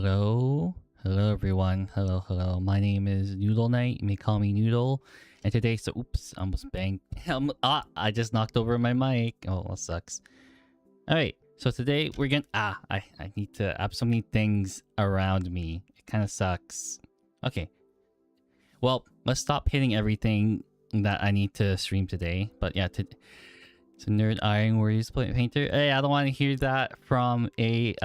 Hello? Hello everyone. Hello. My name is Noodleknite. You may call me Noodle. And today, oops, I almost banged. I just knocked over my mic. Oh, that sucks. Alright, so today we're gonna, I need to have so many things around me. It kind of sucks. Okay. Well, let's stop hitting everything that I need to stream today. But yeah, it's a nerd iron warriors painter. Hey, I don't want to hear that from a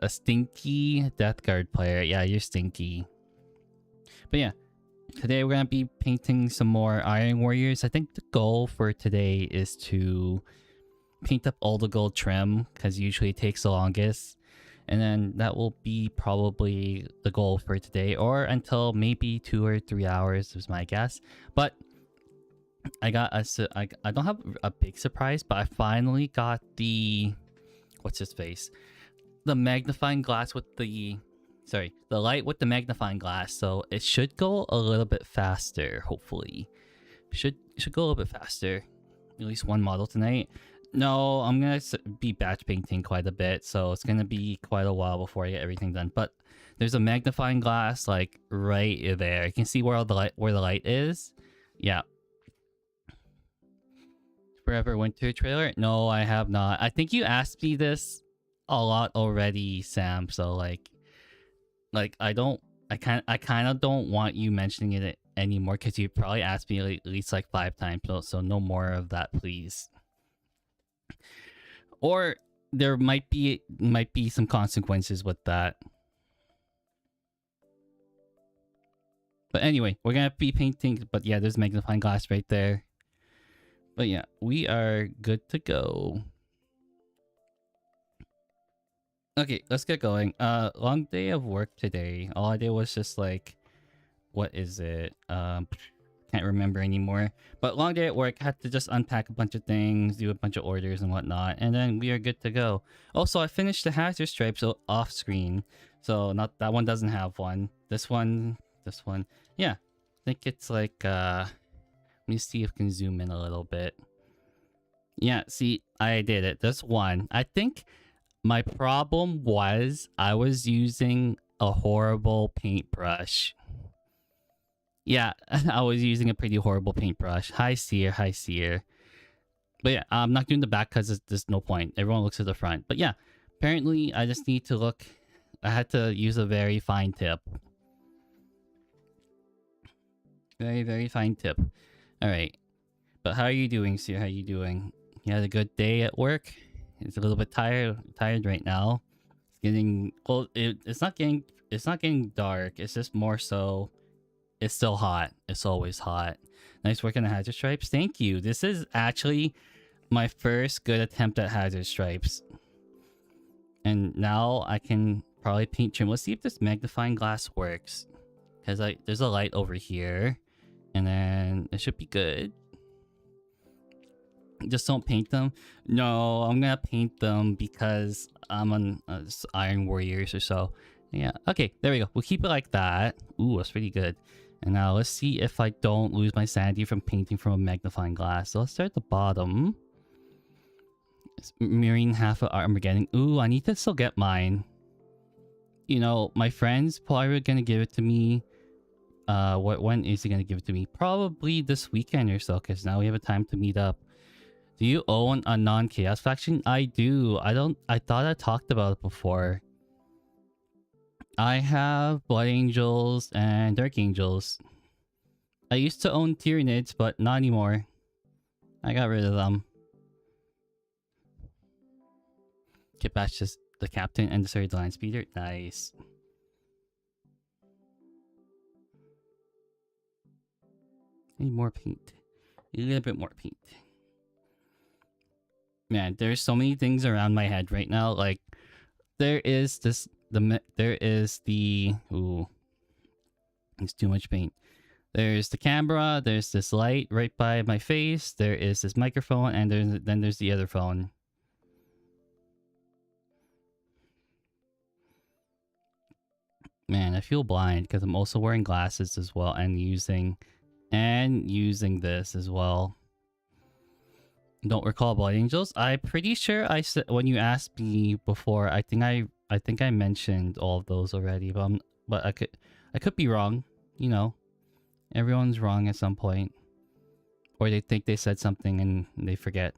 stinky Death Guard player. Yeah, you're stinky. But yeah, today we're gonna be painting some more iron warriors. I think the goal for today is to paint up all the gold trim because usually it takes the longest, and then that will be probably the goal for today, or until maybe 2 or 3 hours is my guess. But I don't have a big surprise, but I finally got the what's his face, the magnifying glass with the light with the magnifying glass, so it should go a little bit faster. Hopefully should go a little bit faster. At least one model tonight. No, I'm gonna be batch painting quite a bit, so it's gonna be quite a while before I get everything done. But there's a magnifying glass like right there. You can see where the light is. Yeah. Forever Winter trailer? No, I have not. I think you asked me this a lot already, Sam. So like I kind of don't want you mentioning it anymore because you probably asked me at least like 5 times. So no more of that, please. Or there might be some consequences with that. But anyway, we're gonna be painting. But yeah, there's magnifying glass right there. But yeah, we are good to go. Okay, let's get going. Long day of work today. All I did was just like, what is it? Can't remember anymore. But long day at work, had to just unpack a bunch of things, do a bunch of orders and whatnot, and then we are good to go. Also, I finished the hazard stripes off screen, so not that one doesn't have one. This one. Yeah, I think it's like let me see if I can zoom in a little bit. Yeah, see, I did it. This one. I think my problem was I was using a horrible paintbrush. Yeah, I was using a pretty horrible paintbrush. Hi, Seer. But yeah, I'm not doing the back because there's no point. Everyone looks at the front. But yeah, apparently I just need to look. I had to use a very fine tip. Very fine tip. Alright. But how are you doing, Seer? How are you doing? You had a good day at work? It's a little bit tired right now. It's getting well, it's not getting dark. It's just more so it's still hot. It's always hot. Nice work on the hazard stripes. Thank you. This is actually my first good attempt at hazard stripes. And now I can probably paint trim. Let's see if this magnifying glass works. Because there's a light over here. And then it should be good. Just don't paint them. No, I'm gonna paint them because I'm on Iron Warriors or so. Yeah, okay, there we go. We'll keep it like that. Ooh, that's pretty good. And now let's see if I don't lose my sanity from painting from a magnifying glass. So let's start at the bottom. It's mirroring half of Armageddon. Ooh, I need to still get mine. You know, my friend's probably gonna give it to me. When is he gonna give it to me? Probably this weekend or so, because now we have a time to meet up. Do you own a non-chaos faction? I do. I thought I talked about it before. I have Blood Angels and Dark Angels. I used to own Tyranids, but not anymore. I got rid of them. Kitbash just the captain and the line speeder. Nice. Need more paint. A little bit more paint. Man, there's so many things around my head right now. Like, there is ooh, it's too much paint. There's the camera. There's this light right by my face. There is this microphone, and then there's the other phone. Man, I feel blind because I'm also wearing glasses as well and using this as well. Don't recall Blood Angels. I'm pretty sure I said when you asked me before. I think I I think I mentioned all of those already, but I could be wrong. You know, everyone's wrong at some point, or they think they said something and they forget.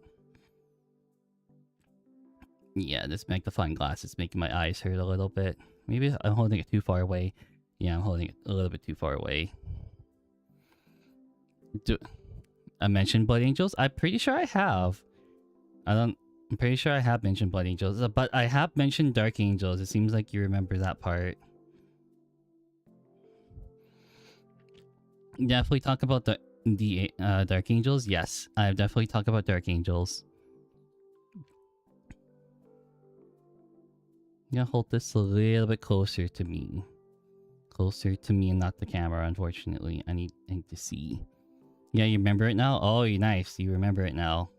Yeah, this magnifying glass is making my eyes hurt a little bit. Maybe I'm holding it too far away. Yeah, I'm holding it a little bit too far away. I mentioned Blood Angels? I'm pretty sure I have. I'm pretty sure I have mentioned Blood Angels, but I have mentioned Dark Angels. It seems like you remember that part. Definitely talk about the Dark Angels. Yes, I've definitely talked about Dark Angels. I'm gonna hold this a little bit closer to me. Closer to me and not the camera, unfortunately. I need to see. Yeah, you remember it now? Oh, you're nice. You remember it now.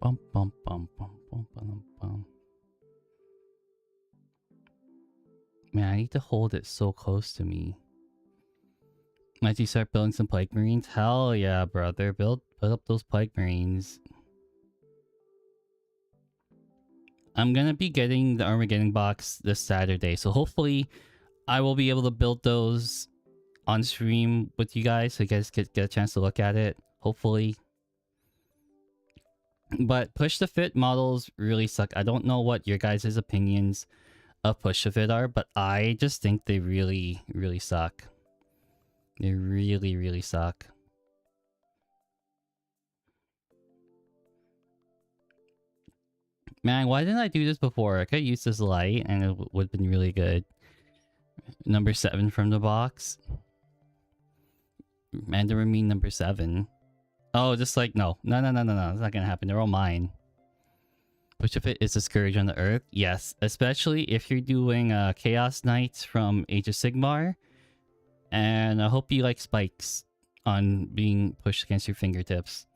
Bum bum bum bum bum bum bum. Man, I need to hold it so close to me. Might you start building some Plague Marines? Hell yeah, brother. Build up those Plague Marines. I'm gonna be getting the Armageddon box this Saturday, so hopefully I will be able to build those on stream with you guys, so you guys get a chance to look at it. Hopefully. But push to fit models really suck. I don't know what your guys' opinions of push to fit are, but I just think they really, really suck. They really, really suck. Man, why didn't I do this before? I could use this light and it would have been really good. Number 7 from the box. Mandarin mean number 7. Oh, just like, no. No. It's not gonna happen. They're all mine. Push to fit is a scourge on the earth. Yes, especially if you're doing Chaos Knights from Age of Sigmar. And I hope you like spikes on being pushed against your fingertips.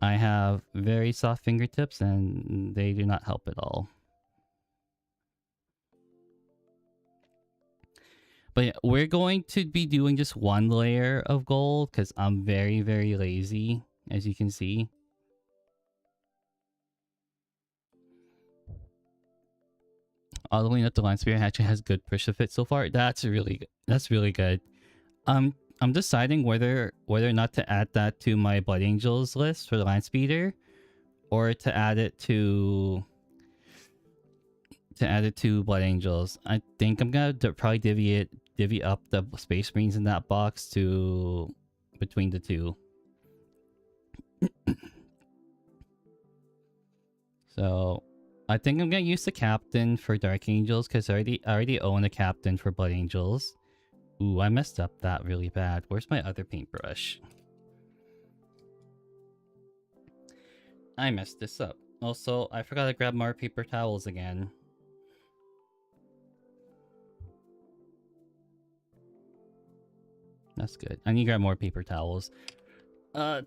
I have very soft fingertips and they do not help at all. But yeah, we're going to be doing just one layer of gold because I'm very, very lazy, as you can see. Although up the line spear actually has good push to fit so far. That's really good. I'm deciding whether or not to add that to my Blood Angels list for the Land Speeder, or to add it to Blood Angels. I think I'm gonna probably divvy up the Space Marines in that box to between the two. So I think I'm gonna use the Captain for Dark Angels because I already own a Captain for Blood Angels. Ooh, I messed up that really bad. Where's my other paintbrush? I messed this up. Also, I forgot to grab more paper towels again. That's good. I need to grab more paper towels.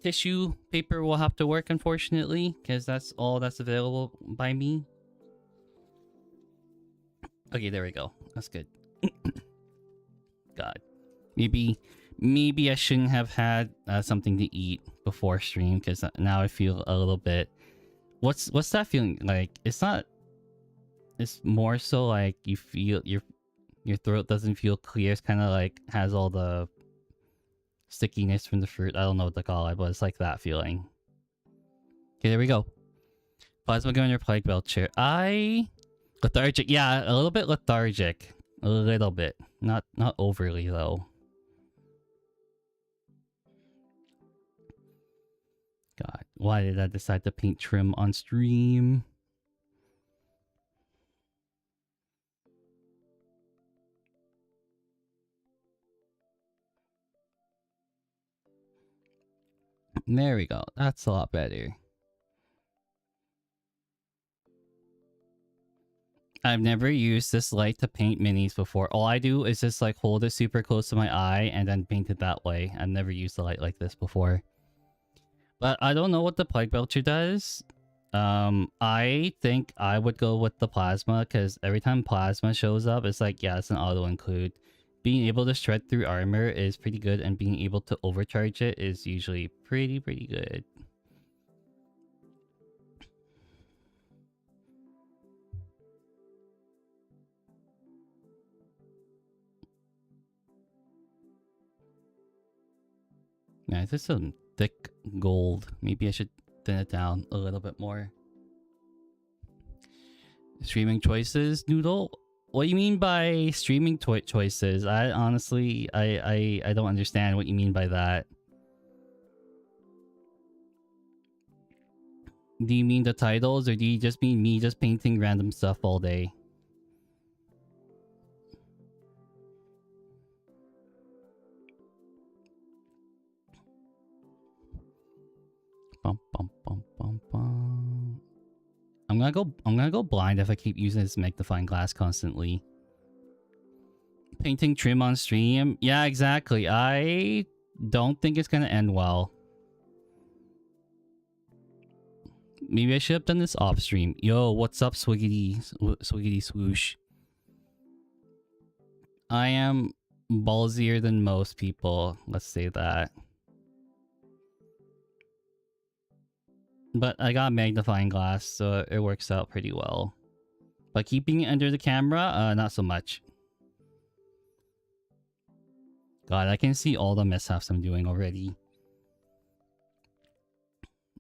Tissue paper will have to work, unfortunately, because that's all that's available by me. Okay, there we go. That's good. God. Maybe I shouldn't have had something to eat before stream, because now I feel a little bit... What's that feeling like? It's not... It's more so like you feel... Your throat doesn't feel clear. It's kind of like has all the stickiness from the fruit. I don't know what to call it, but it's like that feeling. Okay, there we go. Plasma Gunner Plague Belcher. Lethargic. Yeah, a little bit lethargic. A little bit. Not overly, though. God, why did I decide to paint trim on stream? There we go. That's a lot better. I've never used this light to paint minis before. All I do is just like hold it super close to my eye and then paint it that way. I've never used the light like this before. But I don't know what the Plague Belcher does. I think I would go with the plasma because every time plasma shows up, it's like, yeah, it's an auto include. Being able to shred through armor is pretty good, and being able to overcharge it is usually pretty good. Yeah, this is some thick gold. Maybe I should thin it down a little bit more. Streaming choices, Noodle? What do you mean by streaming choices? I honestly, I don't understand what you mean by that. Do you mean the titles, or do you just mean me just painting random stuff all day? Bum, bum, bum, bum, bum. I'm gonna go blind if I keep using this magnifying glass constantly. Painting trim on stream? Yeah, exactly. I don't think it's gonna end well. Maybe I should have done this off stream. Yo, what's up, Swiggity Swoosh? I am ballsier than most people. Let's say that. But I got magnifying glass, so it works out pretty well. But keeping it under the camera, not so much. God, I can see all the mishaps I'm doing already.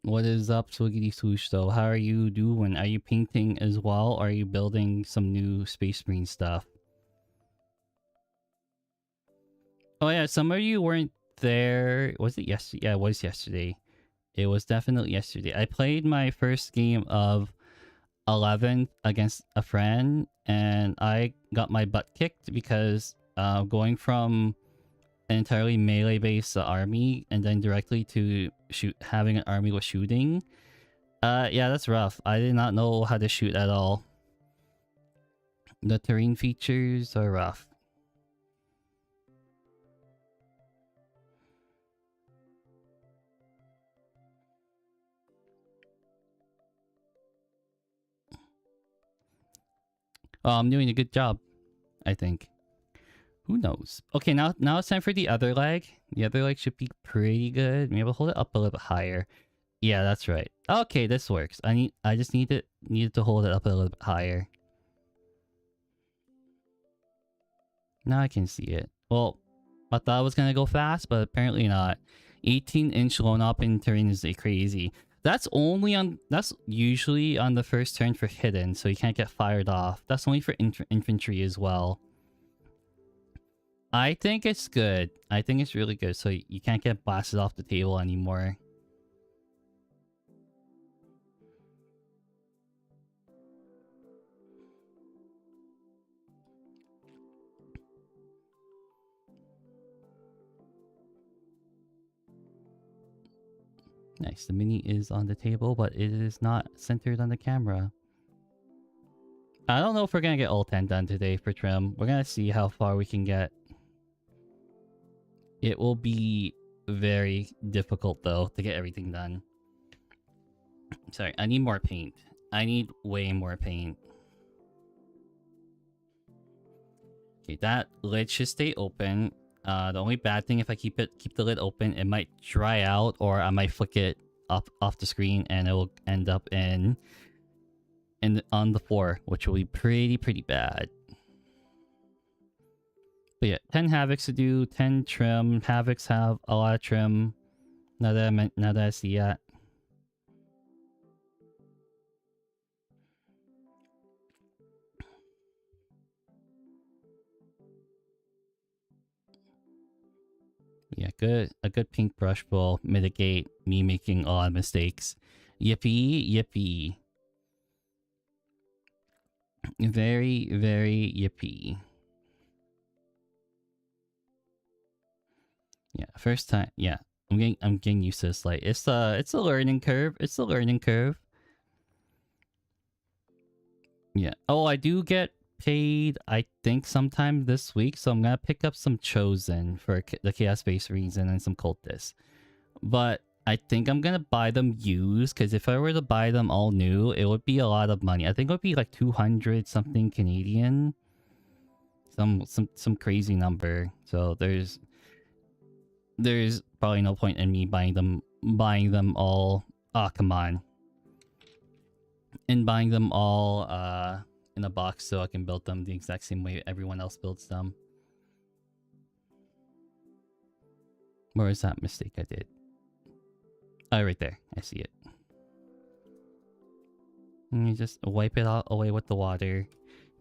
What is up, Swiggity Swoosh, though? How are you doing? Are you painting as well, or are you building some new Space Marine stuff? Oh yeah, some of you weren't there. Was it yesterday? Yeah, it was yesterday. It was definitely yesterday. I played my first game of 11th against a friend, and I got my butt kicked because going from an entirely melee-based army and then directly to having an army with shooting. Yeah, that's rough. I did not know how to shoot at all. The terrain features are rough. Oh, I'm doing a good job, I think. Who knows? Okay, now it's time for the other leg. The other leg should be pretty good. Maybe I'll hold it up a little bit higher. Yeah, that's right. Okay, this works. I just needed to hold it up a little bit higher. Now I can see it. Well, I thought I was gonna go fast, but apparently not. 18-inch lone up in terrain is crazy. That's usually on the first turn for hidden, so you can't get fired off. That's only for infantry as well. I think it's good. I think it's really good, so you can't get blasted off the table anymore. Nice. The mini is on the table, but it is not centered on the camera. I don't know if we're gonna get all 10 done today for trim. We're gonna see how far we can get. It will be very difficult, though, to get everything done. Sorry, I need more paint. I need way more paint. Okay, that lid should stay open. The only bad thing, if I keep the lid open, it might dry out, or I might flick it off the screen, and it will end up on the floor, which will be pretty bad. But yeah, 10 havocs to do, 10 trim. Havocs have a lot of trim. Now that I see that. Yeah, a good pink brush will mitigate me making a lot of mistakes. Yippee. Very yippee. Yeah, first time. Yeah, I'm getting used to this. Like it's a learning curve. It's a learning curve. Yeah. Oh, I do get paid, I think, sometime this week, so I'm gonna pick up some Chosen for the Chaos Space Marines and some Cultists. But I think I'm gonna buy them used, because if I were to buy them all new, it would be a lot of money. I think it would be like 200 something Canadian. Some crazy number. So there's probably no point in me buying them all. Ah, come on. And buying them all in a box so I can build them the exact same way everyone else builds them. Where is that mistake I did? Oh, right there. I see it. Let me just wipe it out away with the water.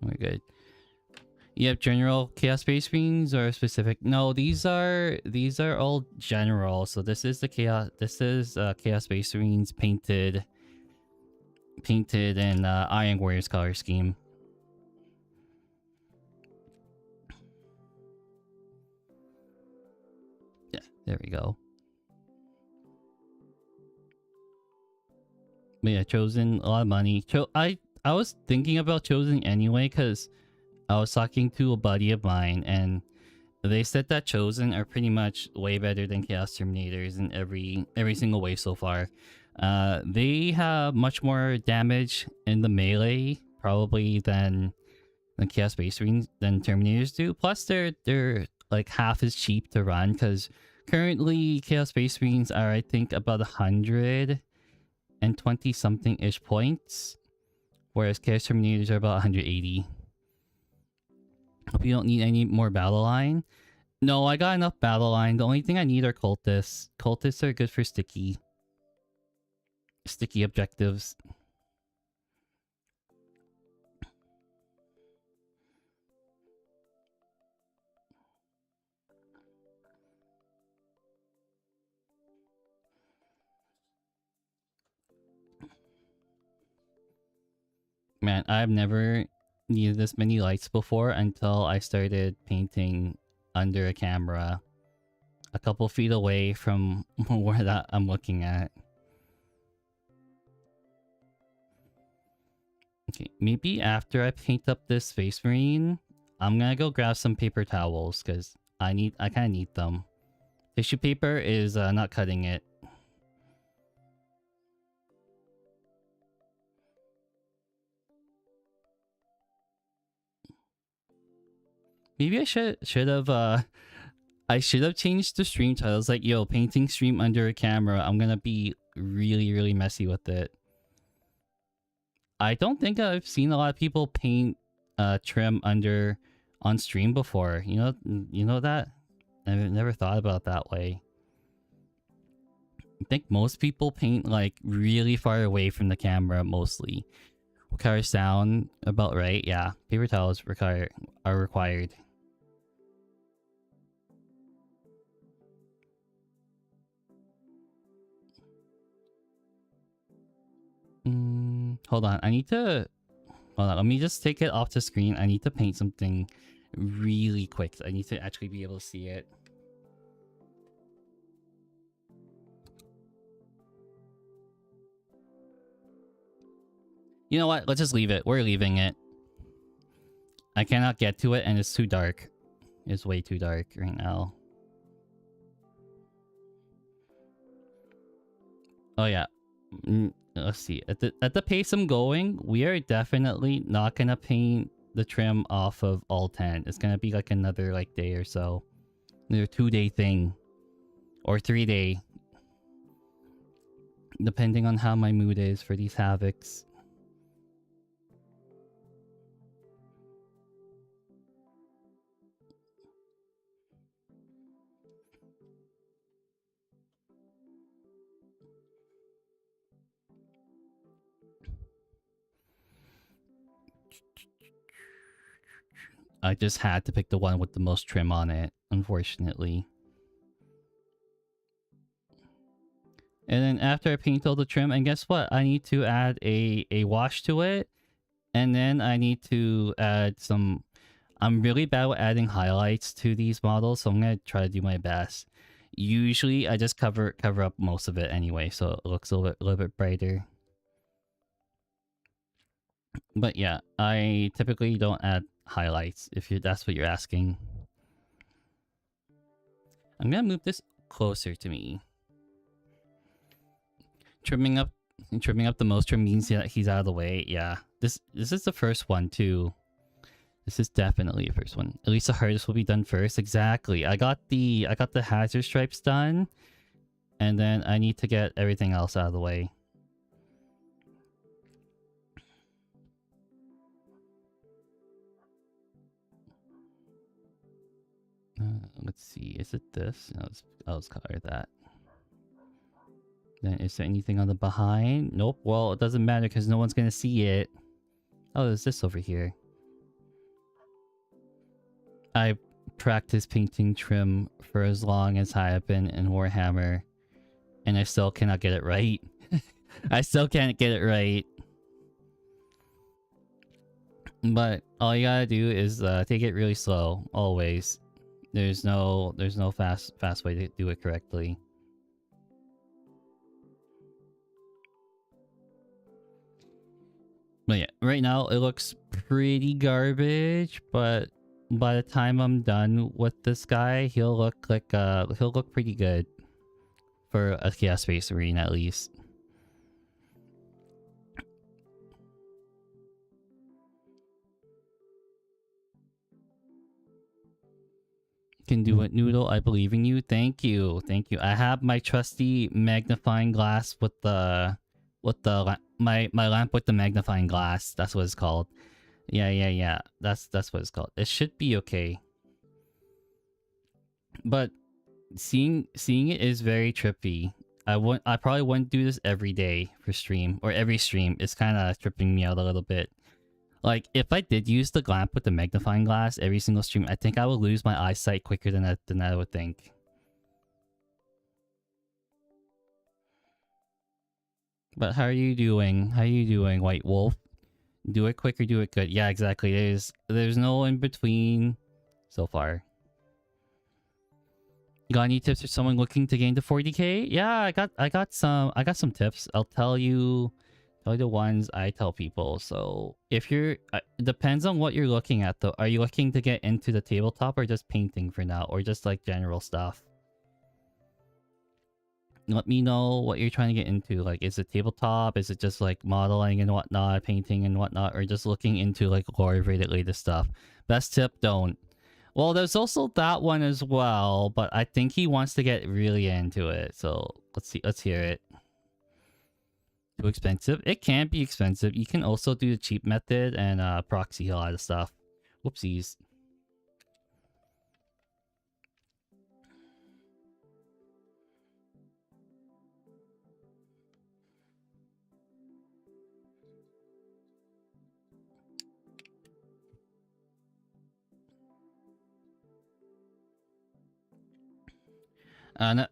We're good. Yep, general chaos space screens or specific. No, these are all general. So this is the chaos. This is chaos space screens painted in Iron Warriors color scheme. Yeah, there we go. But yeah, Chosen, a lot of money. I was thinking about Chosen anyway, because I was talking to a buddy of mine, and they said that Chosen are pretty much way better than Chaos Terminators in every single way so far. They have much more damage in the melee, probably than Chaos Space Marines than Terminators do. Plus, they're like half as cheap to run, because currently Chaos Space Marines are, I think, about 120 something ish points, whereas Chaos Terminators are about 180. Hope you don't need any more battle line. No, I got enough battle line. The only thing I need are cultists. Cultists are good for sticky objectives. Man, I've never needed this many lights before until I started painting under a camera a couple feet away from where that I'm looking at. Okay, maybe after I paint up this Space Marine, I'm gonna go grab some paper towels, because I kind of need them. Tissue paper is not cutting it. Maybe I should have changed the stream titles, like, yo, painting stream under a camera. I'm gonna be really messy with it. I don't think I've seen a lot of people paint trim under on stream before. You know that? I've never thought about it that way. I think most people paint like really far away from the camera mostly. Color sound about right, yeah. Paper towels are required. Hold on, let me just take it off the screen. I need to paint something really quick. I need to actually be able to see it. You know what? Let's just leave it. We're leaving it. I cannot get to it, and it's too dark. It's way too dark right now. Oh yeah. Let's see. At the pace I'm going, we are definitely not gonna paint the trim off of all 10. It's gonna be like another like day or so. Another 2-day thing. Or 3-day. Depending on how my mood is for these Havocs. I just had to pick the one with the most trim on it, unfortunately. And then after I paint all the trim, and guess what? I need to add a wash to it. And then I need to add some... I'm really bad with adding highlights to these models, so I'm going to try to do my best. Usually, I just cover up most of it anyway, so it looks a little bit brighter. But yeah, I typically don't add highlights, if that's what you're asking. I'm gonna move this closer to me. Trimming up, trimming up the most trim means that he's out of the way. Yeah, this is the first one too. This is definitely the first one. At least the hardest will be done first. Exactly. I got the hazard stripes done, and then I need to get everything else out of the way. Let's see. Is it this? No, let's color that. Then is there anything on the behind? Nope. Well, it doesn't matter because no one's gonna see it. Oh, there's this over here. I practiced painting trim for as long as I have been in Warhammer, and I still cannot get it right. I still can't get it right. But all you gotta do is take it really slow, always. There's no fast way to do it correctly. But yeah, right now it looks pretty garbage, but by the time I'm done with this guy, he'll look like he'll look pretty good for a Chaos Space Marine at least. Can do it, Noodle. I believe in you. Thank you, thank you. I have my trusty magnifying glass with the my lamp with the magnifying glass. That's what it's called. Yeah. That's what it's called. It should be okay. But seeing it is very trippy. I probably wouldn't do this every day for stream or every stream. It's kind of tripping me out a little bit. Like, if I did use the lamp with the magnifying glass every single stream, I think I would lose my eyesight quicker than I would think. But how are you doing? How are you doing, White Wolf? Do it quick or do it good? Yeah, exactly. There's no in between so far. Got any tips for someone looking to gain to 40k? Yeah, I got some tips. I'll tell you the ones I tell people. So if you're depends on what you're looking at though. Are you looking to get into the tabletop or just painting for now, or just like general stuff? Let me know what you're trying to get into. Like, is it tabletop? Is it just like modeling and whatnot, painting and whatnot, or just looking into like lore related stuff? Best tip: don't. Well, there's also that one as well, but I think he wants to get really into it. So let's see. Let's hear it. Too expensive? It can be expensive. You can also do the cheap method and proxy a lot of stuff. Whoopsies.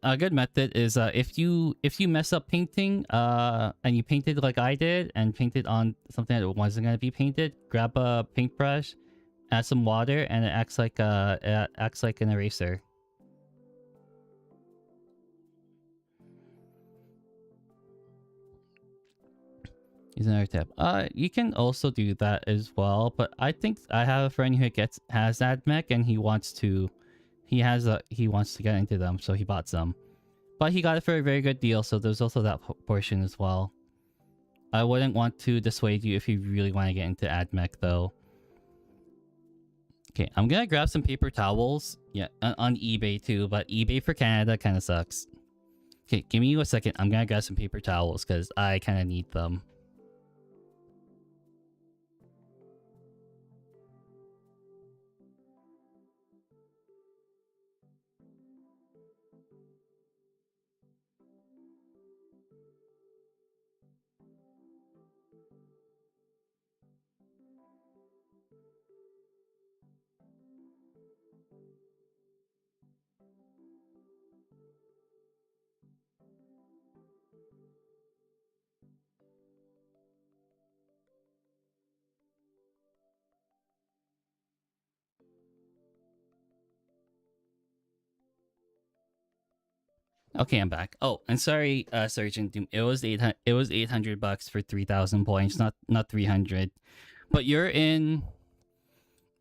A good method is if you mess up painting and you painted like I did and painted on something that wasn't gonna be painted, grab a paintbrush, add some water, and it acts like an eraser. Is another tip. You can also do that as well, but I think I have a friend who has AdMech and he wants to get into them, so he bought some. But he got it for a very good deal, so there's also that portion as well. I wouldn't want to dissuade you if you really want to get into AdMech though. Okay, I'm gonna grab some paper towels. Yeah, on eBay too, but eBay for Canada kind of sucks. Okay, give me a second. I'm gonna grab some paper towels because I kind of need them. Okay, I'm back. Oh, and sorry, Sergeant Doom. It was 800 bucks for 3,000 points, not 300. But you're in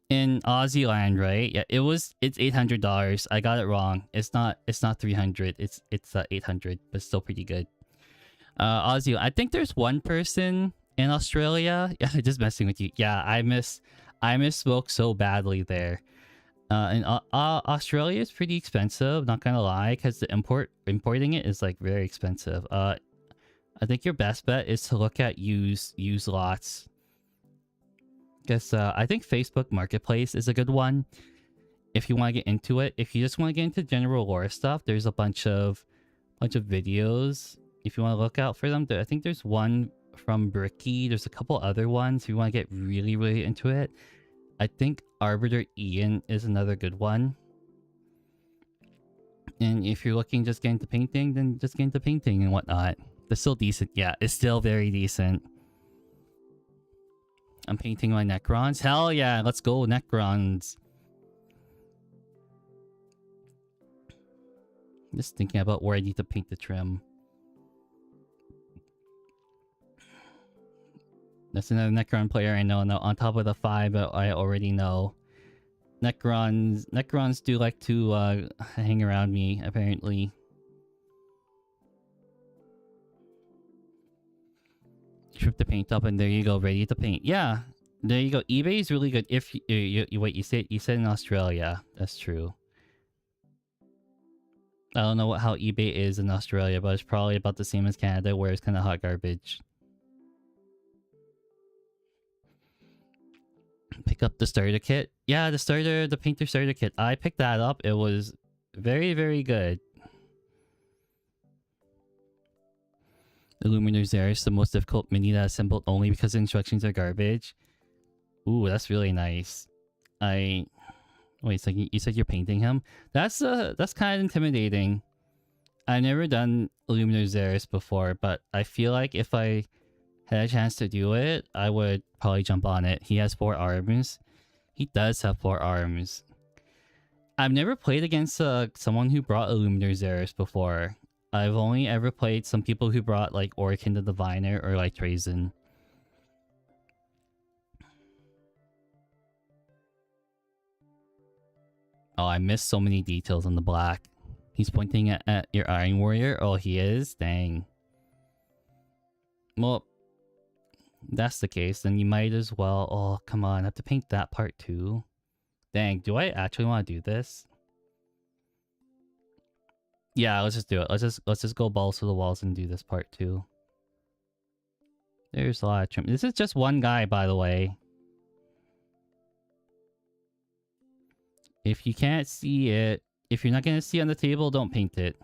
Aussie land, right? Yeah, it's $800. I got it wrong. It's not 300. It's 800, but still pretty good. Ozzy, I think there's one person in Australia. Yeah, just messing with you. Yeah, I misspoke so badly there. And Australia is pretty expensive, not gonna lie, because the importing it is like very expensive. I think your best bet is to look at used lots. Because I think Facebook Marketplace is a good one if you want to get into it. If you just want to get into general lore stuff, there's a bunch of videos. If you want to look out for them, I think there's one from Bricky. There's a couple other ones if you want to get really into it. I think Arbiter Ian is another good one. And if you're looking just get into painting, then just get into painting and whatnot. It's still decent. Yeah, it's still very decent. I'm painting my Necrons. Hell yeah, let's go Necrons. Just thinking about where I need to paint the trim. That's another Necron player I know. Now on top of the 5 I already know. Necrons do like to hang around me, apparently. Strip the paint up and there you go, ready to paint. Yeah, there you go. eBay is really good. If you wait, you said in Australia. That's true. I don't know how eBay is in Australia, but it's probably about the same as Canada, where it's kind of hot garbage. Pick up the starter kit. Yeah, the painter starter kit. I picked that up. It was very good. Illuminator Xeris, the most difficult mini that assembled only because the instructions are garbage. Ooh, that's really nice. Wait a second, you said you're painting him? That's kind of intimidating. I've never done Illuminator Xeris before, but I feel like if I had a chance to do it, I would probably jump on it. He has 4 arms. He does have 4 arms. I've never played against someone who brought Illuminator Xeris before. I've only ever played some people who brought like Orkin the Diviner or like Trazen. Oh, I missed so many details on the black. He's pointing at your Iron Warrior. Oh, he is? Dang. Well, that's the case, then you might as well... Oh, come on. I have to paint that part too. Dang, do I actually want to do this? Yeah, let's just do it. Let's just go balls to the walls and do this part too. There's a lot of trim. This is just one guy, by the way. If you can't see it, if you're not going to see it on the table, don't paint it.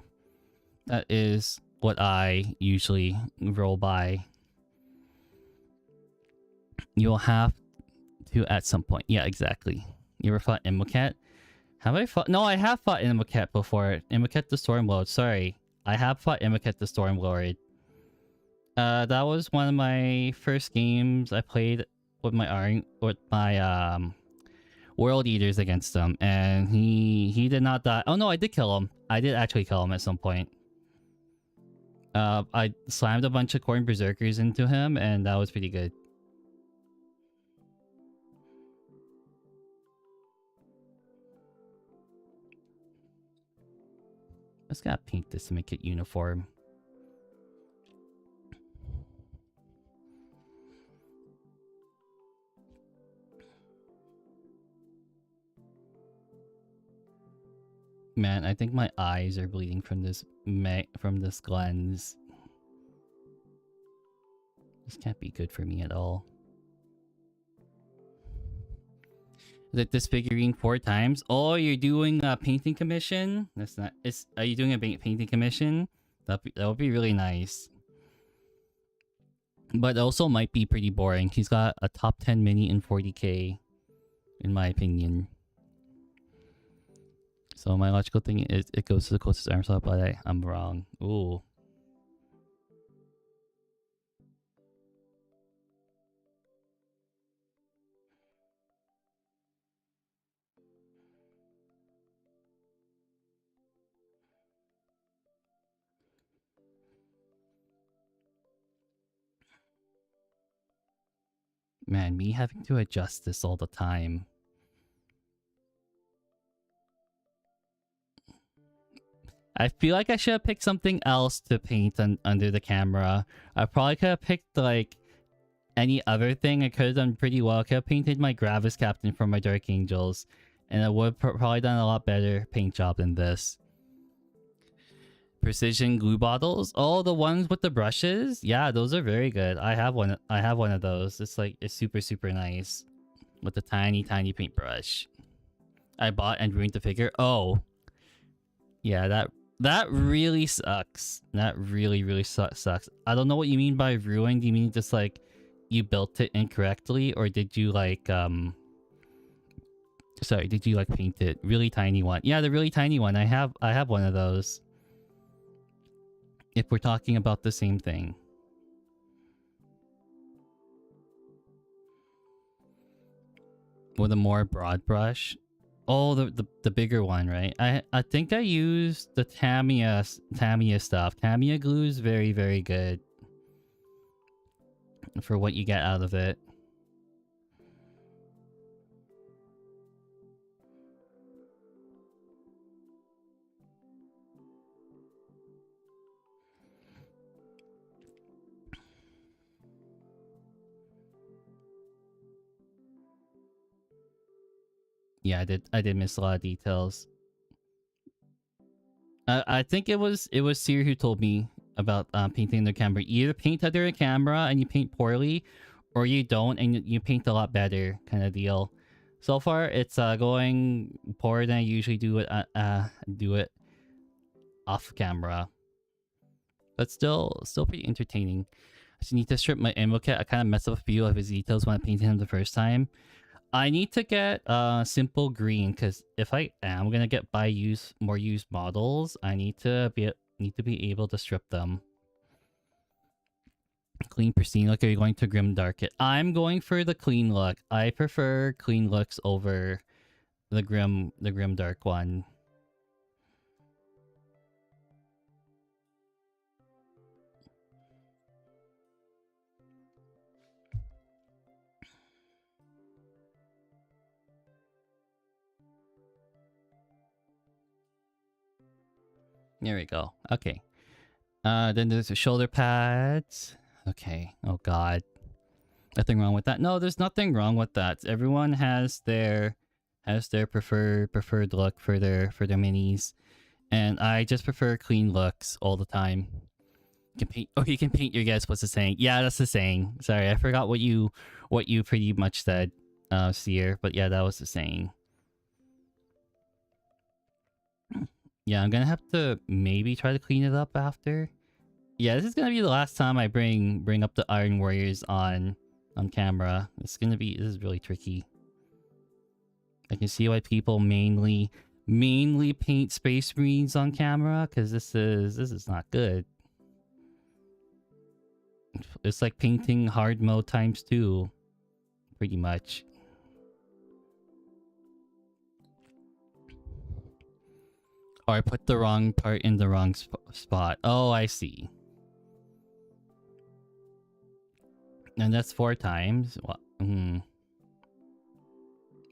That is what I usually roll by. You'll have to at some point. Yeah, exactly. You ever fought Emotes? Have I fought? No, I have fought Emotes before. Emotes the Stormlord. Sorry. I have fought Emotes the Stormlord. That was one of my first games I played with my World Eaters against him, and he did not die. Oh no, I did kill him. I did actually kill him at some point. I slammed a bunch of Corn Berserkers into him, and that was pretty good. Just gotta paint this to make it uniform. Man, I think my eyes are bleeding from this lens. This can't be good for me at all. Like this figurine 4 times. Oh, you're doing a painting commission? That's not. Are you doing a painting commission? That would be really nice. But also might be pretty boring. He's got a top 10 mini in 40k, in my opinion. So my logical thing is it goes to the closest arm slot, but I'm wrong. Ooh. Man, me having to adjust this all the time. I feel like I should have picked something else to paint under the camera. I probably could have picked like any other thing. I could have done pretty well. I could have painted my Gravis Captain from my Dark Angels, and I would have probably done a lot better paint job than this. Precision glue bottles. Oh, the ones with the brushes. Yeah, those are very good. I have one. I have one of those. It's like it's super nice with the tiny paintbrush. I bought and ruined the figure. Oh, yeah, that really sucks. That really sucks. I don't know what you mean by ruined. Do you mean just like you built it incorrectly, or did you like sorry, did you like paint it really tiny one? Yeah, the really tiny one. I have one of those. If we're talking about the same thing. With a more broad brush. Oh, the bigger one, right? I think I used the Tamiya stuff. Tamiya glue is very good for what you get out of it. Yeah, I did miss a lot of details. I think it was Siri who told me about painting the camera. You either paint under a camera and you paint poorly, or you don't and you paint a lot better, kind of deal. So far, it's going poorer than I usually do it off camera, but still pretty entertaining. I just need to strip my ammo kit. I kind of messed up a few of his details when I painted him the first time. I need to get simple green, because if I am gonna get more used models, I need to be able to strip them. Clean pristine look. Are you going to grim dark it? I'm going for the clean look. I prefer clean looks over the grim dark one. There we go. Okay. Then there's the shoulder pads. Okay. Oh god. Nothing wrong with that. No, there's nothing wrong with that. Everyone has their preferred look for their minis. And I just prefer clean looks all the time. You can paint you can paint your guess. What's the saying? Yeah, that's the saying. Sorry, I forgot what you pretty much said, Seer, but yeah, that was the saying. Yeah, I'm gonna have to maybe try to clean it up after. Yeah, this is gonna be the last time I bring up the Iron Warriors on camera. This is really tricky. I can see why people mainly paint Space Marines on camera, because this is not good. It's like painting hard mode ×2, pretty much. Or I put the wrong part in the wrong spot. Oh, I see. And that's 4 times. What?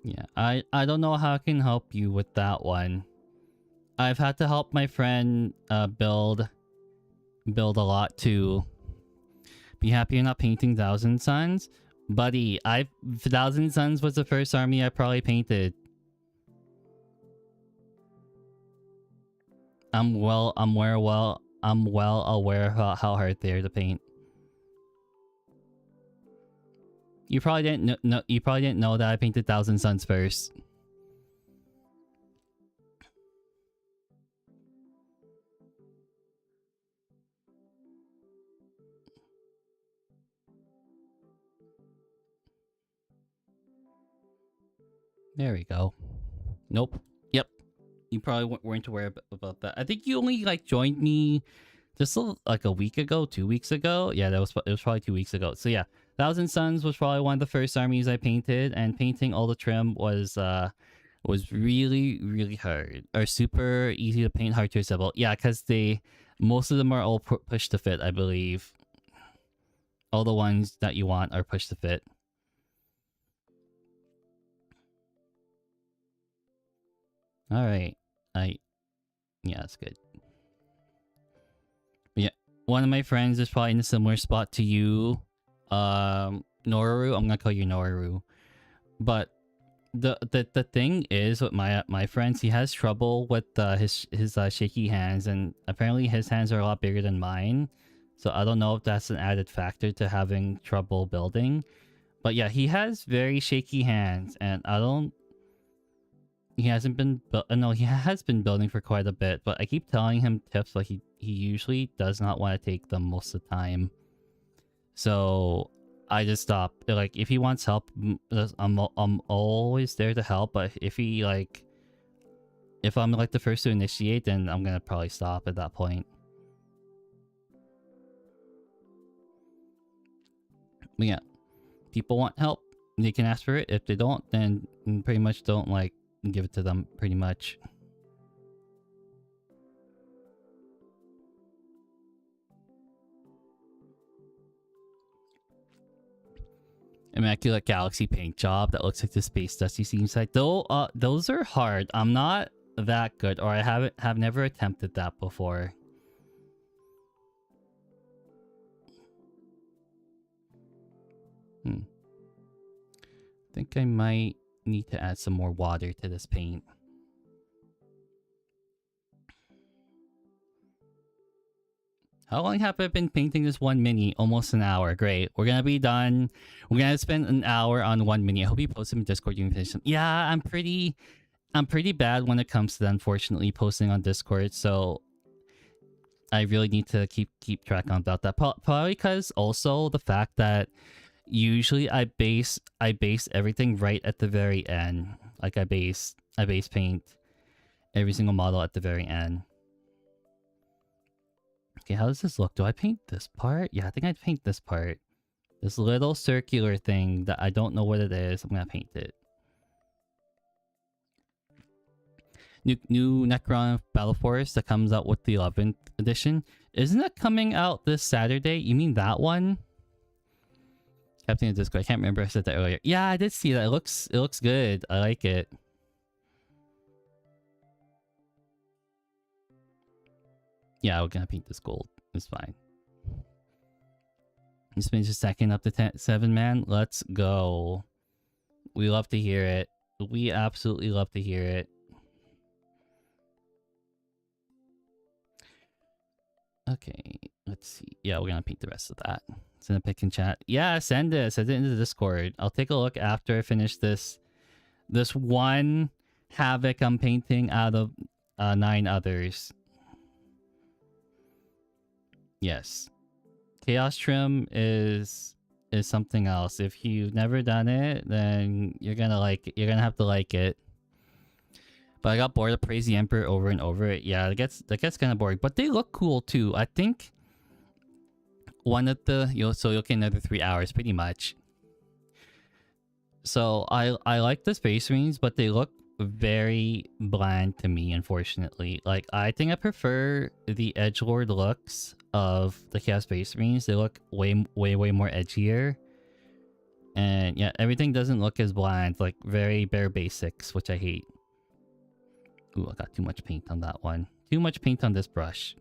Yeah, I don't know how I can help you with that one. I've had to help my friend build a lot too. Be happy you're not painting Thousand Suns, buddy. Thousand Suns was the first army I probably painted. I'm well aware of how hard they are to paint. You probably didn't know that I painted Thousand Suns first. There we go. Nope. Yep. You probably weren't aware about that. I think you only like joined me just like a week ago, 2 weeks ago. Yeah, it was probably 2 weeks ago. So yeah, Thousand Suns was probably one of the first armies I painted, and painting all the trim was really hard, or super easy to paint, hard to assemble. Yeah, because most of them are all push to fit, I believe. All the ones that you want are push to fit. All right, yeah, that's good. one of my friends is probably in a similar spot to you. Noru, I'm gonna call you Noru. But the thing is with my friends, he has trouble with his shaky hands, and apparently his hands are a lot bigger than mine. So I don't know if that's an added factor to having trouble building. But yeah, he has very shaky hands, and I don't. He hasn't been no, he has been building for quite a bit, but I keep telling him tips, but he usually does not want to take them most of the time. So I just stop. Like, if he wants help, I'm always there to help. But if he like, if I'm like the first to initiate, then I'm gonna probably stop at that point. But yeah, people want help, they can ask for it. If they don't, then pretty much don't like give it to them. Pretty much. Immaculate Galaxy paint job that looks like the Space Dusty Steam site. Though, those are hard. I'm not that good, or I have never attempted that before. I think I might need to add some more water to this paint. How long have I been painting this one mini? Almost an hour. Great. We're gonna be done. We're gonna spend an hour on one mini. I hope you post them in Discord. You can finish them. Yeah, I'm pretty bad when it comes to, unfortunately, posting on Discord. So I really need to keep track on about that. Probably because also the fact that usually I base everything right at the very end. Like I base paint every single model at the very end. Okay, how does this look? Do I paint this part? Yeah, I think I'd paint this part. This little circular thing that I don't know what it is. I'm gonna paint it. New Necron Battle Force that comes out with the 11th edition. Isn't that coming out this Saturday? You mean that one? Captain of Discord. I can't remember. I said that earlier. Yeah, I did see that. It looks good. I like it. Yeah, we're gonna paint this gold. It's fine. This means just stacking up the 7 man. Let's go. We love to hear it. We absolutely love to hear it. Okay, let's see. Yeah, we're gonna paint the rest of that. Send a pic in chat. Yeah, send it. Send it into the Discord. I'll take a look after I finish this one Havoc I'm painting out of 9 others. Yes. Chaos Trim is something else. If you've never done it, then you're gonna like it. You're gonna have to like it. But I got bored of Praise the Emperor over and over. Yeah, that gets kind of boring. But they look cool too. I think one of the you'll get another 3 hours pretty much. So I like the Space Marines, but they look very bland to me, unfortunately. Like, I think I prefer the edgelord looks of the Chaos Space Marines. They look way more edgier. And yeah, everything doesn't look as bland, like very bare basics, which I hate. Ooh, I got too much paint on that one. Too much paint on this brush.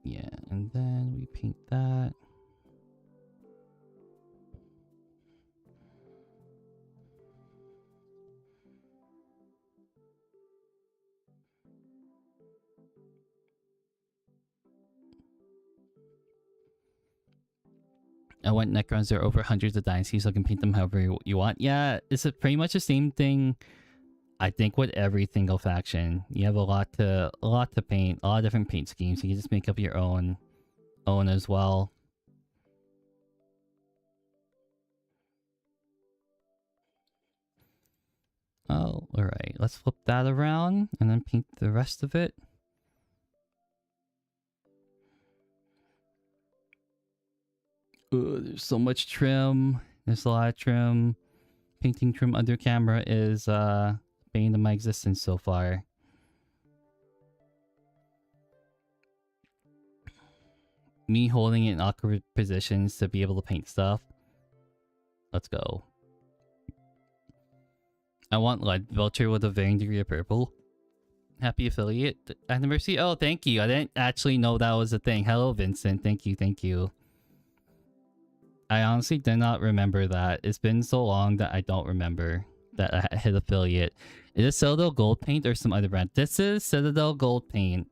Yeah, and then we paint that. I want Necrons. There are over hundreds of dynasties, so I can paint them however you want. Yeah, it's pretty much the same thing. I think with every single faction, you have a lot to paint, a lot of different paint schemes. You can just make up your own as well. Oh, all right. Let's flip that around and then paint the rest of it. Ooh, there's so much trim. There's a lot of trim. Painting trim under camera is bane of my existence so far. me holding it in awkward positions to be able to paint stuff. Let's go. I want Lead Vulture with a varying degree of purple. Happy affiliate anniversary. Oh, thank you. I didn't actually know that was a thing. Hello, Vincent. Thank you. Thank you. I honestly did not remember that. It's been so long that I don't remember that I hit affiliate. Is it Citadel Gold Paint or some other brand? This is Citadel Gold Paint.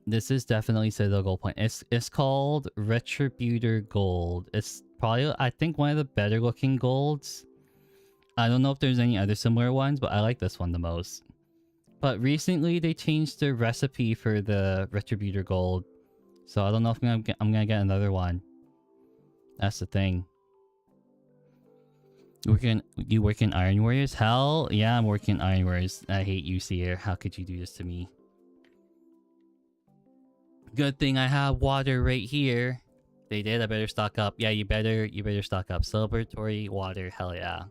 This is definitely Citadel Gold Paint. It's called Retributor Gold. It's probably, I think, one of the better looking golds. I don't know if there's any other similar ones, but I like this one the most. But recently they changed the recipe for the Retributor Gold, so I don't know if I'm gonna get another one. That's the thing. You work in Iron Warriors? Hell yeah, I'm working Iron Warriors. I hate you, Seer. How could you do this to me? Good thing I have water right here. They did. I better stock up. Yeah, you better stock up. Celebratory water. Hell yeah.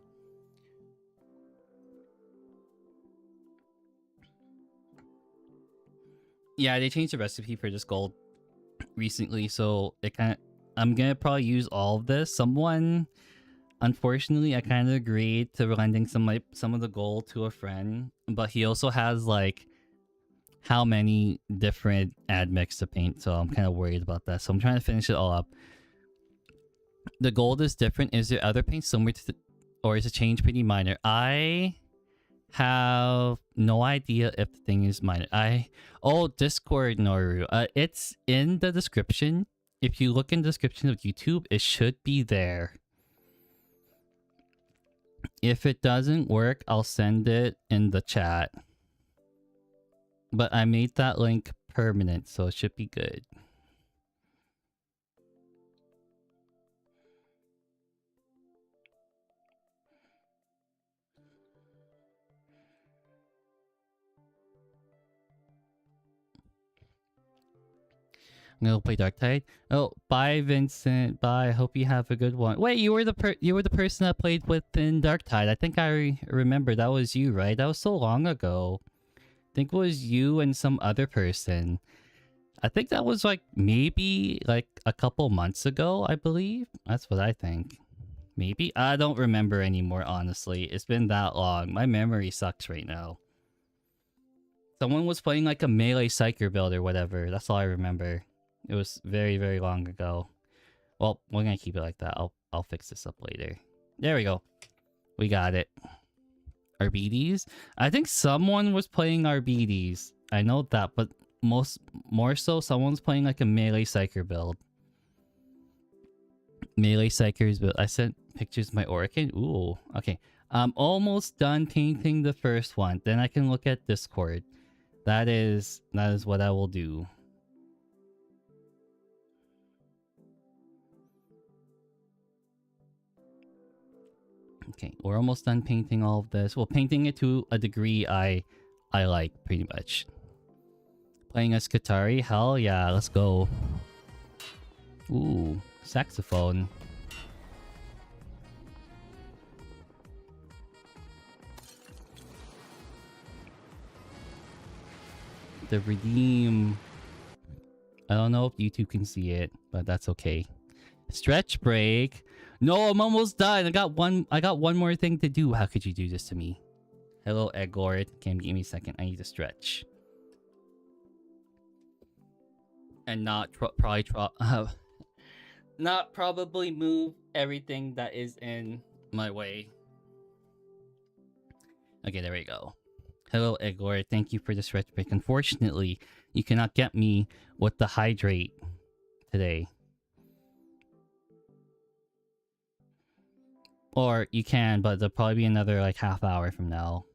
Yeah, they changed the recipe for this gold recently, so it kind of, I'm gonna probably use all of this. Someone, unfortunately, I kind of agreed to lending some of the gold to a friend, but he also has like how many different admix to paint, so I'm kind of worried about that. So I'm trying to finish it all up. The gold is different. Is there other paints similar to or is the change pretty minor? I have no idea if the thing is minor. Oh, Discord, Noru. It's in the description. If you look in the description of YouTube, it should be there. If it doesn't work, I'll send it in the chat. But I made that link permanent, so it should be good. I'm gonna play Darktide. Oh, bye, Vincent. Bye. Hope you have a good one. Wait, you were the person I played with in Darktide. I think I remember that was you, right? That was so long ago. I think it was you and some other person. I think that was like maybe like a couple months ago, I believe. That's what I think. Maybe? I don't remember anymore, honestly. It's been that long. My memory sucks right now. Someone was playing like a melee psyker build or whatever. That's all I remember. It was very, very long ago. Well, we're gonna keep it like that. I'll fix this up later. There we go. We got it. RBDs? I think someone was playing RBDs. I know that, but more so someone's playing like a melee psyker build. Melee psykers build. I sent pictures of my Oracle. Ooh, okay. I'm almost done painting the first one. Then I can look at Discord. That is what I will do. Okay, we're almost done painting all of this. Well, painting it to a degree I like, pretty much. Playing as Katari? Hell yeah, let's go. Ooh, saxophone. The redeem. I don't know if YouTube can see it, but that's okay. Stretch break. No, I'm almost done. I got one more thing to do. How could you do this to me? Hello, Egglord. Okay, give me a second. I need to stretch. And not probably move everything that is in my way. Okay, there we go. Hello, Egglord. Thank you for the stretch break. Unfortunately, you cannot get me with the hydrate today. Or you can, but there'll probably be another like half hour from now.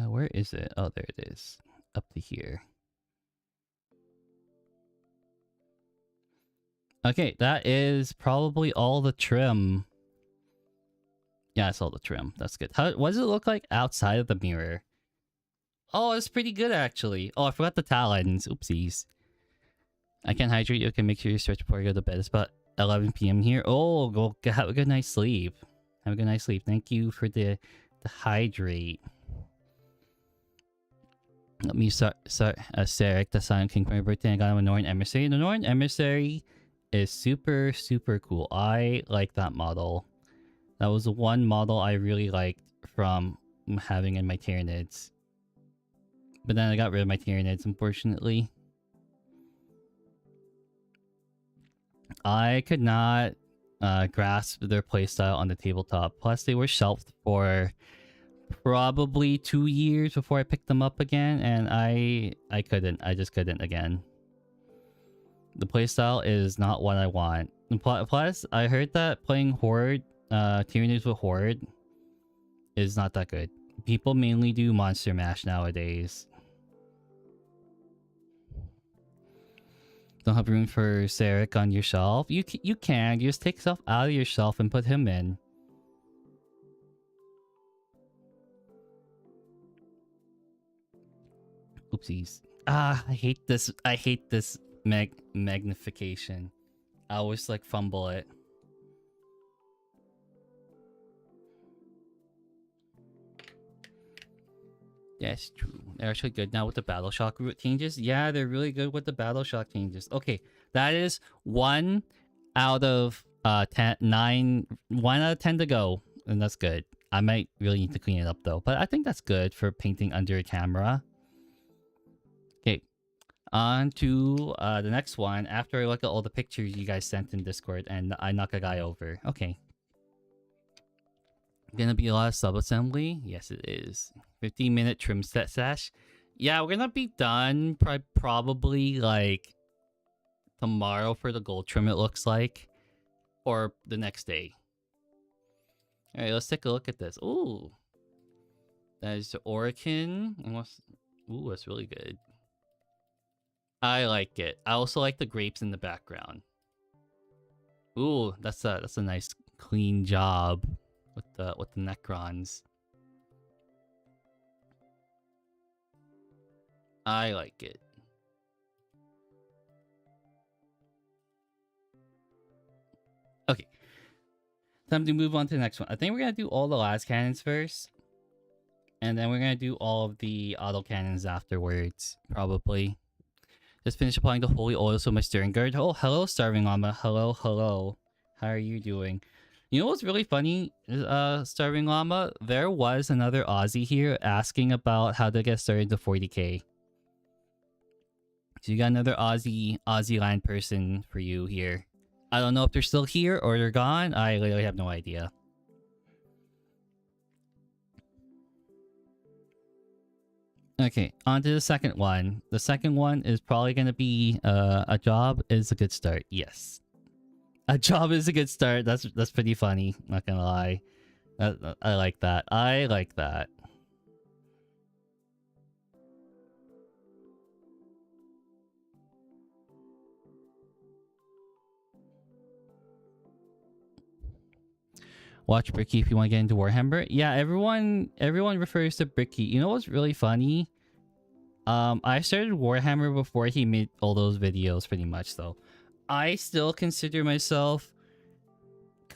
Where is it? Oh, there it is. Up to here. Okay, that is probably all the trim. Yeah, it's all the trim. That's good. What does it look like outside of the mirror? Oh, it's pretty good, actually. Oh, I forgot the talons. Oopsies. I can hydrate you. Okay, make sure you stretch before you go to bed. It's about 11 p.m. here. Oh, go have a good night's sleep. Have a good night's sleep. Thank you for the hydrate. Let me start Sarek, the Silent King for my birthday. I got him a Norn Emissary. The Norn Emissary is super, super cool. I like that model. That was the one model I really liked from having in my Tyranids. But then I got rid of my Tyranids, unfortunately. I could not grasp their playstyle on the tabletop. Plus, they were shelved for probably 2 years before I picked them up again, and I couldn't. I just couldn't again. The playstyle is not what I want. Plus, I heard that playing Horde, Tyranids with Horde is not that good. People mainly do Monster Mash nowadays. Don't have room for Sarek on your shelf. You can. You just take stuff out of your shelf and put him in. Oopsies. Ah, I hate this. I hate this magnification. I always like fumble it. That's true. They're actually good now with the Battle Shock route changes. Yeah, they're really good with the Battle Shock changes. Okay, that is 1 out of 10, 9, 1 out of 10 to go, and that's good. I might really need to clean it up though, but I think that's good for painting under a camera. Okay, on to the next one. After I look at all the pictures you guys sent in Discord, and I knock a guy over. Okay. Gonna be a lot of sub-assembly? Yes, it is. 15-minute trim set sash. Yeah, we're gonna be done probably like tomorrow for the gold trim, it looks like. Or the next day. Alright, let's take a look at this. Ooh. That is the Orican. Ooh, that's really good. I like it. I also like the grapes in the background. Ooh, that's a nice clean job with the Necrons. I like it. Okay. Time to move on to the next one. I think we're gonna do all the last cannons first. And then we're gonna do all of the auto cannons afterwards, probably. Just finish applying the holy oil to my steering guard. Oh, hello, Starving Llama. Hello, hello. How are you doing? You know what's really funny, Starving Llama? There was another Aussie here asking about how to get started to 40k. So you got another Aussie land person for you here. I don't know if they're still here or they're gone. I literally have no idea. Okay, on to the second one. The second one is probably going to be a job is a good start. Yes. A job is a good start. That's pretty funny. Not gonna lie. I like that. I like that. Watch Bricky if you want to get into Warhammer. Yeah, everyone refers to Bricky. You know what's really funny? I started Warhammer before he made all those videos, pretty much. Though, I still consider myself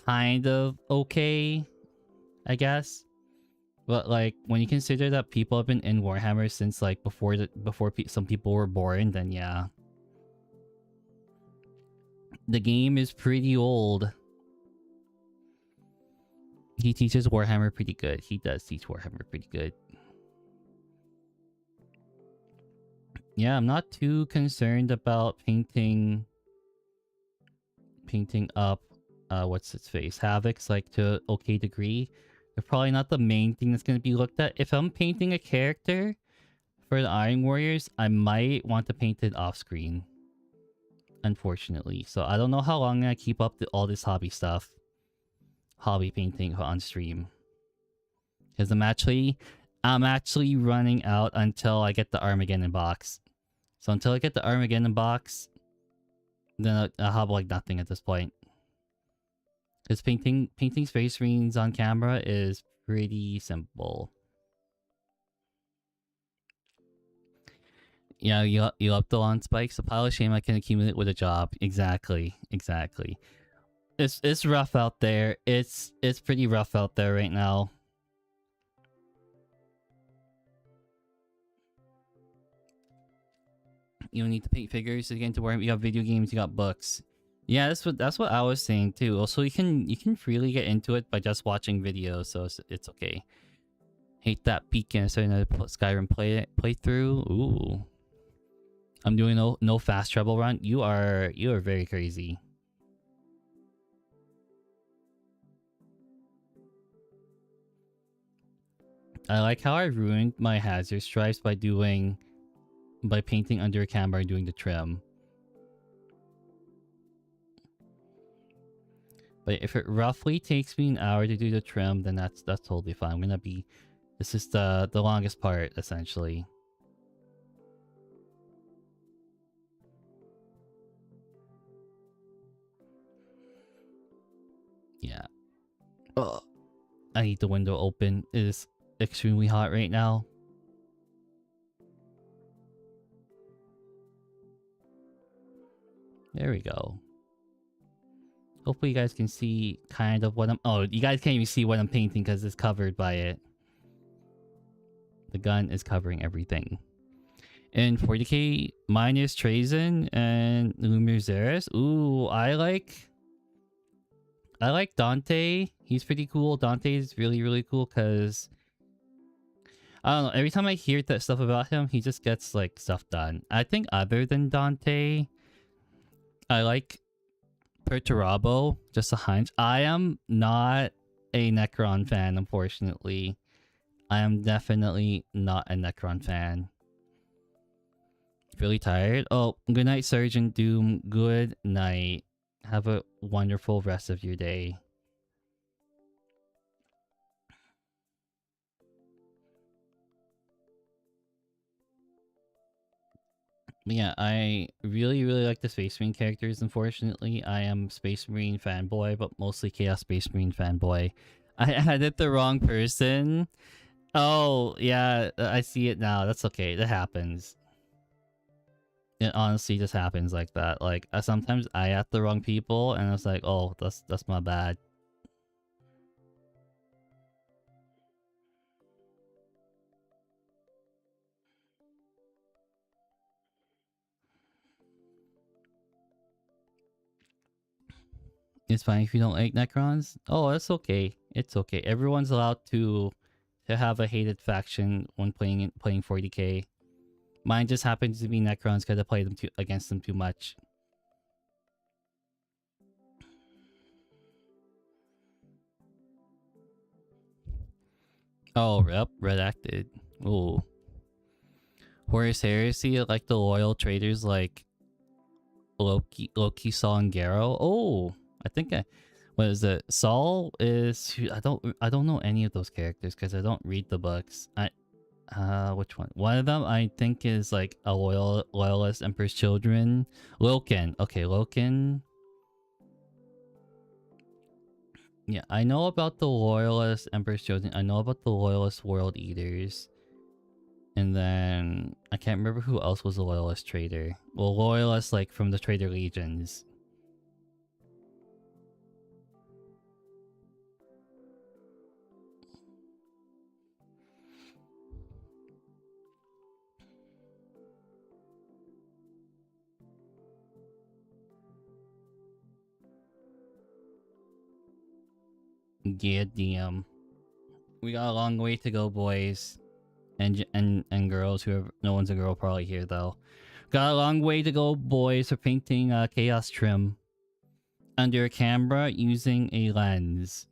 kind of okay, I guess. But like when you consider that people have been in Warhammer since like before some people were born, then yeah, the game is pretty old. He teaches Warhammer pretty good. He does teach Warhammer pretty good. Yeah, I'm not too concerned about painting up what's its face, Havoc's like to okay degree. They're probably not the main thing that's going to be looked at. If I'm painting a character for the Iron Warriors, I might want to paint it off screen, unfortunately. So I don't know how long I keep up all this hobby painting on stream, because I'm actually running out until I get the Armageddon box. So until I get the Armageddon box, then I'll have like nothing at this point. Because painting space marines on camera is pretty simple. Yeah, you up the lawn spikes. A pile of shame I can accumulate with a job. Exactly. It's rough out there. It's pretty rough out there right now. You don't need to paint figures to get into Warhammer. You got video games, you got books. Yeah, that's what I was saying too. Also, you can freely get into it by just watching videos, so it's okay. Hate that peak and start another Skyrim playthrough. Ooh, I'm doing no fast travel run. You are very crazy. I like how I ruined my hazard stripes by painting under a camera and doing the trim. But if it roughly takes me an hour to do the trim, then that's totally fine. This is the longest part essentially. Yeah. Oh, I need the window open. It is extremely hot right now. There we go. Hopefully you guys can see kind of what I'm... Oh, you guys can't even see what I'm painting because it's covered by it. The gun is covering everything. In 40k, mine is Trazen and Lumiere Zeres. Ooh, I like Dante. He's pretty cool. Dante is really, really cool because... I don't know, every time I hear that stuff about him, he just gets like stuff done. I think other than Dante, I like Perturabo, just a hunch. I am not a Necron fan, unfortunately. I am definitely not a Necron fan. Really tired? Oh, good night, Surgeon Doom. Good night. Have a wonderful rest of your day. Yeah, I really, really like the Space Marine characters, unfortunately. I am Space Marine fanboy, but mostly Chaos Space Marine fanboy. I added the wrong person. Oh, yeah, I see it now. That's okay. That happens. It honestly just happens like that. Like, sometimes I add the wrong people, and it's like, oh, that's my bad. It's fine if you don't like Necrons. Oh, it's okay. It's okay. Everyone's allowed to have a hated faction when playing 40k. Mine just happens to be Necrons because I play them against them too much. Oh, yep, redacted. Ooh. Horus Heresy, like the loyal traders like Loki, Saul, and Garo. Oh, I think what is it? Saul is... I don't know any of those characters because I don't read the books. Which one? One of them I think is like a loyalist Emperor's Children. Loken. Okay, Loken. Yeah, I know about the loyalist Emperor's Children. I know about the loyalist World Eaters. And then I can't remember who else was a loyalist trader. Well, loyalist like from the Trader Legions. Yeah, damn. We got a long way to go, boys. And girls. Whoever, no one's a girl probably here though. Got a long way to go, boys, for painting chaos trim under a camera using a lens.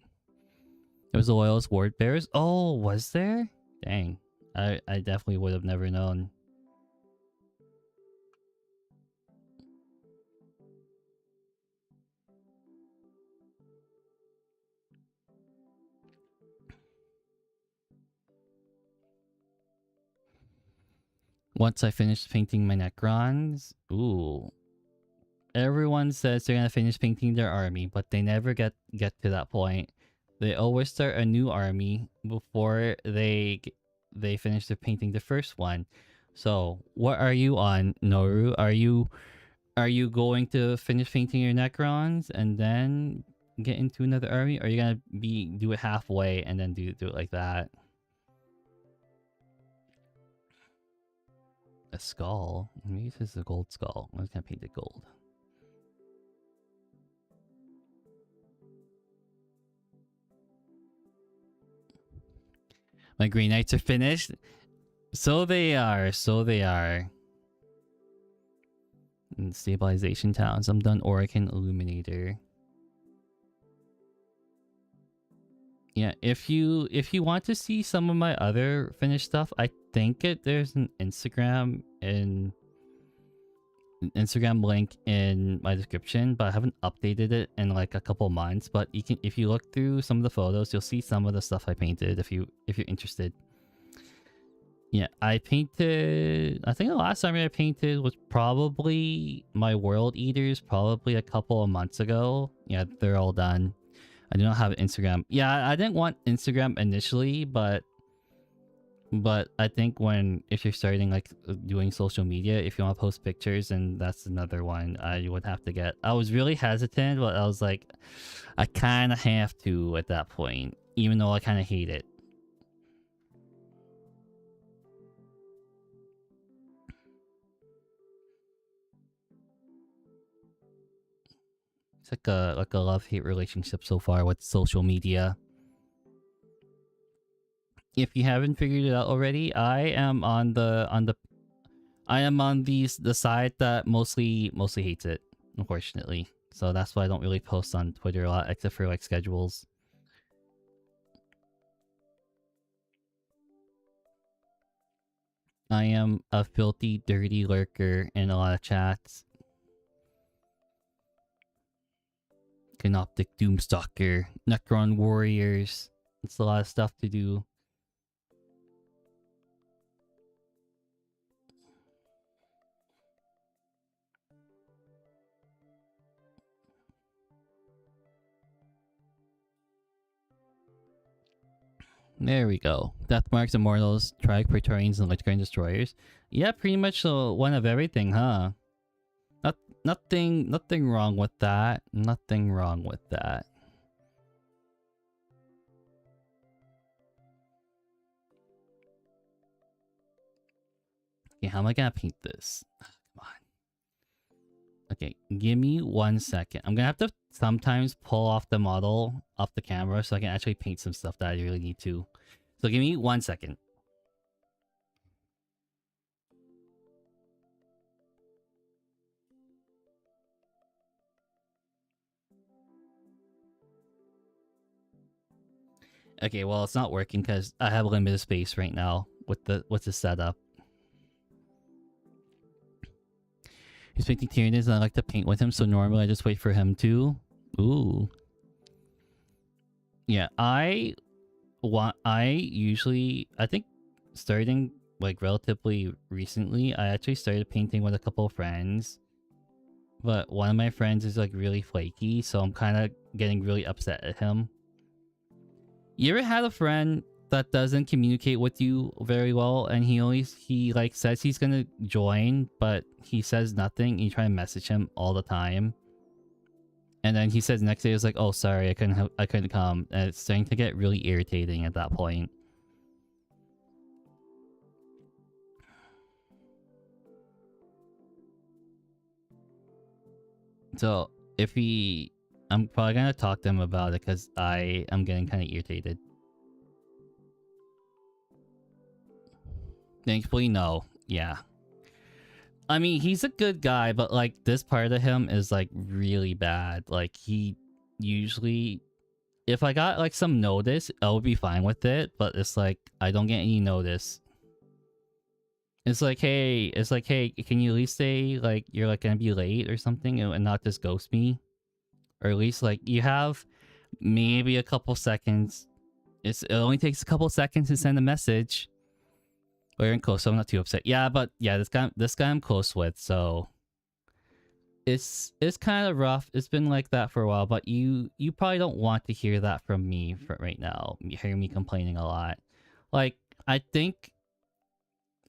There was the loyalist ward bearers. Oh, was there? Dang, I definitely would have never known. Once I finished painting my Necrons, ooh. Everyone says they're gonna finish painting their army, but they never get to that point. They always start a new army before they finish their painting the first one. So, what are you on, Noru? Are you going to finish painting your Necrons and then get into another army? Or are you gonna do it halfway and then do it like that? A skull? Maybe this is a gold skull. I'm just gonna paint it gold. My Grey Knights are finished. So they are. So they are. And stabilization towns. I'm done Oracle Illuminator. Yeah, if you want to see some of my other finished stuff, I think there's an Instagram link in my description, but I haven't updated it in like a couple months. But you can, if you look through some of the photos, you'll see some of the stuff I painted if you're interested. Yeah, I painted, I think the last time I painted was probably my World Eaters, probably a couple of months ago. Yeah, they're all done. I do not have Instagram. Yeah, I didn't want Instagram initially, but I think if you're starting like doing social media, if you want to post pictures, and that's another one I would have to get. I was really hesitant, but I was like, I kind of have to at that point, even though I kind of hate it. It's like a love-hate relationship so far with social media. If you haven't figured it out already, I am on the side that mostly hates it, unfortunately. So that's why I don't really post on Twitter a lot, except for like schedules. I am a filthy, dirty lurker in a lot of chats. Canoptic Doomstalker, Necron Warriors. It's a lot of stuff to do. There we go. Deathmarks, Immortals, Triarch Praetorians, and Lich Destroyers. Yeah, pretty much one of everything, huh? Nothing wrong with that. Nothing wrong with that. Okay, how am I gonna paint this? Come on. Okay, give me 1 second. I'm gonna have to sometimes pull off the model off the camera so I can actually paint some stuff that I really need to. So give me 1 second. Okay, well it's not working because I have limited space right now with the setup. He's painting Tyranids and I like to paint with him, so normally I just wait for him to. Ooh. Yeah, I usually, I think starting like relatively recently, I actually started painting with a couple of friends. But one of my friends is like really flaky, so I'm kind of getting really upset at him. You ever had a friend that doesn't communicate with you very well, and he like says he's gonna join, but he says nothing, and you try to message him all the time, and then he says next day, it's like, oh sorry, I couldn't come, and it's starting to get really irritating at that point. So I'm probably gonna talk to him about it because I am getting kind of irritated. Thankfully, no. Yeah. I mean, he's a good guy, but like this part of him is like really bad. Like he usually, if I got like some notice, I would be fine with it. But it's like I don't get any notice. It's like, hey, can you at least say like you're like gonna be late or something, and not just ghost me, or at least like you have maybe a couple seconds. It only takes a couple seconds to send a message. We're in close, so I'm not too upset. Yeah, but yeah, this guy I'm close with, so it's kind of rough. It's been like that for a while, but you probably don't want to hear that from me for right now. You hear me complaining a lot. Like, I think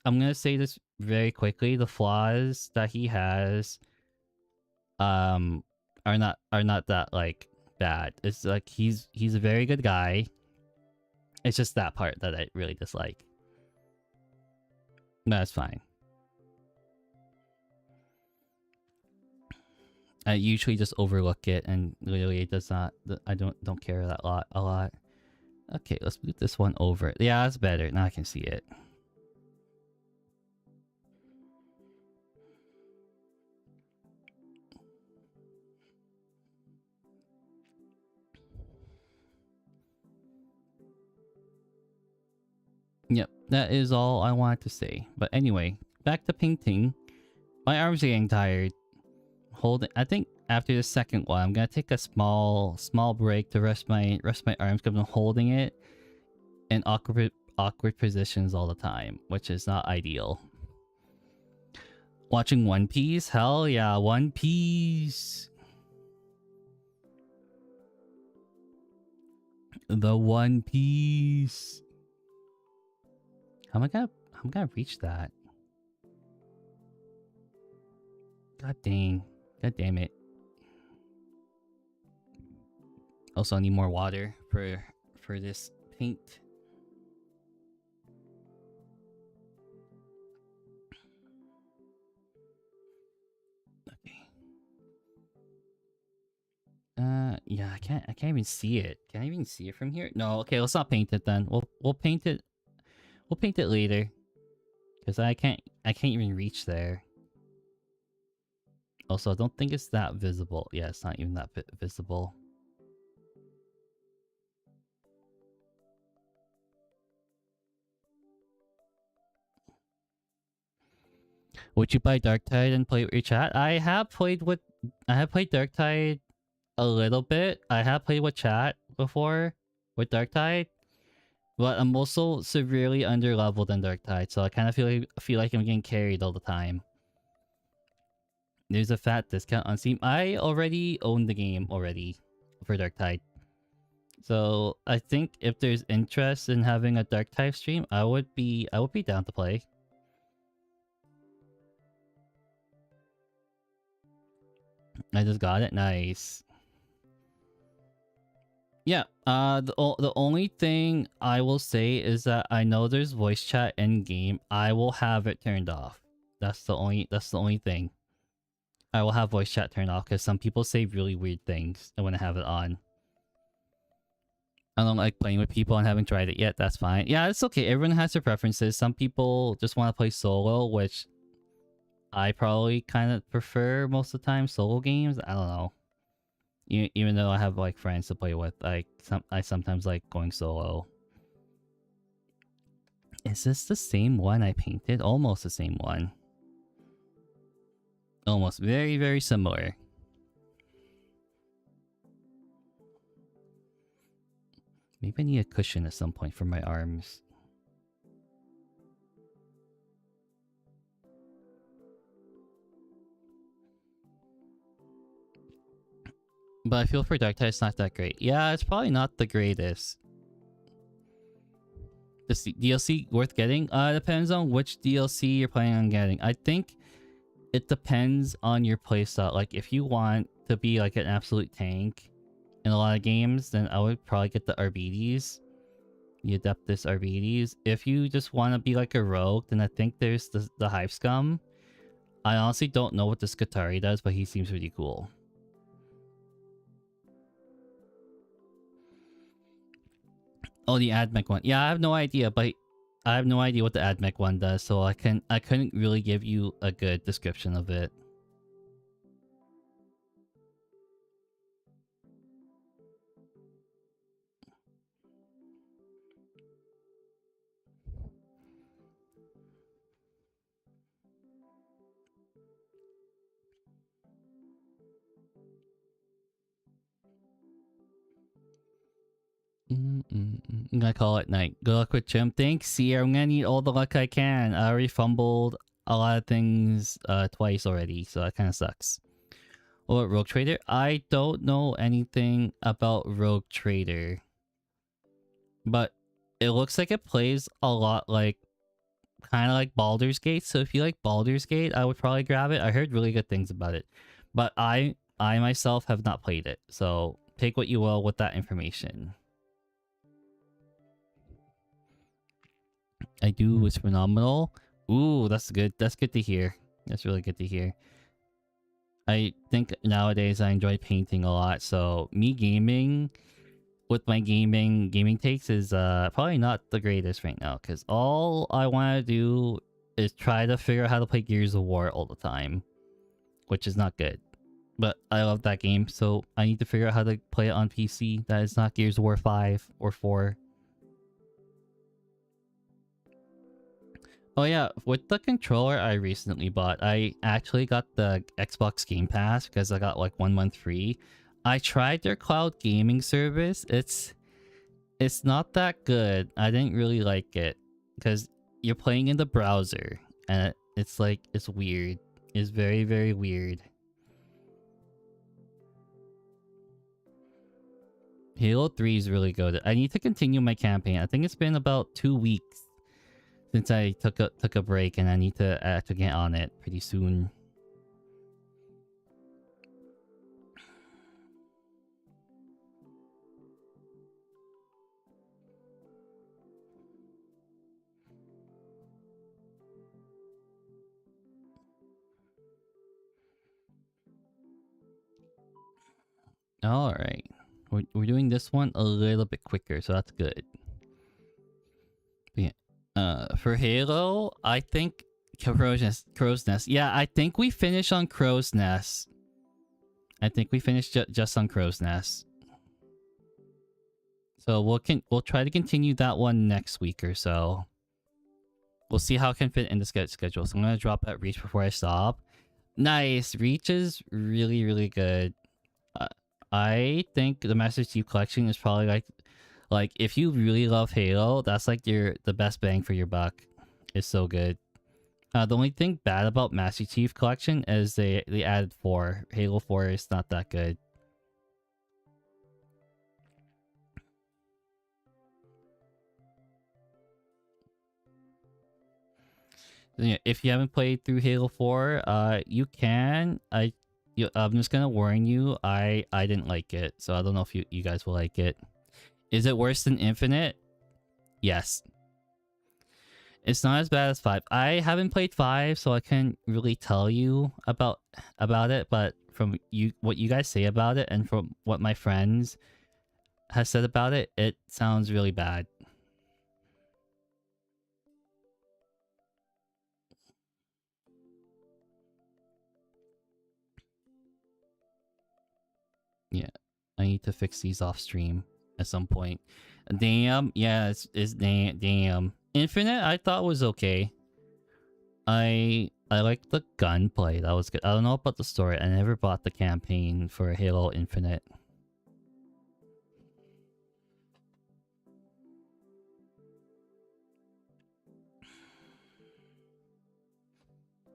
I'm gonna say this very quickly. The flaws that he has are not that like bad. It's like he's a very good guy. It's just that part that I really dislike. That's fine. I usually just overlook it, and literally it does not. I don't care that a lot. Okay, let's move this one over. Yeah, that's better. Now I can see it. Yep, that is all I wanted to say. But anyway, back to painting. My arms are getting tired. I think after the second one, I'm gonna take a small break to rest my arms because I'm holding it in awkward positions all the time, which is not ideal. Watching One Piece? Hell yeah, One Piece. The One Piece. How am I gonna reach that? God dang. God damn it. Also, I need more water for this paint. Okay. Yeah, I can't even see it. Can I even see it from here? No, okay, let's not paint it then. We'll paint it. We'll paint it later. Cause I can't even reach there. Also, I don't think it's that visible. Yeah, it's not even that visible. Would you buy Darktide and play with your chat? I have played Darktide a little bit. I have played with chat before with Darktide, but I'm also severely underleveled in Darktide, so I kind of feel like I'm getting carried all the time. There's a fat discount on Steam. I already own the game already for Darktide. So I think if there's interest in having a Darktide stream, I would be down to play. I just got it. Nice. Yeah, the only thing I will say is that I know there's voice chat in game. I will have it turned off. That's the only thing. I will have voice chat turned off because some people say really weird things when I have it on. I don't like playing with people and haven't tried it yet. That's fine. Yeah, it's okay. Everyone has their preferences. Some people just want to play solo, which I probably kind of prefer most of the time. Solo games, I don't know. Even though I have like friends to play with, I sometimes like going solo. Is this the same one I painted? Almost the same one. Almost very, very similar. Maybe I need a cushion at some point for my arms. But I feel for Darktide it's not that great. Yeah, it's probably not the greatest. The DLC worth getting? Depends on which DLC you're planning on getting. I think it depends on your playstyle. Like, if you want to be like an absolute tank in a lot of games, then I would probably get the Arbides. The Adeptus Arbides. If you just want to be like a rogue, then I think there's the Hive Scum. I honestly don't know what the Skatari does, but he seems really cool. Oh, the AdMech one. Yeah, I have no idea, but I have no idea what the AdMech one does, so I couldn't really give you a good description of it. I'm gonna call it night. Good luck with Chim. Thanks, Seer. I'm gonna need all the luck I can. I already fumbled a lot of things twice already, so that kind of sucks. What, Rogue Trader? I don't know anything about Rogue Trader. But it looks like it plays a lot like, kind of like Baldur's Gate. So if you like Baldur's Gate, I would probably grab it. I heard really good things about it. But I myself have not played it. So take what you will with that information. I do was phenomenal. Ooh, that's good. That's good to hear. That's really good to hear. I think nowadays I enjoy painting a lot, so me gaming with my gaming takes is probably not the greatest right now, because all I want to do is try to figure out how to play Gears of War all the time, which is not good. But I love that game, so I need to figure out how to play it on PC. That is not Gears of War 5 or 4. Oh yeah, with the controller I recently bought, I actually got the Xbox Game Pass because I got like 1 month free. I tried their cloud gaming service. It's not that good. I didn't really like it because you're playing in the browser and it's like it's weird. It's very, very weird. Halo 3 is really good. I need to continue my campaign. I think it's been about 2 weeks since I took a break, and I need to get on it pretty soon. All right, we're doing this one a little bit quicker, so that's good. But yeah, for Halo, I think Crow's Nest. Yeah, I think we finished on Crow's Nest. I think we finished just on Crow's Nest. So we'll try to continue that one next week or so. We'll see how it can fit in the schedule. So I'm gonna drop at Reach before I stop. Nice, Reach is really, really good. I think the Master Chief Collection is probably like if you really love Halo, that's like the best bang for your buck. It's so good. The only thing bad about Master Chief Collection is they added 4. Halo 4 is not that good. Yeah, if you haven't played through Halo 4, you can. I'm just gonna warn you. I didn't like it, so I don't know if you guys will like it. Is it worse than Infinite? Yes. It's not as bad as 5. I haven't played 5, so I can't really tell you about it. But from what you guys say about it, and from what my friends has said about it, it sounds really bad. Yeah, I need to fix these off stream at some point. Damn, yeah, it's damn. Infinite, I thought was okay. I liked the gunplay. That was good. I don't know about the story. I never bought the campaign for Halo Infinite.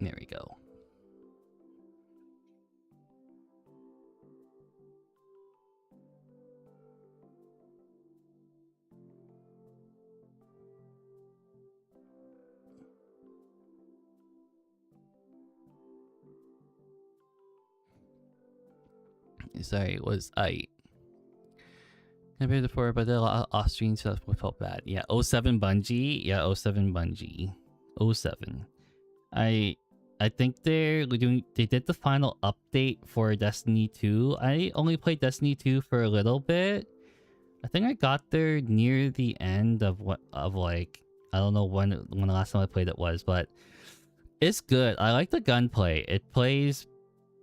There we go. Sorry, was I compared to 4, but the off-screen stuff felt bad. Yeah, 07 Bungie. Yeah, 07 Bungie. 07. I think they did the final update for Destiny 2. I only played Destiny 2 for a little bit. I think I got there near the end of like I don't know when the last time I played it was, but it's good. I like the gunplay. It plays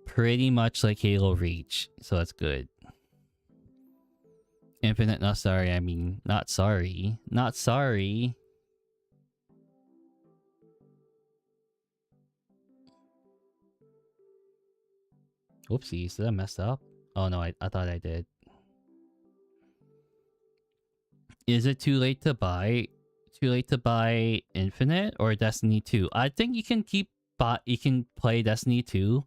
pretty much like Halo Reach, so that's good. Infinite, not sorry. I mean, not sorry. Not sorry. Oopsies, did I mess up? Oh no, I thought I did. Is it too late to buy? Too late to buy Infinite or Destiny 2? I think you can you can play Destiny 2,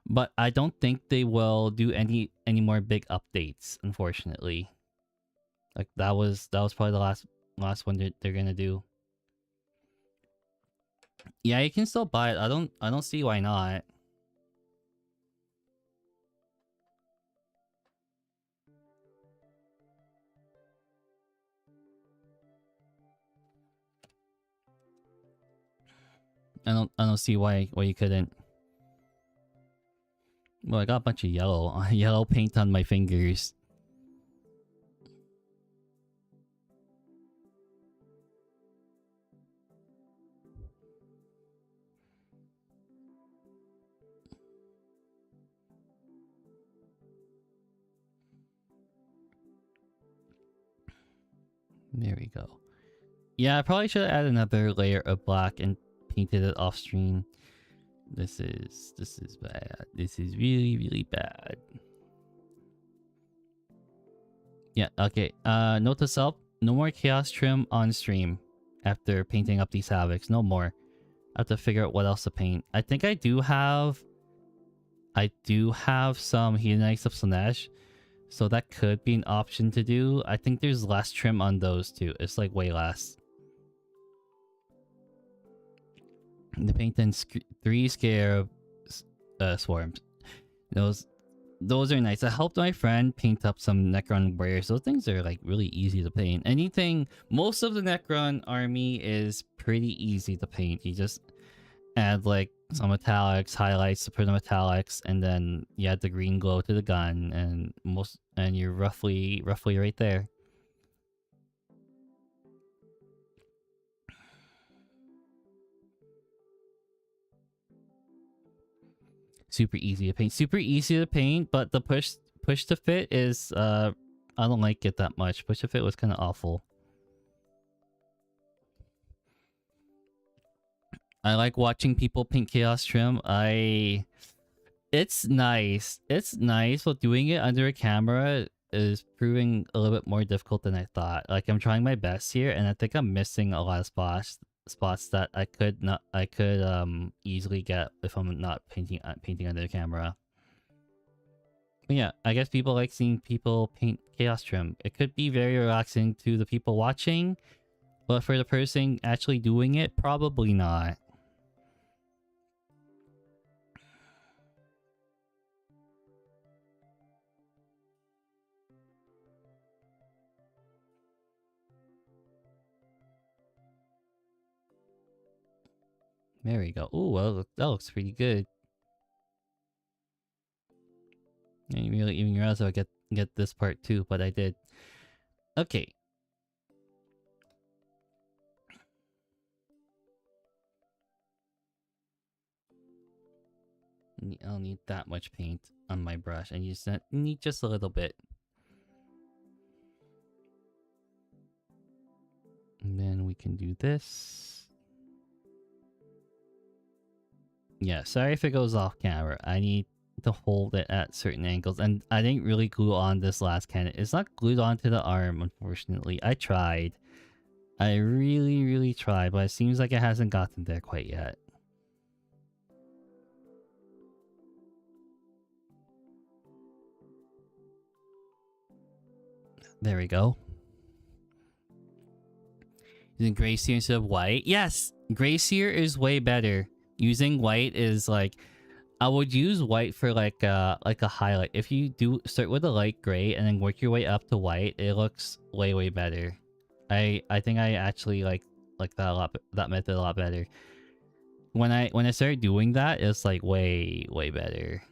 but I don't think they will do any more big updates, unfortunately. Like that was probably the last one they're gonna do. Yeah, you can still buy it. I don't see why not. I don't see why you couldn't. Well, I got a bunch of yellow paint on my fingers. There we go. Yeah, I probably should add another layer of black and painted it off screen. This is bad. This is really bad. Yeah, okay. Note to self, no more chaos trim on stream after painting up these havocs. No more. I have to figure out what else to paint. I think I do have some Hedonites of Slanesh, so that could be an option to do. I think there's less trim on those too. It's like way less. The paint then 3 scarab swarms. Those are nice. I helped my friend paint up some Necron warriors. Those things are like really easy to paint. Most of the Necron army is pretty easy to paint. You just add like some metallics, highlights to put the metallics, and then you add the green glow to the gun, and you're roughly right there. Super easy to paint, but the push to fit is I don't like it that much. Push to fit was kind of awful. I like watching people paint chaos trim. It's nice, but doing it under a camera is proving a little bit more difficult than I thought. Like, I'm trying my best here, and I think I'm missing a lot of spots that I could easily get if I'm not painting under the camera. But yeah, I guess people like seeing people paint chaos trim. It could be very relaxing to the people watching, but for the person actually doing it, probably not. There we go. Ooh, well, that looks pretty good. I didn't really even realize I would get this part too, but I did. Okay. I don't need that much paint on my brush. I need just a little bit. And then we can do this. Yeah, sorry if it goes off camera. I need to hold it at certain angles, and I didn't really glue on this last cannon. It's not glued onto the arm, unfortunately. I tried. I really tried, but it seems like it hasn't gotten there quite yet. There we go. Using gray sear instead of white? Yes! Gray sear is way better. Using white is like... I would use white for like a highlight. If you do start with a light gray and then work your way up to white, it looks way better. I think I actually like that method a lot better. When I started doing that, it's like way better.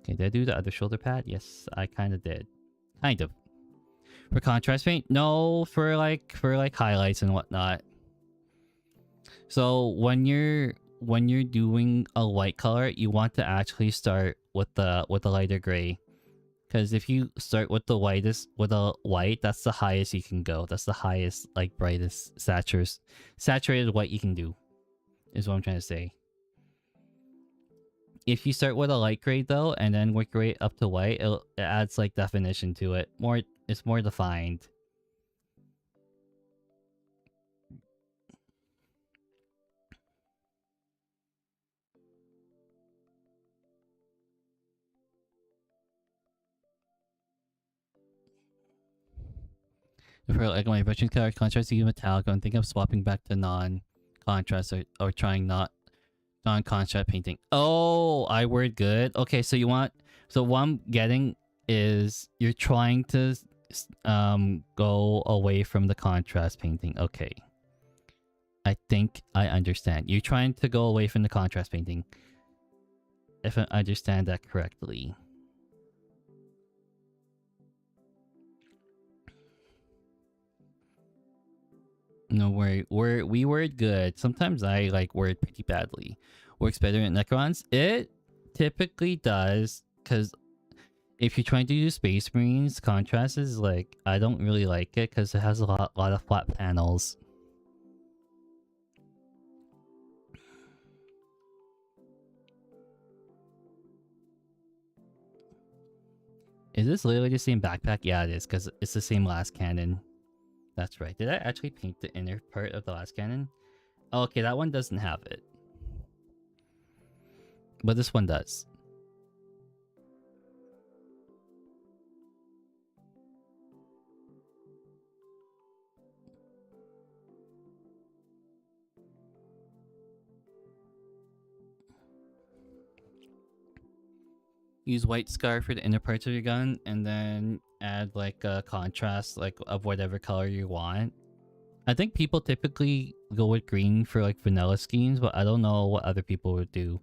Okay, did I do the other shoulder pad? Yes, I kind of did. Kind of. For contrast paint? No, for like highlights and whatnot. So when you're doing a white color, you want to actually start with the lighter gray, because if you start with the white, that's the highest you can go. That's the highest, like, brightest saturated white you can do, is what I'm trying to say. If you start with a light gray though, and then work your way up to white, it adds like definition to it. It's more defined. For like my veteran color contrast, you metallic. I'm thinking of swapping back to non-contrast or trying non-contrast painting. Oh, I word good. Okay, so what I'm getting is you're trying to go away from the contrast painting. Okay. I think I understand. You're trying to go away from the contrast painting. If I understand that correctly. No worry, we word good. Sometimes I like word pretty badly. Works better in Necrons. It typically does, because if you're trying to do Space Marines, contrast is like, I don't really like it because it has a lot of flat panels. Is this literally the same backpack? Yeah, it is, because it's the same last cannon. That's right. Did I actually paint the inner part of the last cannon? Oh, okay, that one doesn't have it. But this one does. Use white scar for the inner parts of your gun, and then add like a contrast like of whatever color you want. I think people typically go with green for like vanilla schemes, but I don't know what other people would do.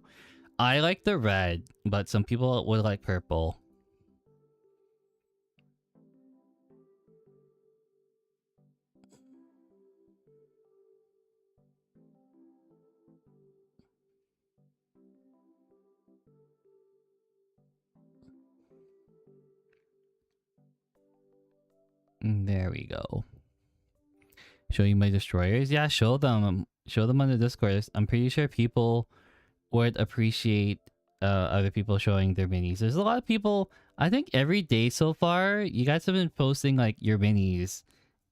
I like the red, but some people would like purple. There we go. Show you my destroyers? Yeah, show them. Show them on the Discord. I'm pretty sure people would appreciate other people showing their minis. There's a lot of people, I think every day so far, you guys have been posting like your minis.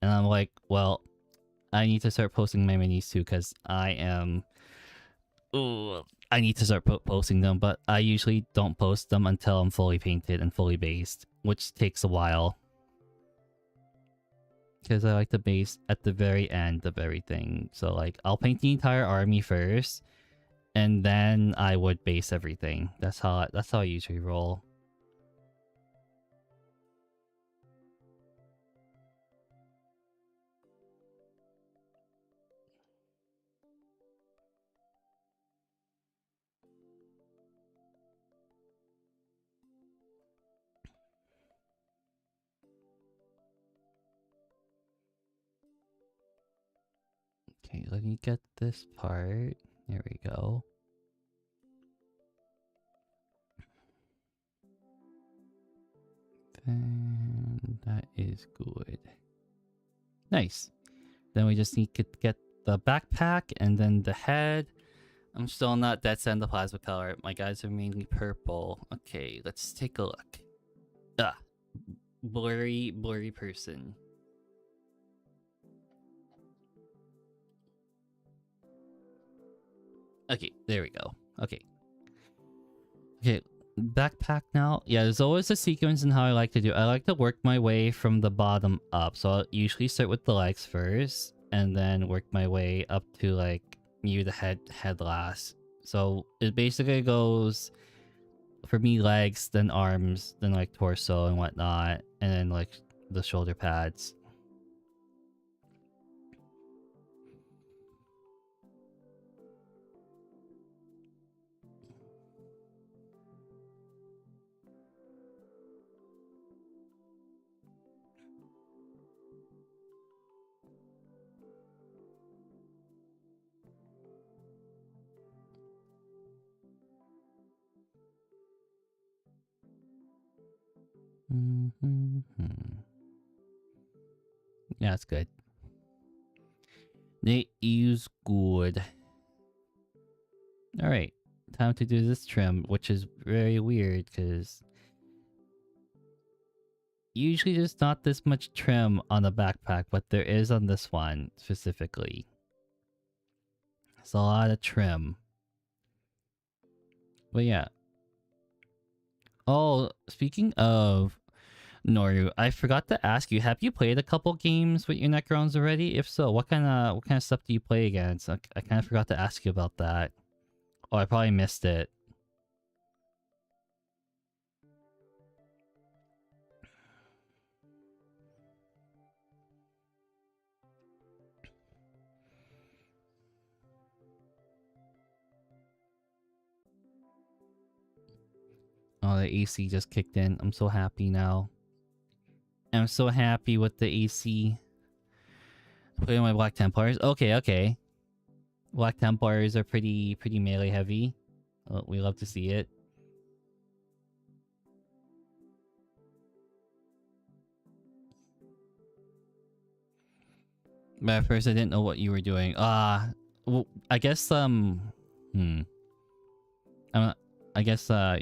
And I'm like, well, I need to start posting my minis too, because I am... Ooh, I need to start posting them, but I usually don't post them until I'm fully painted and fully based, which takes a while. Because I like to base at the very end of everything. So like, I'll paint the entire army first, and then I would base everything. That's how I usually roll. Okay, let me get this part. There we go. Then that is good. Nice. Then we just need to get the backpack and then the head. I'm still not dead set on the plasma color. My guys are mainly purple. Okay, let's take a look. Ah, blurry person. Okay, there we go. Okay. Okay, backpack now. Yeah, there's always a sequence in how I like to do. I like to work my way from the bottom up. So I'll usually start with the legs first, and then work my way up to like the head last. So it basically goes for me legs, then arms, then like torso and whatnot, and then like the shoulder pads. Yeah, it's good. It is good. Alright, time to do this trim, which is very weird because usually there's not this much trim on the backpack, but there is on this one specifically. It's a lot of trim. But yeah. Oh, speaking of Noru, I forgot to ask you, have you played a couple games with your Necrons already? If so, what kind of stuff do you play against? I kind of forgot to ask you about that. Oh, I probably missed it. Oh, the AC just kicked in. I'm so happy now. I'm so happy with the AC. Putting my Black Templars. Okay. Black Templars are pretty melee heavy. We love to see it. But at first I didn't know what you were doing. Well, I guess I guess I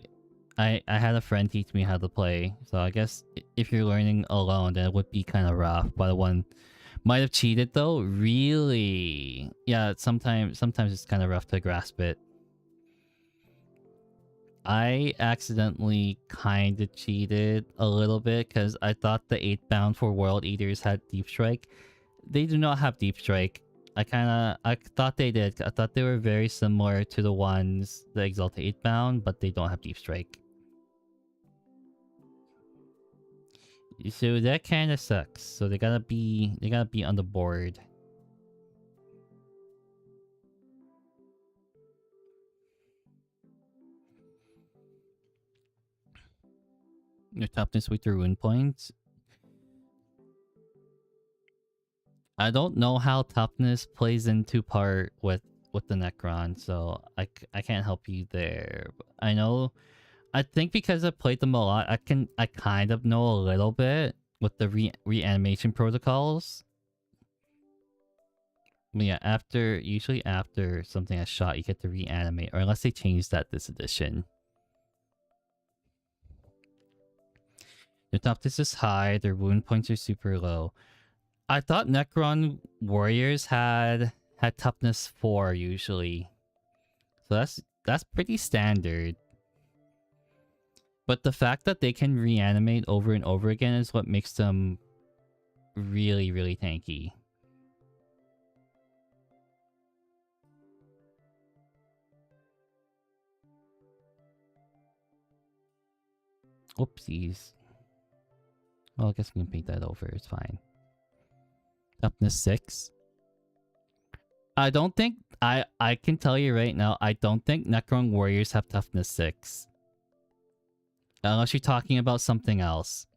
had a friend teach me how to play, so I guess if you're learning alone, then it would be kind of rough. But one might have cheated though. Really? Yeah. Sometimes it's kind of rough to grasp it. I accidentally kind of cheated a little bit because I thought the 8-bound for World Eaters had Deep Strike. They do not have Deep Strike. I thought they did. I thought they were very similar to the ones that Exalted 8-bound, but they don't have Deep Strike. So that kind of sucks. So they gotta be on the board. Your toughness with your wound points. I don't know how toughness plays into part with the Necron, so I can't help you there. I know. I think because I played them a lot, I kind of know a little bit with the reanimation protocols. But yeah, usually after something is shot, you get to reanimate, or unless they change that this edition. Their toughness is high, their wound points are super low. I thought Necron warriors had toughness 4 usually. So that's pretty standard. But the fact that they can reanimate over and over again is what makes them really, really tanky. Oopsies. Well, I guess we can paint that over. It's fine. Toughness 6. I don't think... I can tell you right now, I don't think Necron warriors have toughness 6. Unless you're talking about something else.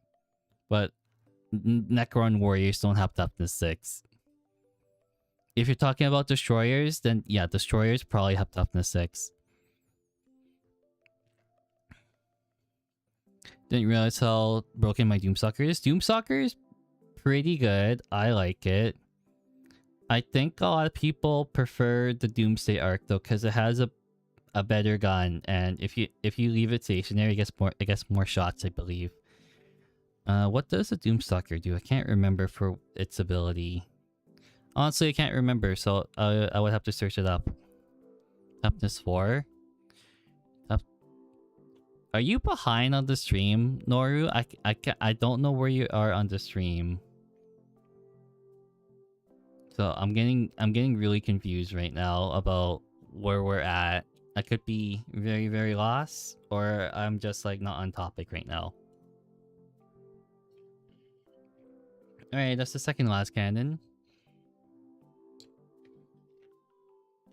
But Necron warriors don't have toughness 6. If you're talking about destroyers, then yeah, destroyers probably have toughness 6. Didn't realize how broken my Doomstalker is. Doomstalker is pretty good. I like it. I think a lot of people prefer the Doomsday arc though, because it has a better gun, and if you leave it stationary, it gets more shots, I believe. What does the Doomstalker do? I can't remember for its ability. Honestly, I can't remember, so I would have to search it up. Toughness 4. Are you behind on the stream, Noru? I don't know where you are on the stream. So I'm getting really confused right now about where we're at. I could be very, very lost, or I'm just like not on topic right now. Alright, that's the second last cannon.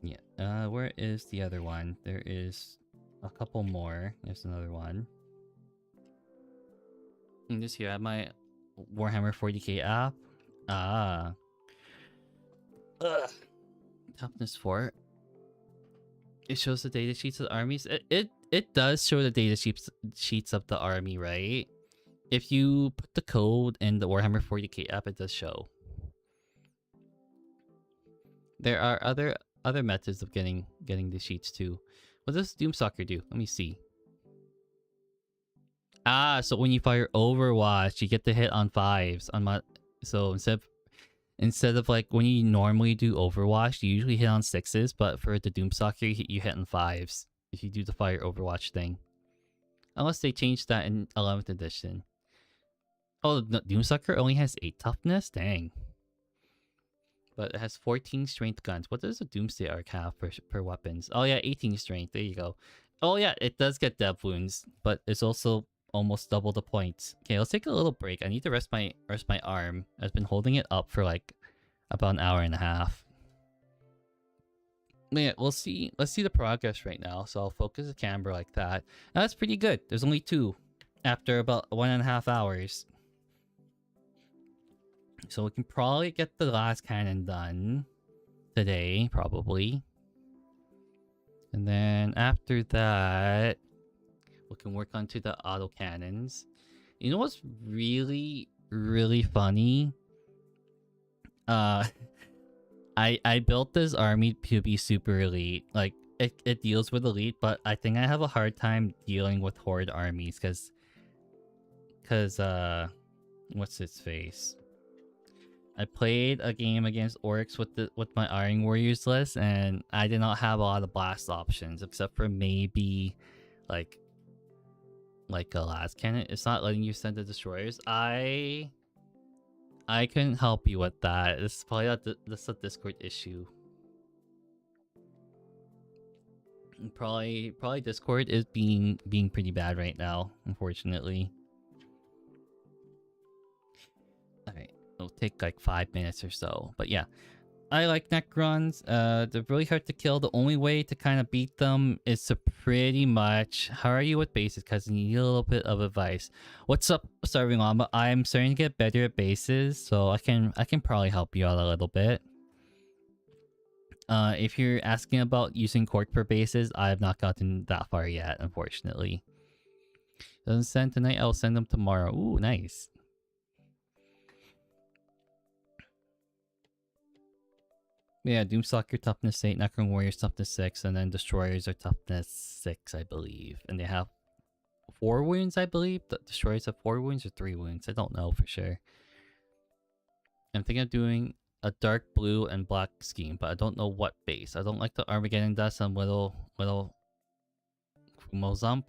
Yeah, where is the other one? There is a couple more. There's another one. And this here, I have my Warhammer 40k app. Toughness 4. It shows the data sheets of the armies. It does show the data sheets of the army, right? If you put the code in the Warhammer 40k app, it does show. There are other methods of getting the sheets too. What does Doomstalker do? Let me see. So when you fire Overwatch, you get the hit on 5s. So instead of like when you normally do Overwatch, you usually hit on 6s, but for the Doomstalker, you hit on 5s if you do the fire Overwatch thing. Unless they changed that in 11th edition. Oh, no, Doomstalker only has 8 toughness? Dang. But it has 14 strength guns. What does a Doomsday arc have per weapons? Oh yeah, 18 strength. There you go. Oh yeah, it does get dev wounds, but it's also almost double the points. Okay, let's take a little break. I need to rest my arm. I've been holding it up for like about an hour and a half. Yeah, we'll see. Let's see the progress right now. So I'll focus the camera like that. That's pretty good. There's only 2 after about 1.5 hours. So we can probably get the last cannon done today, probably. And then after that, we can work onto the auto cannons. You know what's really, really funny? I built this army to be super elite. Like it deals with elite, but I think I have a hard time dealing with horde armies because what's its face? I played a game against orcs with my Iron Warriors list, and I did not have a lot of blast options except for maybe like a last cannon. It's not letting you send the destroyers. I couldn't help you with that. This is probably this a Discord issue. Probably Discord is being pretty bad right now, unfortunately. Alright, it'll take like 5 minutes or so. But yeah, I like Necrons. They're really hard to kill. The only way to kind of beat them is to pretty much... How are you with bases? Because you need a little bit of advice. What's up, Starving Llama? I'm starting to get better at bases, so I can probably help you out a little bit. If you're asking about using cork for bases, I have not gotten that far yet, unfortunately. Doesn't send tonight, I'll send them tomorrow. Ooh, nice. Yeah, Doomstalker toughness 8, Necron Warriors toughness 6, and then Destroyers are toughness 6, I believe. And they have 4 wounds, I believe. The Destroyers have 4 wounds or 3 wounds. I don't know for sure. I'm thinking of doing a dark blue and black scheme, but I don't know what base. I don't like the Armageddon Dust and little Mozump.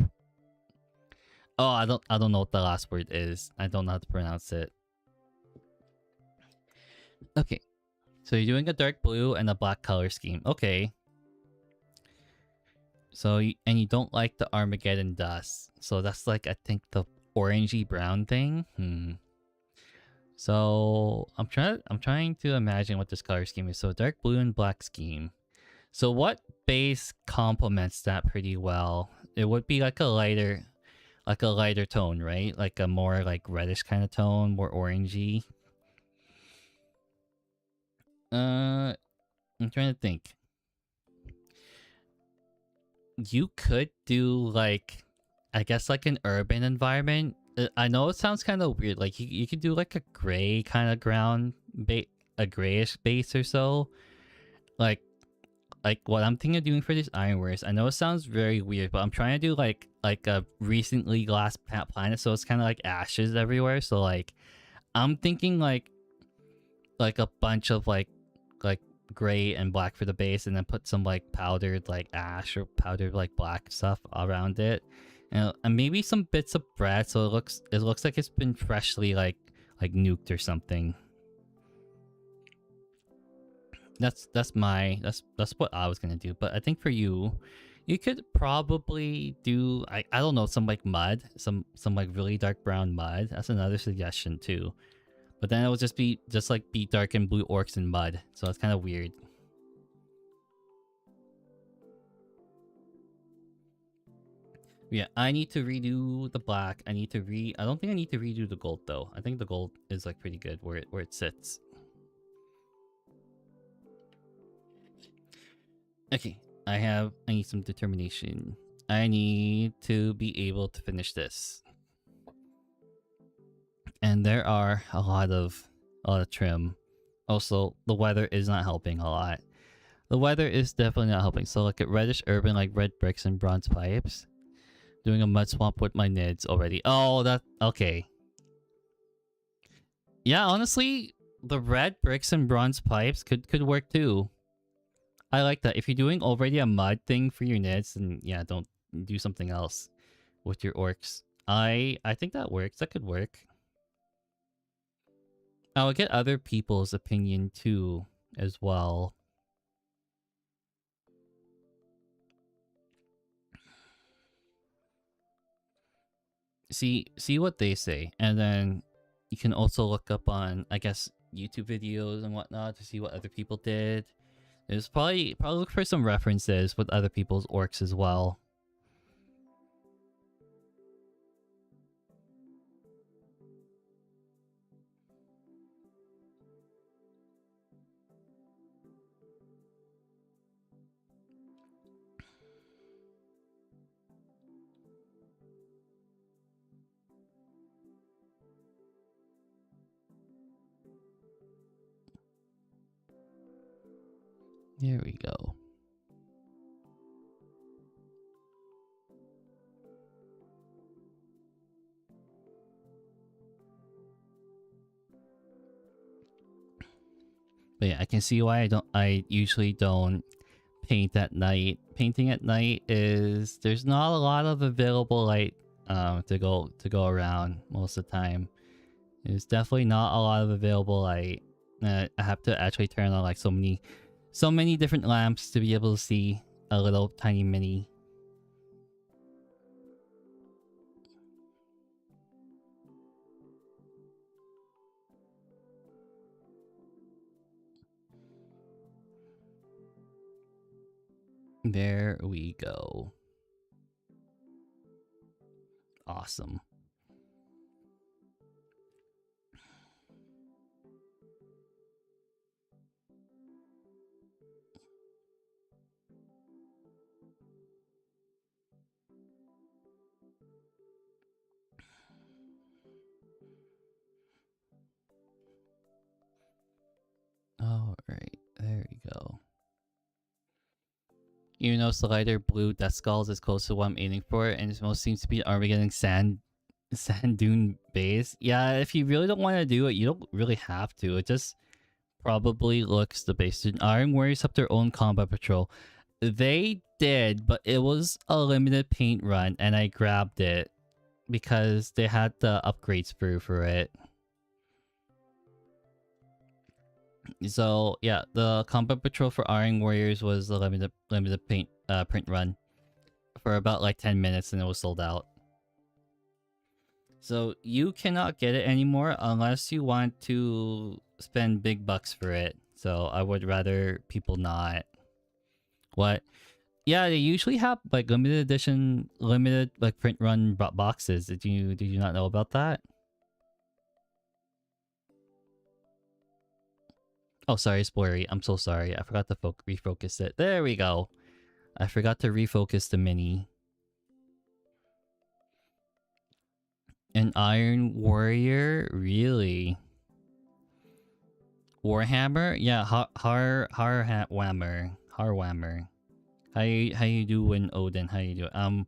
Oh, I don't know what the last word is. I don't know how to pronounce it. Okay. So you're doing a dark blue and a black color scheme. Okay. So and you don't like the Armageddon Dust. So that's like I think the orangey brown thing. So I'm trying to imagine what this color scheme is. So dark blue and black scheme. So what base complements that pretty well? It would be like a lighter tone, right? Like a more like reddish kind of tone, more orangey. I'm trying to think. You could do like, I guess like an urban environment. I know it sounds kind of weird. Like you could do like a gray kind of ground, a grayish base or so. Like what I'm thinking of doing for these Ironwares. I know it sounds very weird, but I'm trying to do like a recently glass planet, so it's kind of like ashes everywhere. So like, I'm thinking like a bunch of like gray and black for the base, and then put some like powdered like ash or powdered like black stuff around it, and maybe some bits of bread so it looks like it's been freshly like nuked or something. That's what I was gonna do. But I think for you could probably do I don't know, some like mud, some like really dark brown mud. That's another suggestion too. But then it will just be dark and blue orcs and mud. So it's kind of weird. Yeah, I need to redo the black. I don't think I need to redo the gold though. I think the gold is like pretty good where it sits. Okay, I need some determination. I need to be able to finish this. And there are a lot of trim. Also, the weather is not helping a lot. The weather is definitely not helping. So like a reddish urban, like red bricks and bronze pipes. Doing a mud swamp with my nids already. Oh, that okay. Yeah, honestly, the red bricks and bronze pipes could work too. I like that. If you're doing already a mud thing for your nids, then yeah, don't do something else with your orcs. I think that works. That could work. I would get other people's opinion too, as well. See what they say, and then you can also look up on, I guess, YouTube videos and whatnot to see what other people did. There's probably look for some references with other people's orcs as well. There we go. But yeah, I can see why I usually don't paint at night. Painting at night is there's not a lot of available light to go around most of the time. There's definitely not a lot of available light. I have to actually turn on like so many different lamps to be able to see a little tiny mini. There we go. Awesome. All right, there we go. You know, the lighter blue Death Skulls is close to what I'm aiming for, and it most seems to be Armageddon sand dune base. Yeah, if you really don't want to do it, you don't really have to. It just probably looks the base. Iron Warriors have their own combat patrol. They did, but it was a limited paint run, and I grabbed it because they had the upgrade sprue for it. So yeah, the combat patrol for Iron Warriors was a limited paint print run for about like 10 minutes, and it was sold out. So you cannot get it anymore unless you want to spend big bucks for it. So I would rather people not. What? Yeah, they usually have like limited edition, limited like print run boxes. Did you not know about that? Oh, sorry, it's blurry. I'm so sorry. I forgot to refocus it. There we go. I forgot to refocus the mini. An Iron Warrior? Really? Warhammer? Yeah, Harwhammer. Harwhammer. How you doing, Odin? How you doing?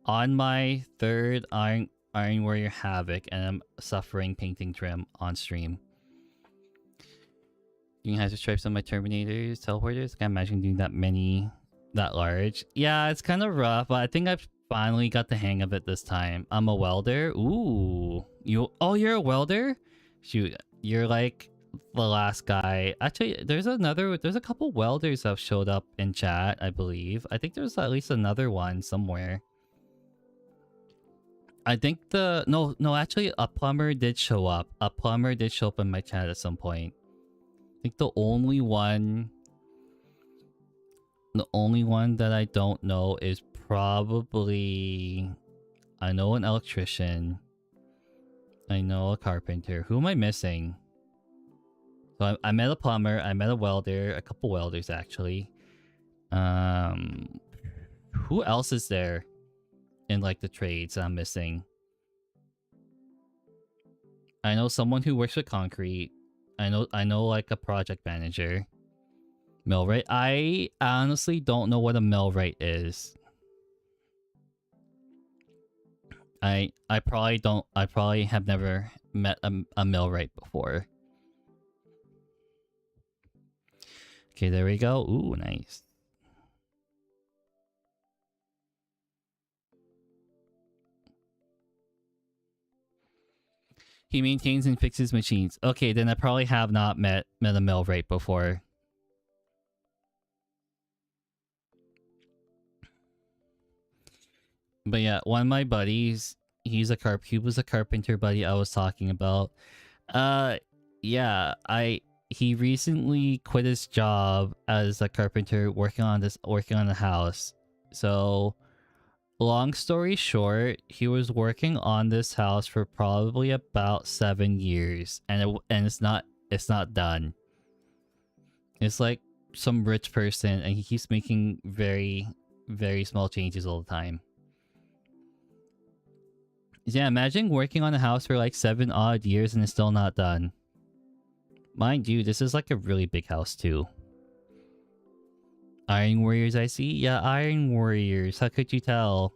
On my third Iron Warrior Havoc, and I'm suffering painting trim on stream. You have to stripe some of my Terminators, teleporters. I can't imagine doing that large. Yeah, it's kind of rough, but I think I've finally got the hang of it this time. I'm a welder. Ooh, you're a welder? Shoot, you're like the last guy. Actually, there's a couple welders that have showed up in chat, I believe. I think there's at least another one somewhere. I think no, actually a plumber did show up. A plumber did show up in my chat at some point. I think the only one that I don't know is probably, I know an electrician. I know a carpenter. Who am I missing? So I met a plumber, I met a welder, a couple welders actually. Who else is there in like the trades I'm missing? I know someone who works with concrete. I know like a project manager. Millwright. I honestly don't know what a millwright is. I probably have never met a millwright before. Okay, there we go. Ooh, nice. He maintains and fixes machines. Okay, then I probably have not met a millwright before. But yeah, one of my buddies, he was a carpenter buddy I was talking about. Yeah, he recently quit his job as a carpenter working on the house. So long story short, he was working on this house for probably about 7 years, and it's not done. It's like some rich person, and he keeps making very, very small changes all the time. Yeah, imagine working on a house for like 7 odd years and it's still not done. Mind you, this is like a really big house too. Iron Warriors, I see? Yeah, Iron Warriors. How could you tell?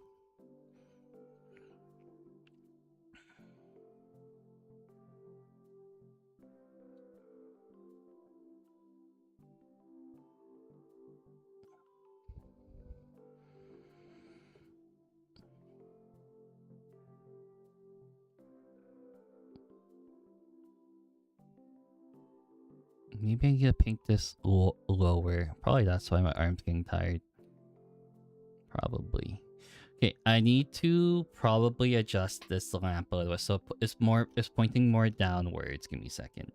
Maybe I need to paint this lower. Probably that's why my arm's getting tired. Probably. Okay, I need to probably adjust this lamp a little so it's pointing more downwards. Give me a second.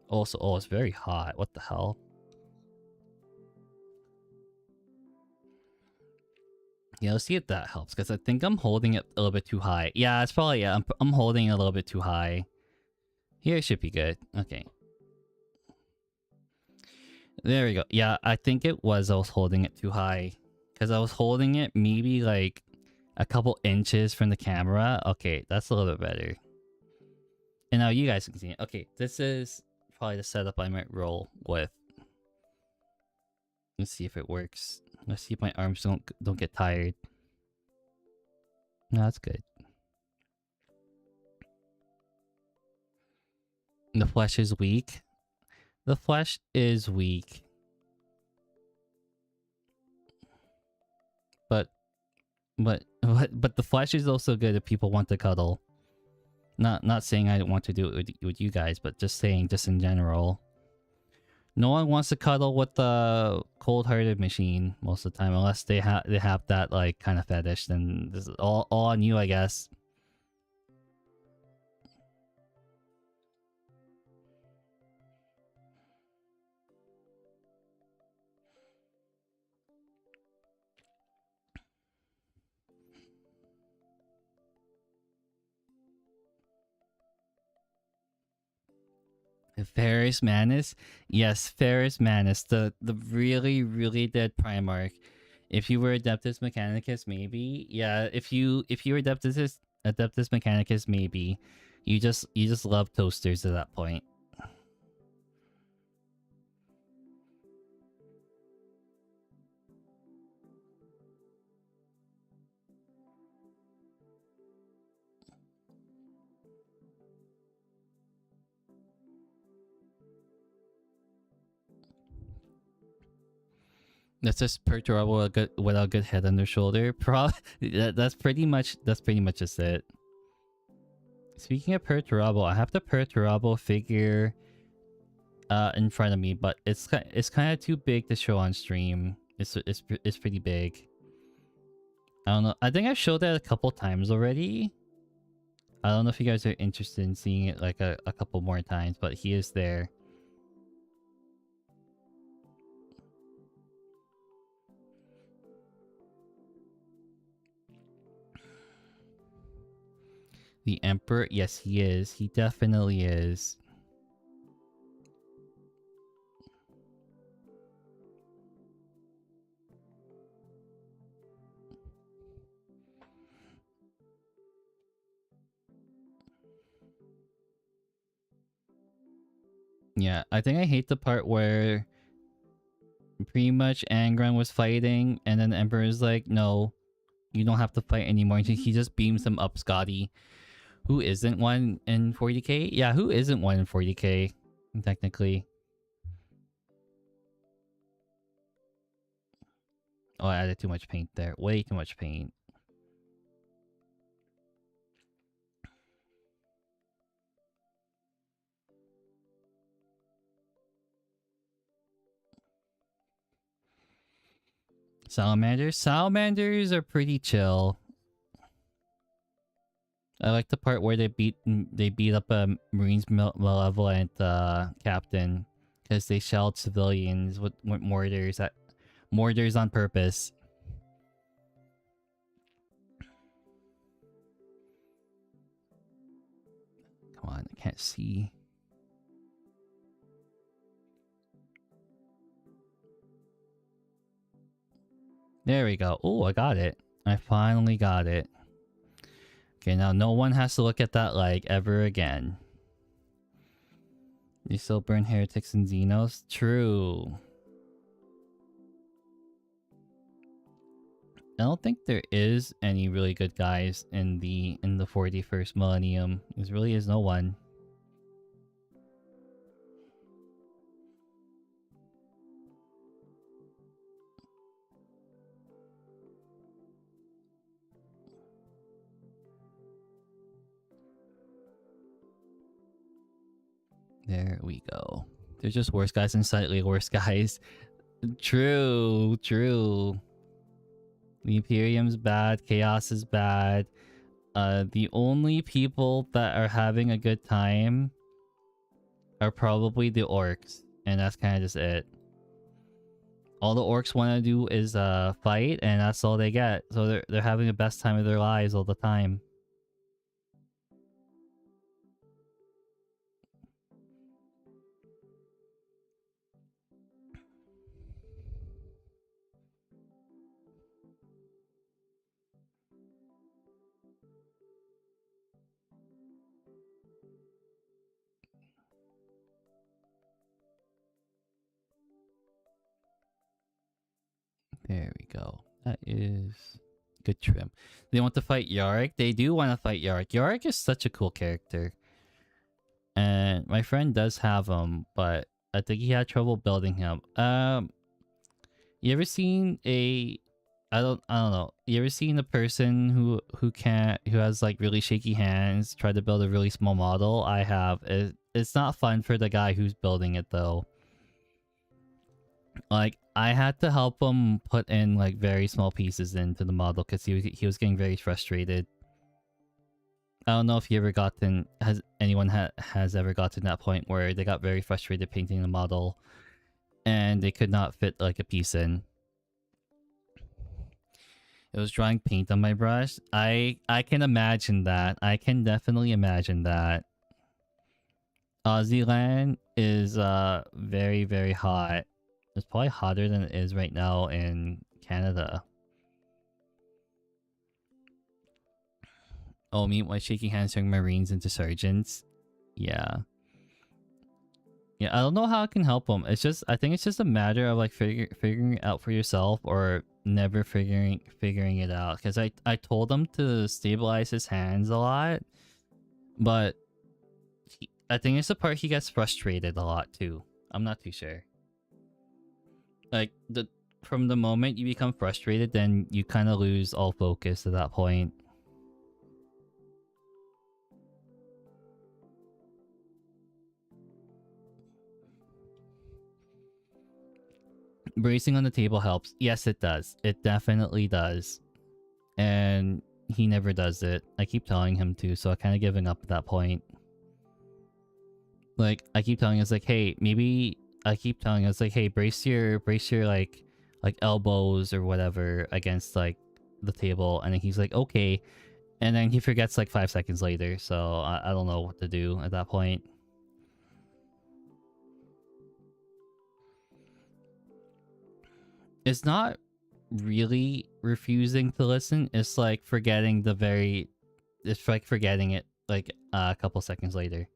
Also, oh, it's very hot. What the hell? Yeah, let's see if that helps, because I think I'm holding it a little bit too high. Yeah, it's probably, yeah, I'm holding it a little bit too high. Here it should be good. Okay. There we go. Yeah, I think I was holding it too high. Because I was holding it maybe like a couple inches from the camera. Okay, that's a little bit better. And now you guys can see it. Okay, this is probably the setup I might roll with. Let's see if it works. Let's see if my arms don't get tired. No, that's good. The flesh is weak. The flesh is weak. But the flesh is also good if people want to cuddle. Not saying I don't want to do it with you guys, but just saying, just in general. No one wants to cuddle with the cold-hearted machine most of the time, unless they have that like kind of fetish. Then this is all on you, I guess. Ferris Manus? Yes, Ferris Manus, the really, really dead Primarch. If you were Adeptus Mechanicus, maybe. Yeah, if you were Adeptus Mechanicus, maybe. You just love toasters at that point. That's just perturbable without a good head on their shoulder. That's pretty much just it. Speaking of perturbable, I have the perturbable figure in front of me, but it's kind of too big to show on stream. It's pretty big. I don't know. I think I've showed that a couple times already. I don't know if you guys are interested in seeing it like a couple more times, but he is there. The Emperor, yes, he is. He definitely is. Yeah, I think I hate the part where pretty much Angron was fighting, and then the Emperor is like, no, you don't have to fight anymore. And he just beams him up, Scotty. Who isn't one in 40k? Yeah, who isn't one in 40k, technically? Oh, I added too much paint there. Way too much paint. Salamanders? Salamanders are pretty chill. I like the part where they beat up a Marines malevolent captain because they shelled civilians with mortars on purpose. Come on, I can't see. There we go. Oh, I got it. I finally got it. Okay, now no one has to look at that like ever again. You still burn heretics and Xenos? True. I don't think there is any really good guys in the 41st millennium. There really is no one. There we go. There's just worse guys and slightly worse guys. True, true. The Imperium's bad, Chaos is bad. The only people that are having a good time are probably the orcs, and that's kind of just it. All the orcs want to do is fight, and that's all they get. So they're having the best time of their lives all the time. There we go. That is good trim. They want to fight Yarick. They do want to fight Yarick. Yarick is such a cool character. And my friend does have him, but I think he had trouble building him. You ever seen a I don't know. You ever seen a person who has like really shaky hands try to build a really small model? I have. It's not fun for the guy who's building it though. Like I had to help him put in like very small pieces into the model because he was getting very frustrated. I don't know if you ever has anyone has ever gotten to that point where they got very frustrated painting the model and they could not fit like a piece in. It was drawing paint on my brush. I can imagine that. I can definitely imagine that. Aussie is very, very hot. It's probably hotter than it is right now in Canada. Oh, me my shaky hands turning Marines into sergeants. Yeah. Yeah, I don't know how I can help them. I think it's just a matter of like figuring it out for yourself or never figuring it out. Because I told him to stabilize his hands a lot, but I think it's the part he gets frustrated a lot too. I'm not too sure. Like from the moment you become frustrated, then you kind of lose all focus at that point. Bracing on the table helps. Yes, it does. It definitely does. And he never does it. I keep telling him to, so I kind of giving up at that point. Like I keep telling us like, hey, maybe I keep telling us like, hey, brace your like elbows or whatever against like the table, and then he's like, okay, and then he forgets like 5 seconds later. So I don't know what to do at that point. It's not really refusing to listen. It's like forgetting it's like forgetting it like a couple seconds later.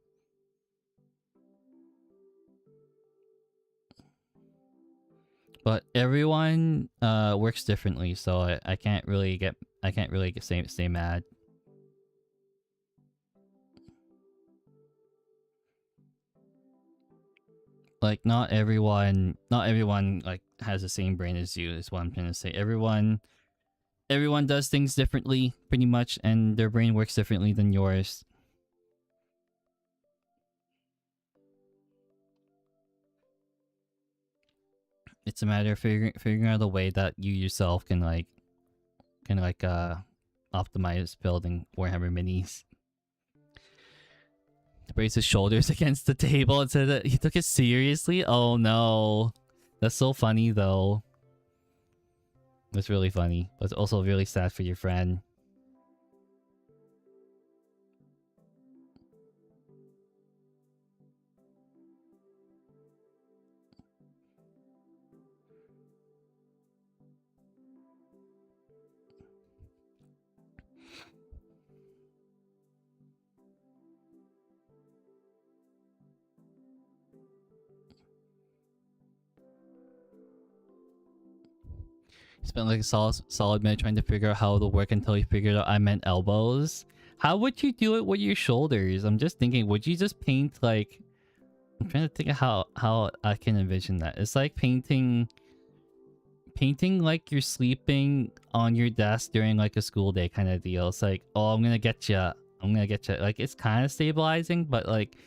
But everyone works differently, so I can't really stay mad. Like not everyone like has the same brain as you is what I'm trying to say. Everyone does things differently pretty much, and their brain works differently than yours. It's a matter of figuring out a way that you yourself can optimize building Warhammer minis. Brace his shoulders against the table and said that he took it seriously. Oh no. That's so funny though. That's really funny. But it's also really sad for your friend. Spent like a solid minute trying to figure out how to work until he figured out I meant elbows. How would you do it with your shoulders? I'm just thinking, would you just paint like... I'm trying to think of how I can envision that. It's like painting like you're sleeping on your desk during like a school day kind of deal. It's like, oh, I'm gonna get you. I'm gonna get you. Like, it's kind of stabilizing, but like,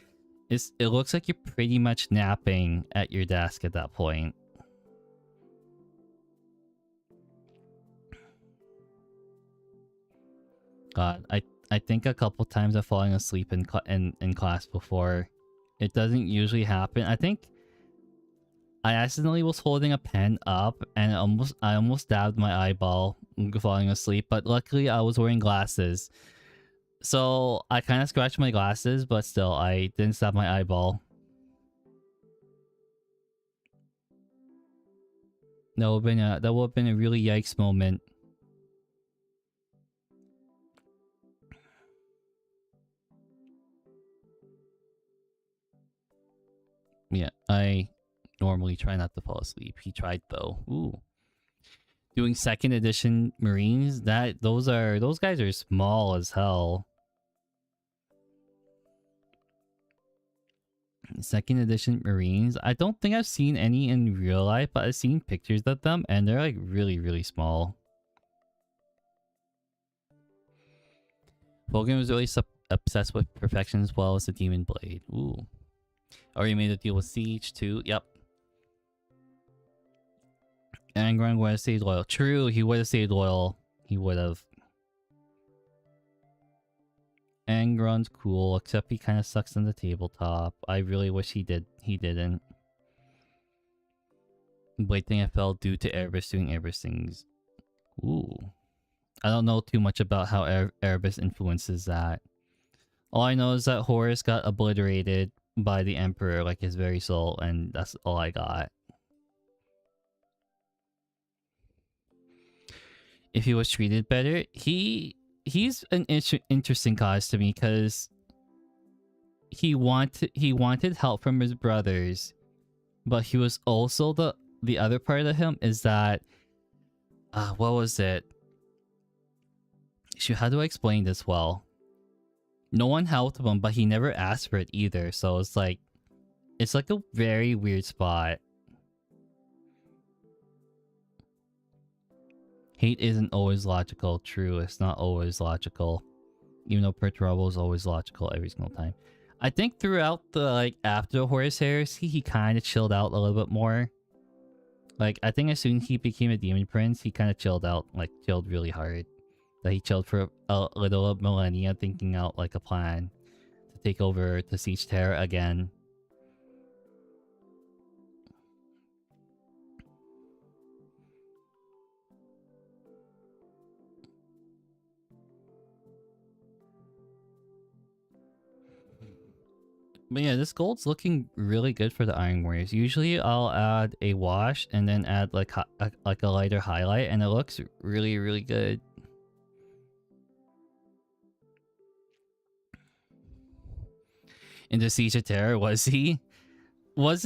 it looks like you're pretty much napping at your desk at that point. God, I think a couple times I've fallen asleep in class before. It doesn't usually happen. I think I accidentally was holding a pen up and I almost stabbed my eyeball falling asleep, but luckily I was wearing glasses. So I kind of scratched my glasses, but still I didn't stab my eyeball. That would have been a really yikes moment. Yeah, I normally try not to fall asleep. He tried though. Ooh. Doing second edition Marines, those guys are small as hell. Second edition Marines, I don't think I've seen any in real life, but I've seen pictures of them and they're like really, really small. Vulcan was really obsessed with perfection as well as the Demon Blade. Ooh. Already made a deal with Siege too. Yep. Angron would have stayed loyal. True, he would have stayed loyal. He would have. Angron's cool, except he kind of sucks on the tabletop. I really wish he didn't. Blade thing I felt due to Erebus doing Erebus things. Ooh. I don't know too much about how Erebus influences that. All I know is that Horus got obliterated by the Emperor, like his very soul, and that's all I got. If he was treated better, he's an interesting cause to me because he wanted help from his brothers, but he was also the other part of him is that what was it? Shoot, how do I explain this well? No one helped him, but he never asked for it either. So it's like a very weird spot. Hate isn't always logical. True, it's not always logical. Even though Perturabo is always logical every single time. I think throughout the, like, after Horus Heresy, he kind of chilled out a little bit more. Like, I think as soon as he became a Demon Prince, he kind of chilled out, like, chilled really hard. That he chilled for a little millennia, thinking out, like, a plan to take over the Siege Terra again. But yeah, this gold's looking really good for the Iron Warriors. Usually I'll add a wash and then add like a lighter highlight, and it looks really, really good. In the Siege of Terror, was he? If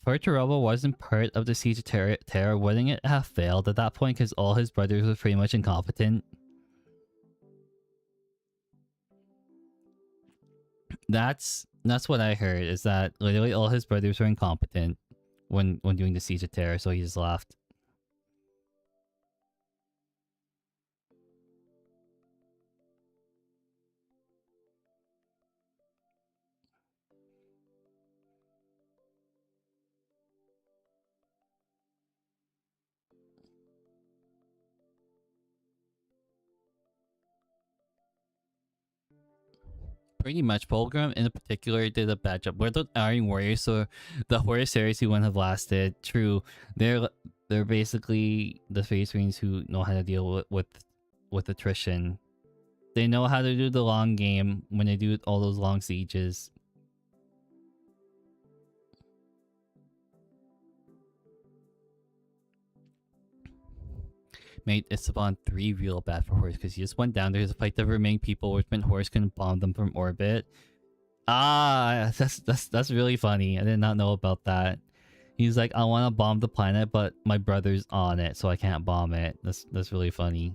Perturabo wasn't part of the Siege of Terror, wouldn't it have failed at that point because all his brothers were pretty much incompetent? That's what I heard, is that literally all his brothers were incompetent when doing the Siege of Terror, so he just left. Pretty much, Fulgrim in particular did a bad job. We're the Iron Warriors, so the horror series who wouldn't have lasted. True, they're basically the Space Marines who know how to deal with attrition. They know how to do the long game when they do all those long sieges. Made Esteban 3 real bad for Horse because he just went down there to fight the remaining people, which meant Horse couldn't bomb them from orbit. Ah, that's really funny. I did not know about that. He's like, I want to bomb the planet, but my brother's on it, so I can't bomb it. That's really funny.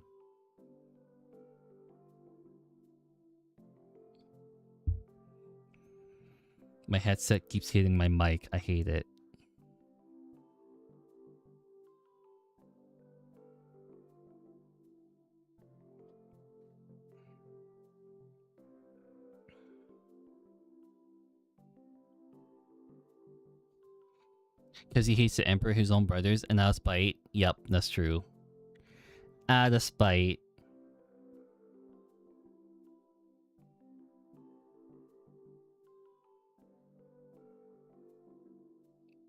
My headset keeps hitting my mic. I hate it. Because he hates the Emperor, his own brothers, and out of spite. Yep, that's true. Out of spite.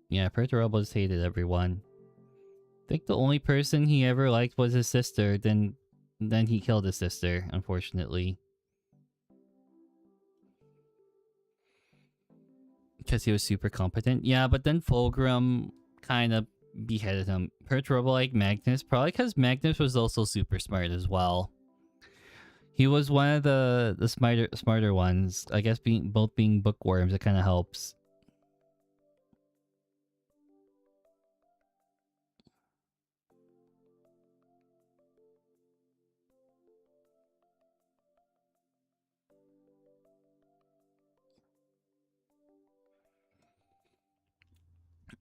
Yeah, Perturabo just hated everyone. I think the only person he ever liked was his sister, then he killed his sister, unfortunately. Because he was super competent. Yeah, but then Fulgrim kind of beheaded him. Perturabo like Magnus, probably because Magnus was also super smart as well. He was one of the smarter ones. I guess both being bookworms, it kind of helps.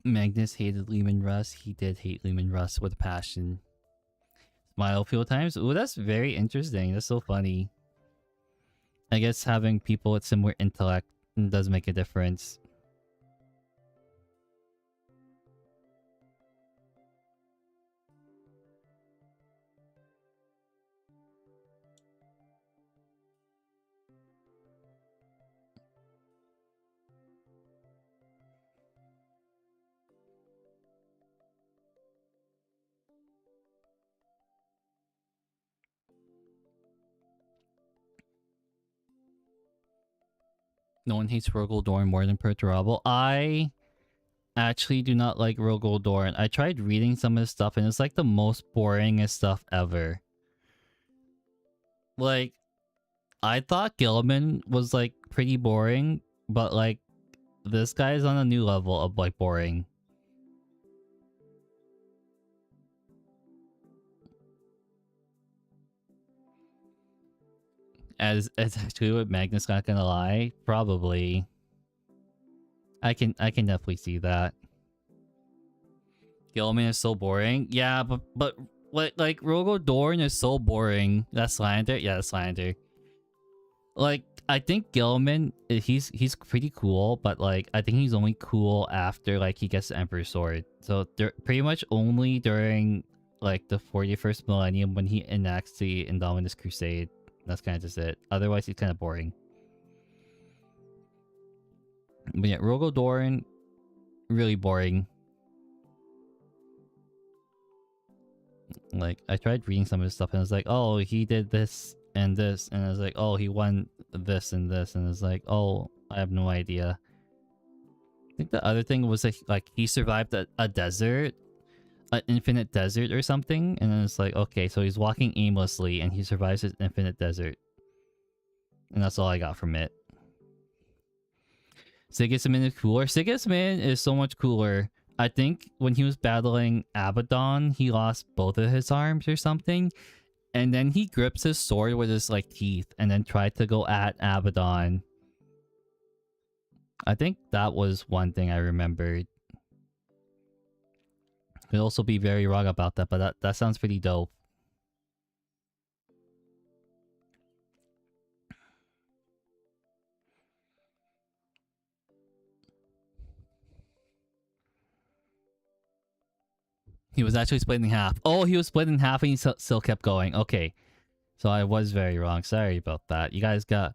Magnus hated Lehman Russ. He did hate Lehman Russ with a passion. Smile a few times. Ooh, that's very interesting. That's so funny. I guess having people with similar intellect does make a difference. No one hates Rogol Dorn more than Perturabo. I actually do not like Rogol Dorn. I tried reading some of his stuff and it's like the most boringest stuff ever. Like, I thought Gilliman was like pretty boring, but like this guy is on a new level of like boring. As actually with Magnus, not gonna lie, probably. I can definitely see that. Gilliman is so boring. Yeah, but like Rogo Dorn is so boring. That's slander. Yeah, that's slander. Like I think Gilliman, he's pretty cool, but like I think he's only cool after like he gets the Emperor's Sword. So pretty much only during like the 41st millennium when he enacts the Indominus Crusade. That's kind of just it. Otherwise, he's kind of boring. But yeah, Rogo Dorn, really boring. Like, I tried reading some of his stuff and I was like, oh, he did this, and I was like, oh, he won this, and it's like, oh, I have no idea. I think the other thing was like he survived a desert, an infinite desert or something, and then it's like, okay, so he's walking aimlessly and he survives his infinite desert. And that's all I got from it. Sigismund is cooler. Sigismund is so much cooler. I think when he was battling Abaddon, he lost both of his arms or something. And then he grips his sword with his like teeth and then tried to go at Abaddon. I think that was one thing I remembered. Could also be very wrong about that, but that sounds pretty dope. He was actually split in half. Oh, he was split in half and he still kept going. Okay. So I was very wrong. Sorry about that. You guys got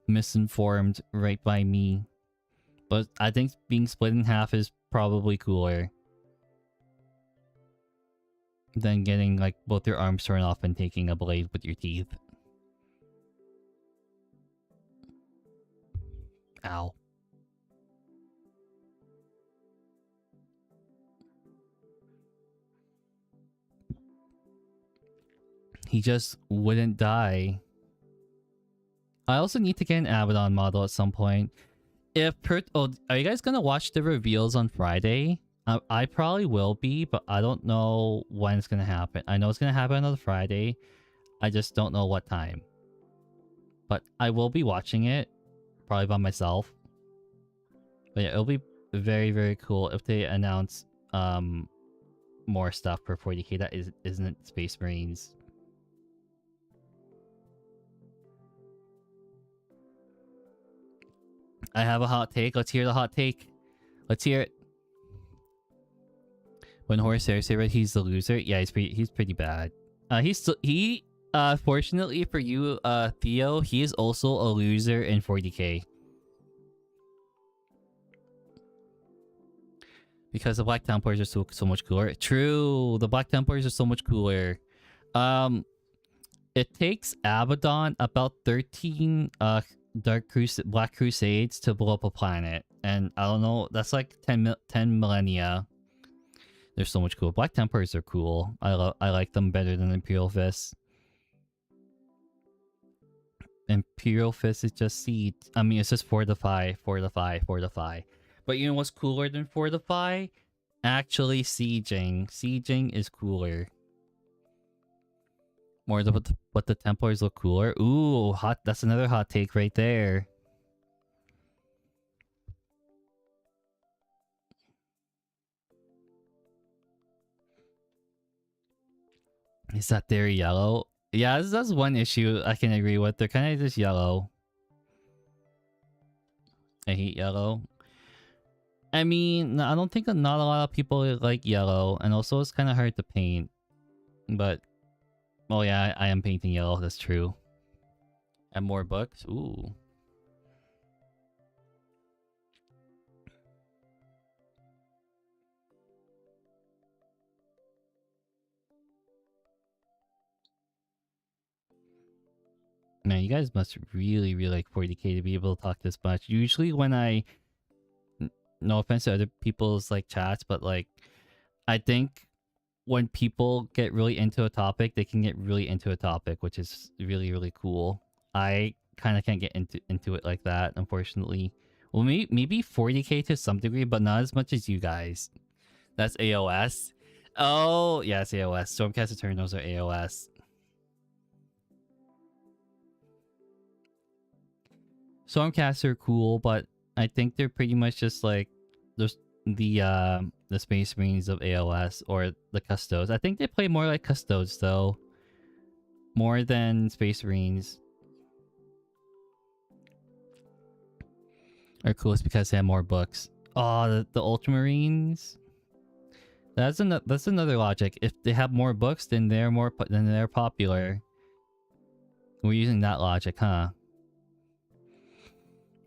misinformed right by me. But I think being split in half is probably cooler than getting like both your arms torn off and taking a blade with your teeth. Ow. He just wouldn't die. I also need to get an Abaddon model at some point. Oh, are you guys gonna watch the reveals on Friday? I probably will be, but I don't know when it's gonna happen. I know it's gonna happen on Friday. I just don't know what time. But I will be watching it, probably by myself. But yeah, it'll be very, very cool if they announce more stuff for 40k that isn't Space Marines. I have a hot take. Let's hear the hot take. Let's hear it. When Horsehair said he's the loser, yeah, he's pretty bad. Fortunately for you, Theo, he is also a loser in 40k. Because the Black Templars are so much cooler. True, the Black Templars are so much cooler. It takes Abaddon about 13 Black Crusades to blow up a planet, and I don't know, that's like 10 millennia. They're so much cool. Black Templars are cool. I like them better than Imperial Fists. Imperial Fist is just siege. I mean, it's just fortify. But you know what's cooler than fortify? Actually sieging. Sieging is cooler. More than what the Templars look cooler. Ooh, hot. That's another hot take right there. Is that they're yellow? Yeah, that's one issue I can agree with. They're kind of just yellow. I hate yellow. I mean, I don't think not a lot of people like yellow, and also it's kind of hard to paint. But, well, yeah, I am painting yellow. That's true. And more books. Ooh. Man, you guys must really, really like 40k to be able to talk this much. Usually when no offense to other people's like chats, but like, I think when people get really into a topic, they can get really into a topic, which is really, really cool. I kind of can't get into it like that, unfortunately. Well, maybe 40k to some degree, but not as much as you guys. That's AOS. Oh, yeah, it's AOS. Stormcast Eternals are AOS. Stormcasts are cool, but I think they're pretty much just like the Space Marines of AOS or the Custodes. I think they play more like Custodes though, more than Space Marines. Are coolest because they have more books. Oh, the Ultramarines. That's another logic. If they have more books, then they're popular. We're using that logic, huh?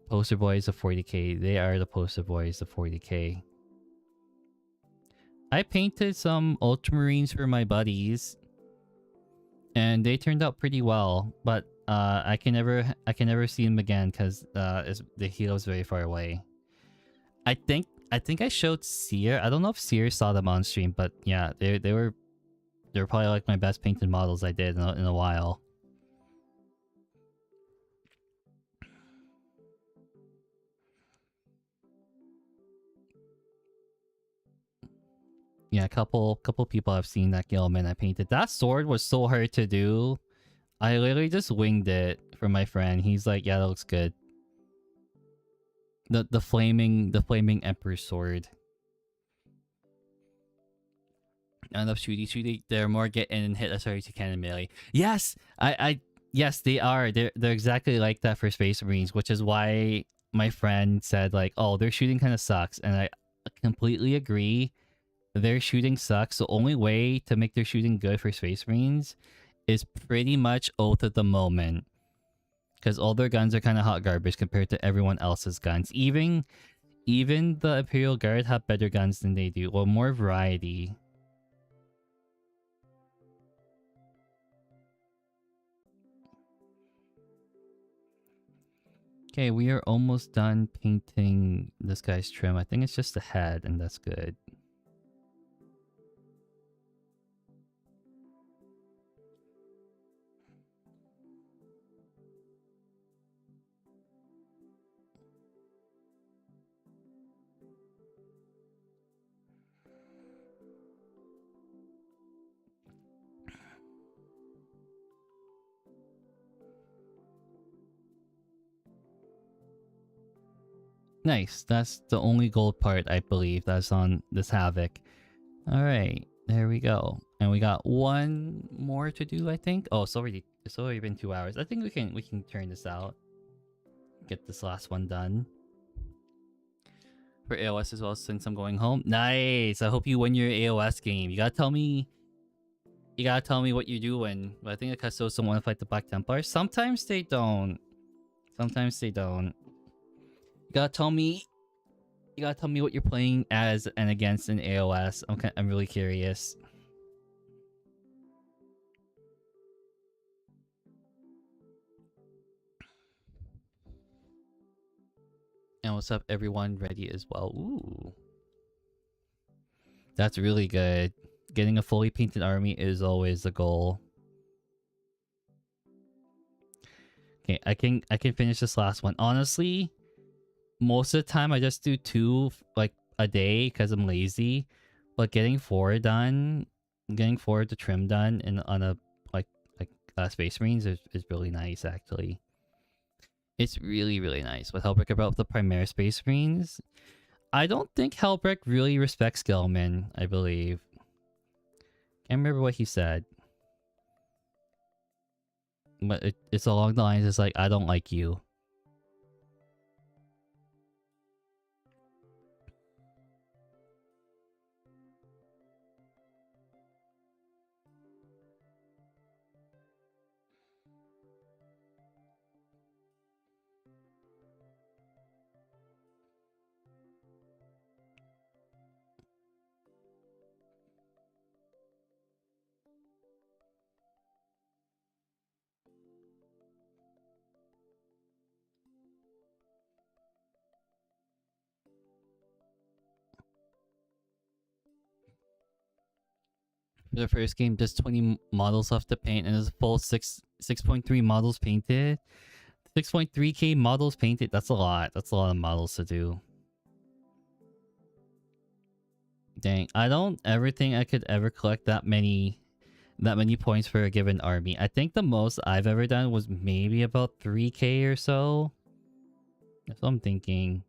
Poster boys of 40k. They are the poster boys of 40k. I painted some Ultramarines for my buddies, and they turned out pretty well. But I can never see them again because the helo's very far away. I think I showed Seer. I don't know if Seer saw them on stream, but yeah, they were probably like my best painted models I did in a while. Yeah, a couple people have seen that Gilman I painted. That sword was so hard to do. I literally just winged it for my friend. He's like, yeah, that looks good. The flaming Emperor sword. Not enough shooty. They're more get in and hit a sorry to cannon melee. Yes, yes, they are. They're exactly like that for Space Marines, which is why my friend said like, oh, their shooting kind of sucks, and I completely agree. Their shooting sucks. The only way to make their shooting good for Space Marines is pretty much Oath of the Moment. Because all their guns are kind of hot garbage compared to everyone else's guns. Even the Imperial Guard have better guns than they do, or more variety. Okay, we are almost done painting this guy's trim. I think it's just the head, and that's good. Nice. That's the only gold part, I believe, that's on this Havoc. Alright, there we go. And we got one more to do, I think. Oh, it's already been 2 hours. I think we can turn this out. Get this last one done. For AOS as well, since I'm going home. Nice! I hope you win your AOS game. You gotta tell me what you're doing. But I think the Custos don't want to fight the Black Templars. Sometimes they don't. Sometimes they don't. You gotta tell me what you're playing as and against in AOS. I'm really curious. And what's up, everyone? Ready as well. Ooh. That's really good. Getting a fully painted army is always the goal. Okay, I can finish this last one. Honestly, most of the time I just do 2 like a day because I'm lazy. But getting 4 done, getting 4 to trim done and on a like Space Marines is really nice actually. It's really, really nice. What Helbrick about the Primaire Space Marines? I don't think Helbrick really respects Gelman, I believe. Can't remember what he said. But it's along the lines, it's like, I don't like you. For the first game, just 20 models left to paint, and there's a full 6.3 models painted. 6.3k models painted. That's a lot. That's a lot of models to do. Dang, I don't ever think I could ever collect that many points for a given army. I think the most I've ever done was maybe about 3k or so. That's what I'm thinking.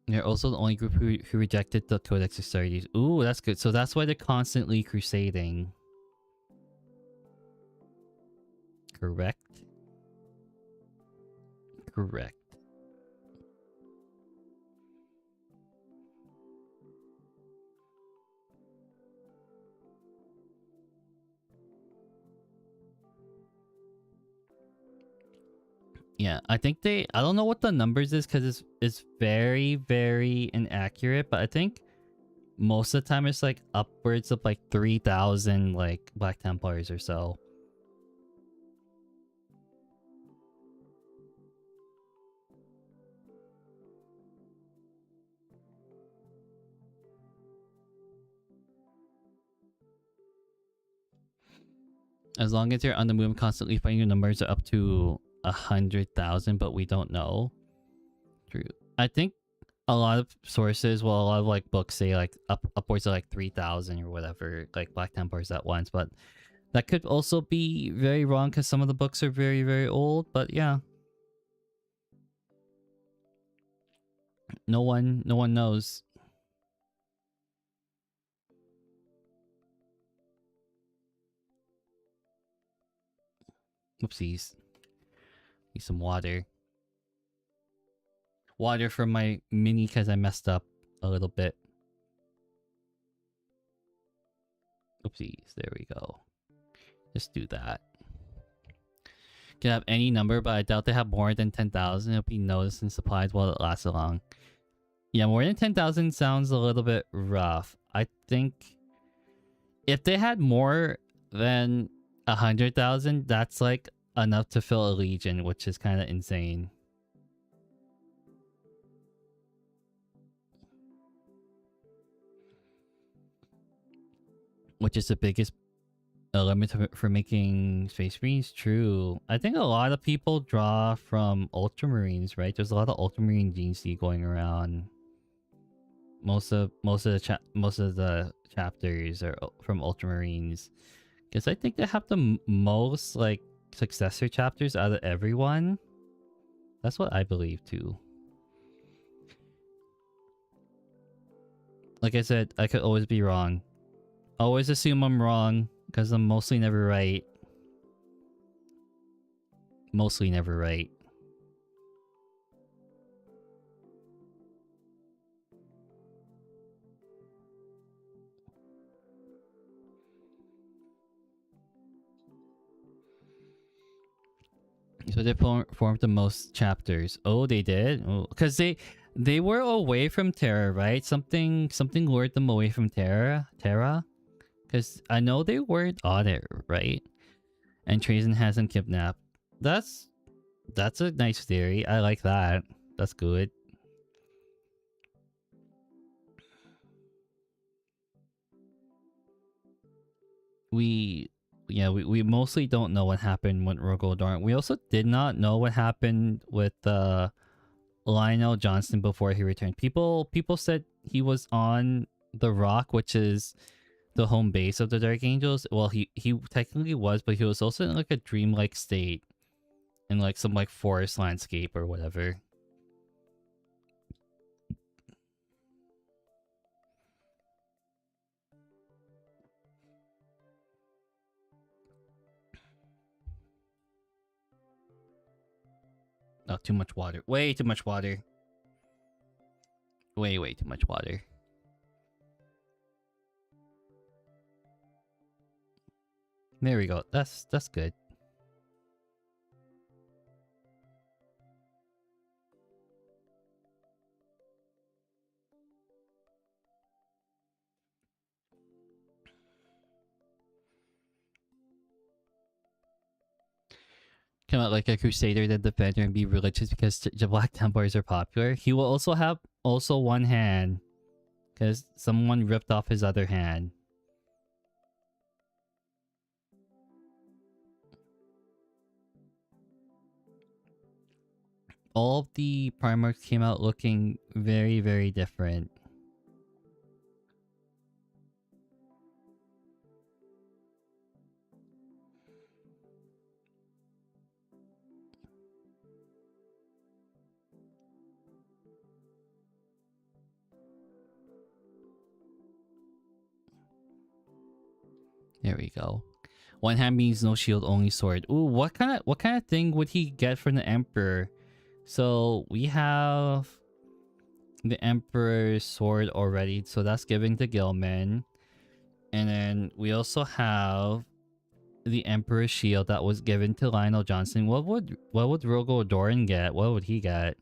They're also the only group who rejected the Codex Astartes. Ooh, that's good. So that's why they're constantly crusading. Correct? Correct. Yeah, I think I don't know what the numbers is because it's very, very inaccurate, but I think most of the time it's like upwards of like 3,000 like Black Templars or so. As long as you're on the move constantly fighting, your numbers are up to 100,000, but we don't know. True. I think a lot of sources, well, a lot of like books say like upwards of like 3,000 or whatever, like Black Templars at once, but that could also be very wrong because some of the books are very, very old, but yeah. No one knows. Whoopsies. Need some water. Water from my mini because I messed up a little bit. Oopsies, there we go. Just do that. Can have any number, but I doubt they have more than 10,000. It'll be noticed in supplies while it lasts long. Yeah, more than 10,000 sounds a little bit rough. I think if they had more than 100,000, that's like enough to fill a legion, which is kind of insane. Which is the biggest limit for making Space Marines. True. I think a lot of people draw from Ultramarines, right? There's a lot of Ultramarine GC going around. Most of the chapters are from Ultramarines, because I think they have the most like successor chapters out of everyone. That's what I believe too. Like I said, I could always be wrong. Always assume I'm wrong, because I'm mostly never right. Mostly never right. So they formed the most chapters. Oh, they did? Because they were away from Terra, right? Something lured them away from Terra? Because I know they weren't on it, right? And Trazen has them kidnapped. That's a nice theory. I like that. That's good. We mostly don't know what happened with Rogodorn. We also did not know what happened with Lionel Johnston before he returned. People said he was on the Rock, which is the home base of the Dark Angels. Well, he technically was, but he was also in like a dreamlike state in like some like forest landscape or whatever. Oh, too much water. Way too much water. Way too much water. There we go. That's good. Come out like a Crusader, then Defender, and be religious because the Black Templars are popular. He will also have one hand, because someone ripped off his other hand. All of the Primarchs came out looking very, very different. There we go. One hand means no shield, only sword. Ooh, what kind of thing would he get from the Emperor? So we have the Emperor's sword already, so that's given to Gilman. And then we also have the Emperor's shield that was given to Lionel Johnson. What would Rogo Doran get? What would he get?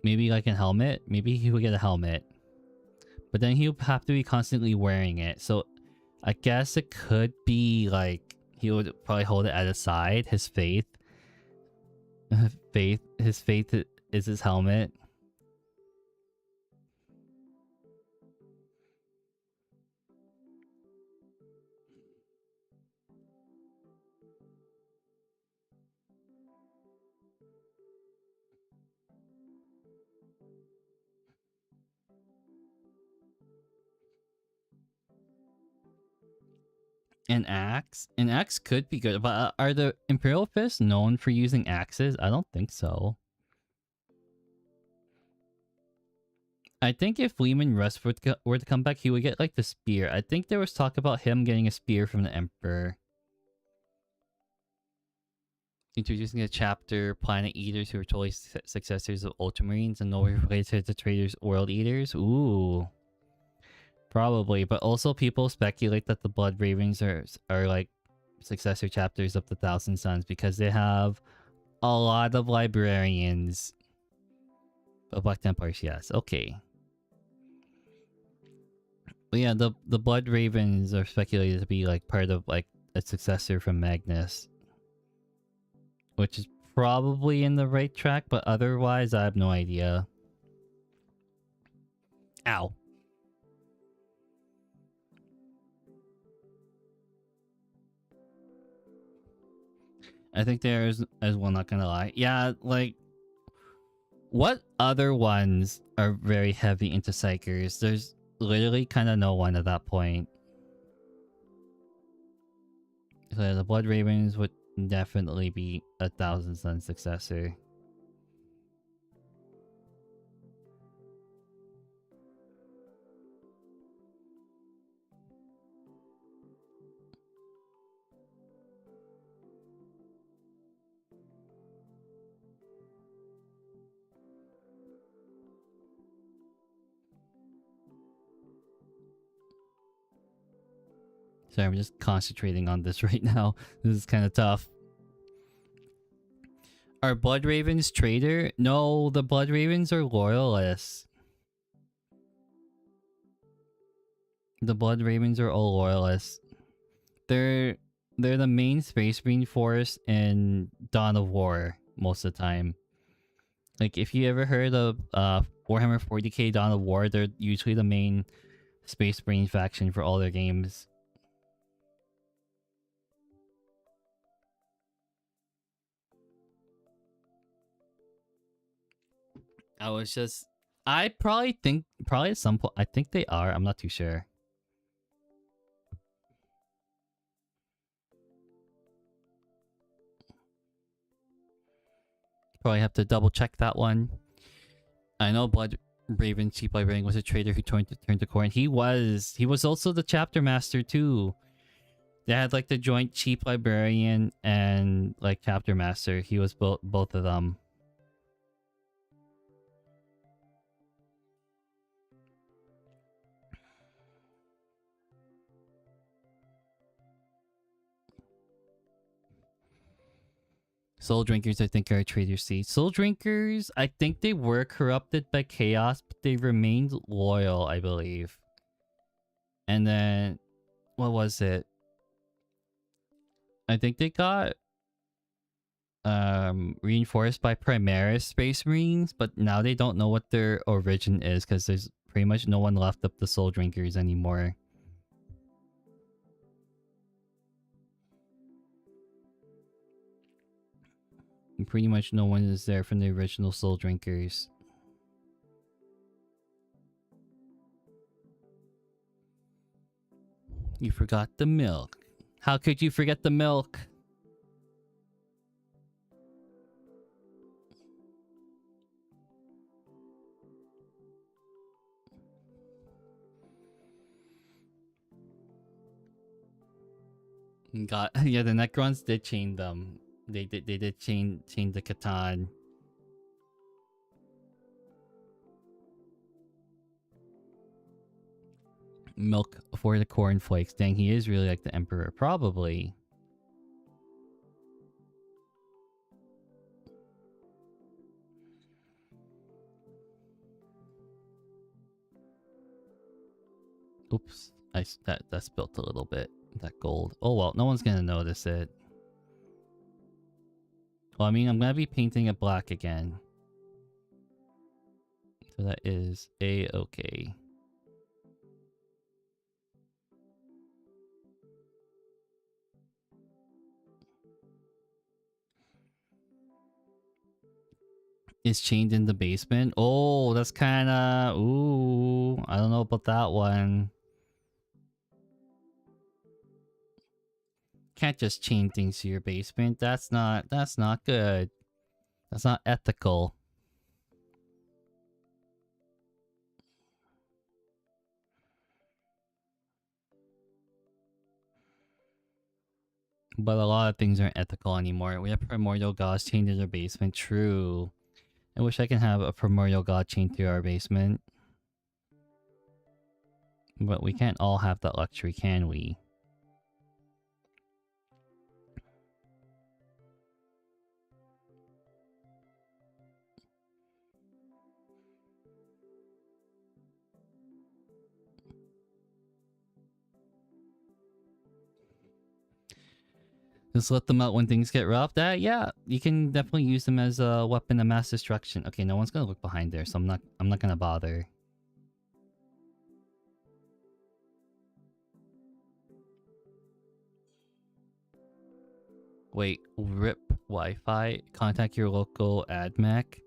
Maybe like a helmet? Maybe he would get a helmet. But then he would have to be constantly wearing it. So I guess it could be like he would probably hold it at his side. His faith. His faith is his helmet. An axe? An axe could be good, but are the Imperial Fists known for using axes? I don't think so. I think if Lehman Russ were to come back, he would get like the spear. I think there was talk about him getting a spear from the Emperor. Introducing a chapter, Planet Eaters, who are totally successors of Ultramarines and no way related to traders, World Eaters. Ooh. Probably, but also people speculate that the Blood Ravens are like successor chapters of the Thousand Sons because they have a lot of librarians. But Black Templars, yes. Okay. But yeah, the Blood Ravens are speculated to be like part of like a successor from Magnus. Which is probably in the right track, but otherwise I have no idea. Ow. I think there's as well, not gonna lie. Yeah, like what other ones are very heavy into psychers? There's literally kind of no one at that point. So the Blood Ravens would definitely be a Thousand Sun successor. Sorry, I'm just concentrating on this right now. This is kind of tough. Are Blood Ravens traitor? No, the Blood Ravens are loyalists. The Blood Ravens are all loyalists. They're the main Space Marine force in Dawn of War most of the time. Like if you ever heard of Warhammer 40k Dawn of War, they're usually the main Space Marine faction for all their games. I probably at some point, I think they are. I'm not too sure. Probably have to double check that one. I know Blood Raven Cheap Librarian was a trader who turned to Corn. He was also the chapter master too. They had like the joint Cheap Librarian and like chapter master. He was both of them. Soul Drinkers, I think, are a traitor seed. Soul Drinkers, I think they were corrupted by Chaos, but they remained loyal, I believe. And then, what was it? I think they got reinforced by Primaris Space Marines, but now they don't know what their origin is because there's pretty much no one left of the Soul Drinkers anymore. And pretty much no one is there from the original Soul Drinkers. You forgot the milk. How could you forget the milk? God, yeah, the Necrons did chain them. They did chain the Catan. Milk for the cornflakes. Dang, he is really like the Emperor. Probably. Oops. That spilt a little bit. That gold. Oh well, no one's gonna notice it. Well, I mean, I'm gonna be painting it black again. So that is A-okay. Is chained in the basement. Oh, that's kinda... Ooh, I don't know about that one. Can't just chain things to your basement. That's not good. That's not ethical. But a lot of things aren't ethical anymore. We have primordial gods chained to their basement. True. I wish I can have a primordial god chained to our basement. But we can't all have that luxury, can we? Just let them out when things get rough. That yeah, you can definitely use them as a weapon of mass destruction. Okay, no one's gonna look behind there, so I'm not gonna bother. Wait, rip Wi-Fi. Contact your local AdMech.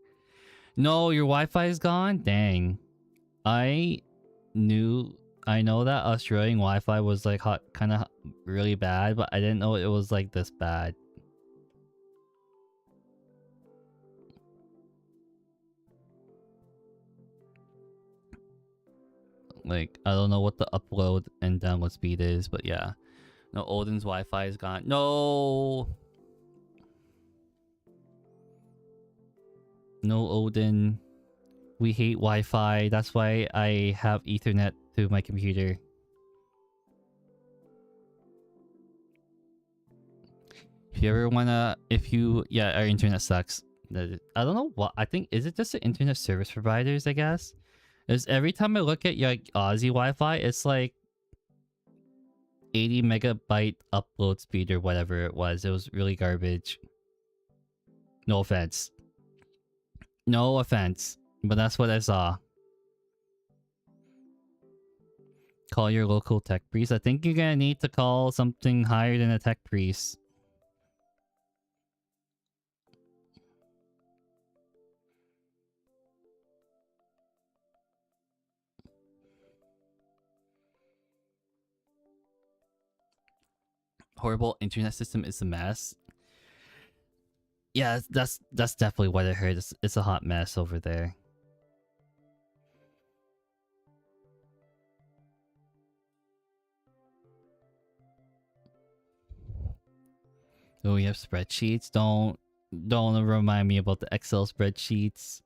No, your Wi-Fi is gone? Dang. I know that Australian Wi-Fi was like hot, kind of really bad, but I didn't know it was like this bad. Like, I don't know what the upload and download speed is, but yeah. No, Odin's Wi-Fi is gone. No! No, Odin. We hate Wi-Fi. That's why I have Ethernet to my computer. If you ever wanna... Yeah, our internet sucks. I don't know what... I think... Is it just the internet service providers, I guess? Is every time I look at your Aussie Wi-Fi, it's like 80 megabyte upload speed or whatever it was. It was really garbage. No offense. No offense. But that's what I saw. Call your local tech priest. I think you're gonna need to call something higher than a tech priest. Horrible internet system is a mess. Yeah, that's definitely what I heard. It's a hot mess over there. Oh, we have spreadsheets. Don't remind me about the Excel spreadsheets.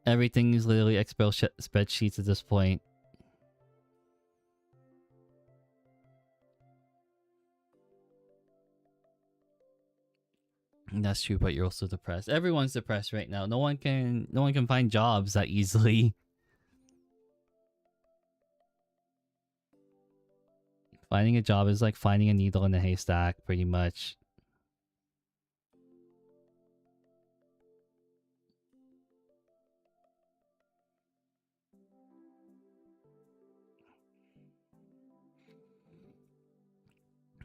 Everything is literally Excel spreadsheets at this point. That's true, but you're also depressed. Everyone's depressed right now. No one can find jobs that easily. Finding a job is like finding a needle in a haystack, pretty much.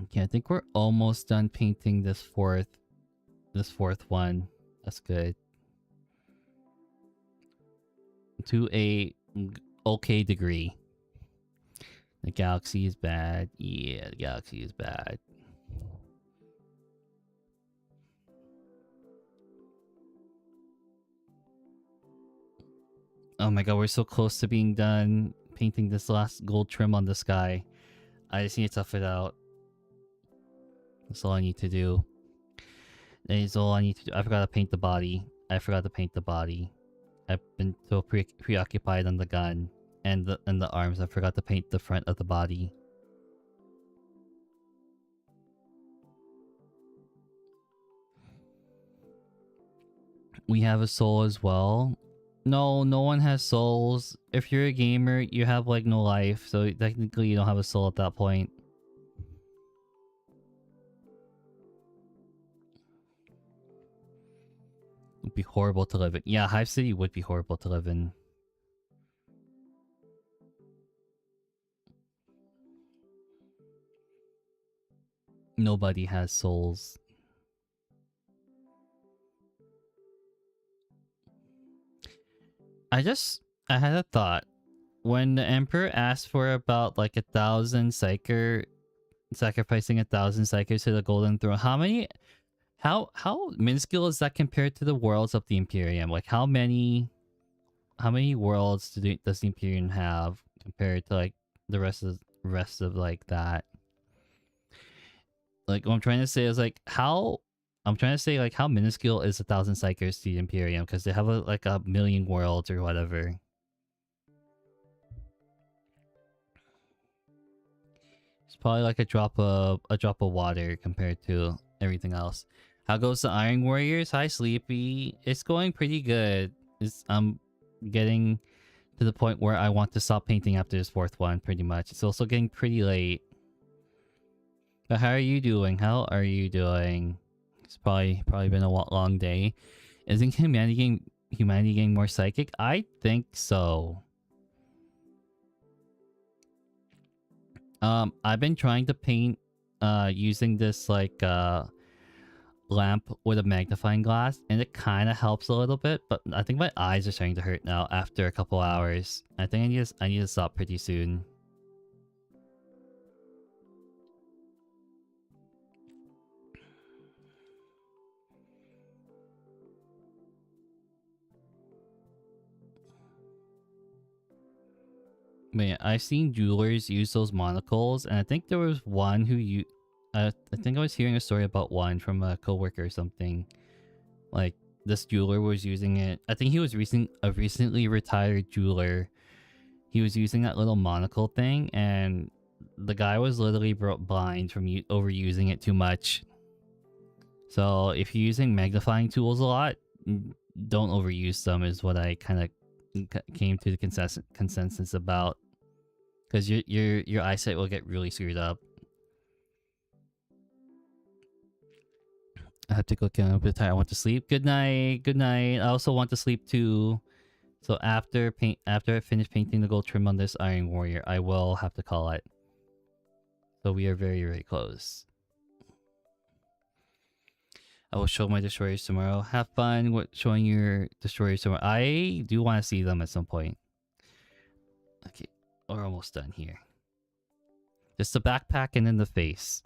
Okay, I think we're almost done painting this fourth one. That's good. To a okay degree. The galaxy is bad. Yeah, the galaxy is bad. Oh my god, we're so close to being done painting this last gold trim on the sky. I just need to tough it out. That's all I need to do. That is all I need to do. I forgot to paint the body. I've been so preoccupied on the gun and the arms. I forgot to paint the front of the body. We have a soul as well. No one has souls. If you're a gamer, you have like no life, so technically you don't have a soul at that point. It would be horrible to live in. Yeah, Hive City would be horrible to live in. Nobody has souls. I had a thought. When the Emperor asked for about like 1,000 Psyker, sacrificing 1,000 Psykers to the Golden Throne, how minuscule is that compared to the worlds of the Imperium? Like how many worlds does the Imperium have compared to like the rest of like that? Like what I'm trying to say is like how I'm trying to say like how minuscule is 1,000 psychers to the Imperium because they have like a million worlds or whatever. It's probably like a drop of water compared to everything else. How goes the Iron Warriors? Hi Sleepy. It's going pretty good. I'm getting to the point where I want to stop painting after this fourth one pretty much. It's also getting pretty late. But how are you doing? How are you doing? It's probably been a long day. Isn't humanity getting more psychic? I think so. I've been trying to paint using this like lamp with a magnifying glass, and it kind of helps a little bit, but I think my eyes are starting to hurt now after a couple hours. I think I need to stop pretty soon. But yeah, I've seen jewelers use those monocles, and I think there was one who I think I was hearing a story about one from a coworker or something. Like this jeweler was using it. I think he was a recently retired jeweler. He was using that little monocle thing, and the guy was literally blind from overusing it too much. So if you're using magnifying tools a lot, don't overuse them. Is what I kind of came to the consensus about, because your eyesight will get really screwed up. I have to go get a bit tired. I want to sleep. Good night. Good night. I also want to sleep too. So after I finish painting the gold trim on this Iron Warrior, I will have to call it. So we are very, very close. I will show my destroyers tomorrow. Have fun with showing your destroyers tomorrow. I do want to see them at some point. Okay, we're almost done here. Just the backpack and then the face.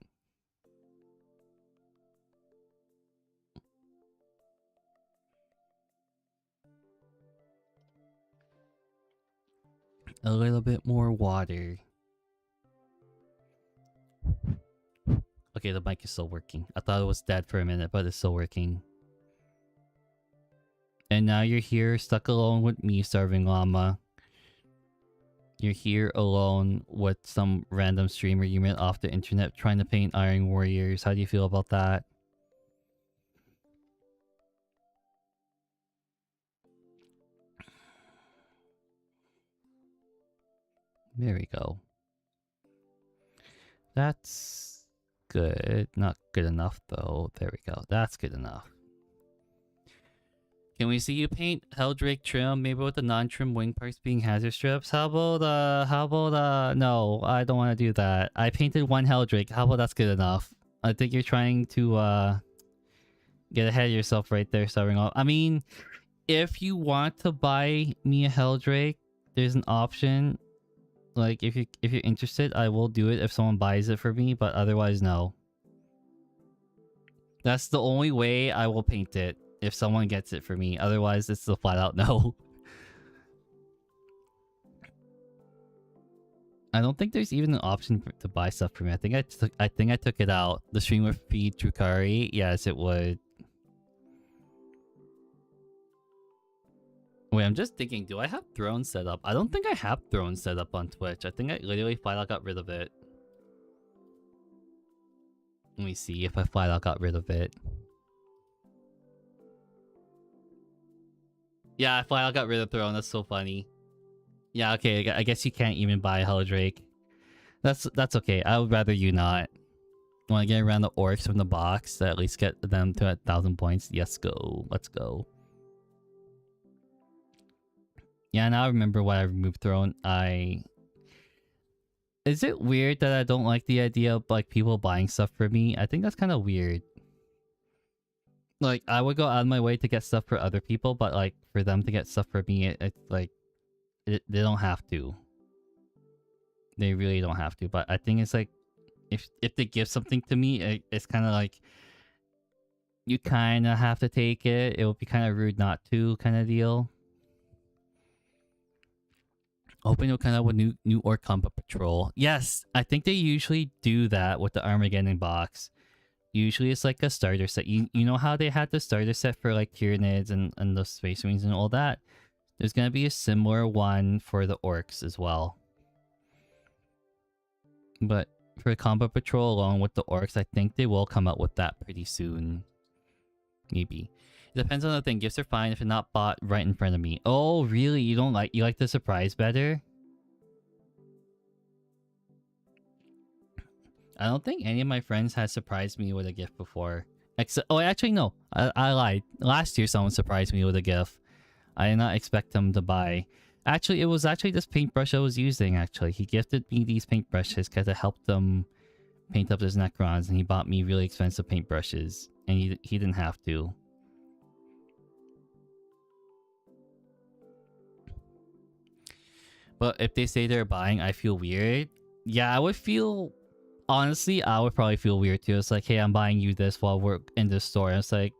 A little bit more water. Okay, the mic is still working. I thought it was dead for a minute, but it's still working. And now you're here, stuck alone with me, Starving Llama. You're here alone with some random streamer you met off the internet trying to paint Iron Warriors. How do you feel about that? There we go. That's good. Not good enough, though. There we go. That's good enough. Can we see you paint Helldrake trim, maybe with the non-trim wing parts being hazard strips? How about, no, I don't want to do that. I painted one Helldrake. How about that's good enough? I think you're trying to, get ahead of yourself right there, starting off. I mean, if you want to buy me a Helldrake, there's an option. Like, if you're interested, I will do it if someone buys it for me, but otherwise, no. That's the only way I will paint it, if someone gets it for me. Otherwise, it's a flat out no. I don't think there's even an option to buy stuff for me. I think I took it out. The stream would feed Drukari. Yes, it would. Wait, I'm just thinking, do I have Throne set up? I don't think I have Throne set up on Twitch. I think I literally flat out got rid of it. Let me see if I flat out got rid of it. Yeah, I flat out got rid of Throne. That's so funny. Yeah, okay. I guess you can't even buy a Helldrake. That's okay. I would rather you not. Want to get around the orcs from the box to at least get them to 1,000 points? Yes, go. Let's go. Yeah, now I remember why I removed Throne. Is it weird that I don't like the idea of like people buying stuff for me? I think that's kind of weird. Like, I would go out of my way to get stuff for other people, but like for them to get stuff for me, it's like they don't have to. They really don't have to. But I think it's like if they give something to me, it's kind of like you kind of have to take it. It would be kind of rude not to, kind of deal. Open to kind of with new Orc Combat Patrol. Yes, I think they usually do that with the Armageddon box. Usually it's like a starter set. You know how they had the starter set for like Tyranids and the Space Marines and all that? There's gonna be a similar one for the Orcs as well. But for Combat Patrol along with the Orcs, I think they will come out with that pretty soon. Maybe. It depends on the thing. Gifts are fine if they're not bought right in front of me. Oh, really? You like the surprise better? I don't think any of my friends has surprised me with a gift before. Except, oh, actually, no. I lied. Last year, someone surprised me with a gift. I did not expect them to buy. Actually, it was actually this paintbrush I was using, actually. He gifted me these paintbrushes because it helped them paint up his Necrons, and he bought me really expensive paintbrushes. And he didn't have to. But if they say they're buying, I feel weird. Yeah, I would feel... Honestly, I would probably feel weird too. It's like, hey, I'm buying you this while we're in the store. And it's like,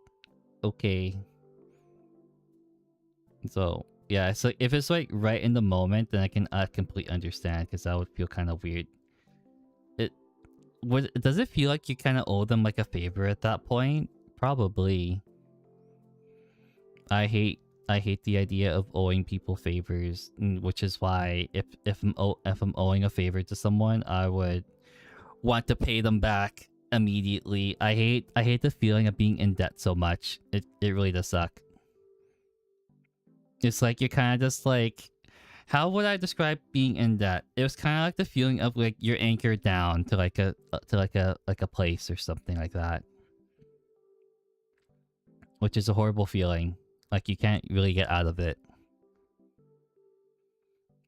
okay. So, yeah, it's like, if it's like right in the moment, then I completely understand, because that would feel kind of weird. Does it feel like you kind of owe them like a favor at that point? Probably. I hate the idea of owing people favors, which is why if I'm owing a favor to someone, I would want to pay them back immediately. I hate the feeling of being in debt so much. It really does suck. It's like you're kind of just like, how would I describe being in debt? It was kind of like the feeling of like you're anchored down to like a place or something like that, which is a horrible feeling. Like you can't really get out of it.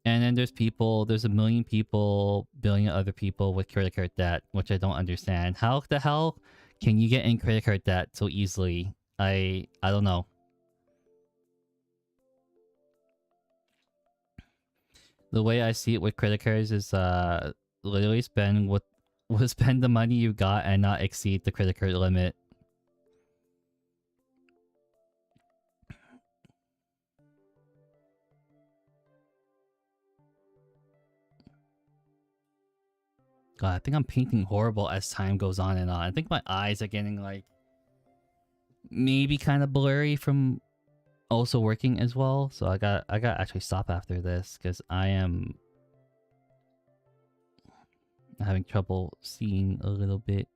And then there's a million people, billion other people with credit card debt, which I don't understand. How the hell can you get in credit card debt so easily? I don't know. The way I see it with credit cards is literally spend the money you got and not exceed the credit card limit. God, I think I'm painting horrible as time goes on and on. I think my eyes are getting like maybe kind of blurry from also working as well. So I got actually stop after this because I am having trouble seeing a little bit.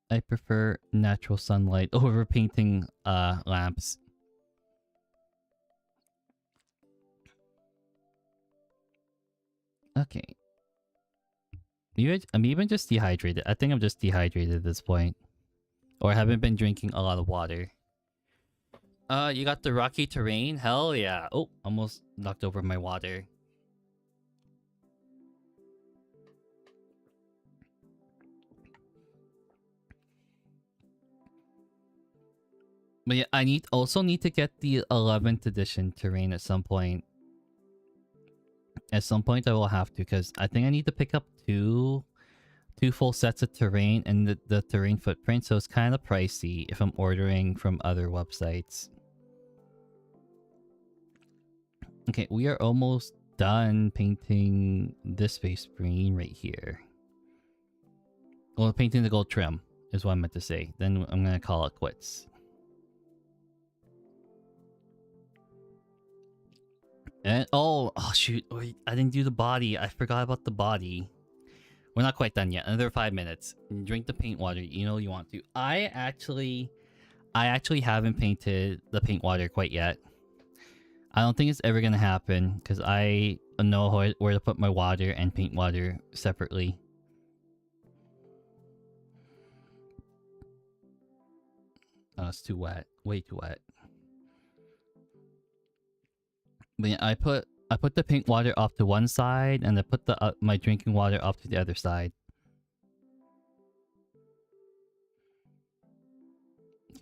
I prefer natural sunlight over painting lamps. Okay. I'm even just dehydrated. I think I'm just dehydrated at this point. Or I haven't been drinking a lot of water. You got the rocky terrain? Hell yeah. Oh, almost knocked over my water. But yeah, I also need to get the 11th edition terrain at some point. At some point I will have to, because I think I need to pick up two full sets of terrain and the terrain footprint, so it's kind of pricey if I'm ordering from other websites. Okay, we are almost done painting this Space Marine right here. Well, painting the gold trim is what I meant to say. Then I'm gonna call it quits. And oh shoot, wait, I didn't do the body. I forgot about the body. We're not quite done yet. Another 5 minutes. Drink the paint water. You know you want to. I actually haven't painted the paint water quite yet. I don't think it's ever gonna happen because I know where to put my water and paint water separately. Oh, it's too wet. Way too wet. But yeah, I put the paint water off to one side, and I put the my drinking water off to the other side.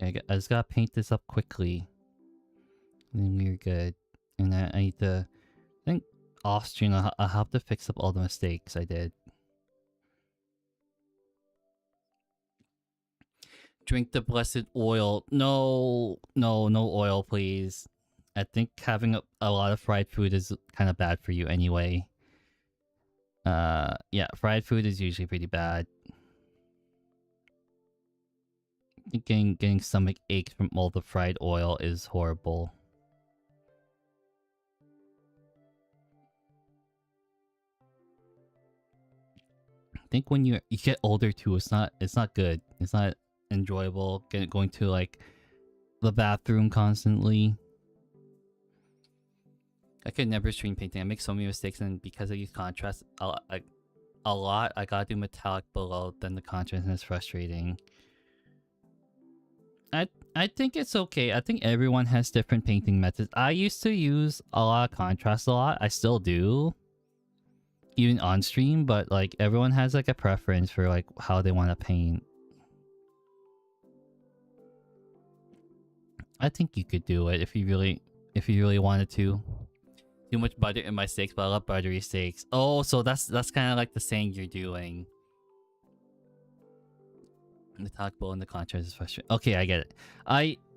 Okay, I just gotta paint this up quickly, and then we're good. And then I need to, I think off stream I'll have to fix up all the mistakes I did. Drink the blessed oil. No oil, please. I think having a lot of fried food is kind of bad for you anyway. Yeah, fried food is usually pretty bad. Getting stomach aches from all the fried oil is horrible. I think when you get older too, it's not good. It's not enjoyable. Going to like the bathroom constantly. I could never stream painting. I make so many mistakes, and because I use contrast a lot, I gotta do metallic below. Then the contrast is frustrating. I think it's okay. I think everyone has different painting methods. I used to use a lot of contrast a lot. I still do, even on stream. But like everyone has like a preference for like how they want to paint. I think you could do it if you really wanted to. Too much butter in my steaks, but I love buttery steaks. Oh, so that's kind of like the saying you're doing. Metallic bowl and the contrast is frustrating. Okay, I get it.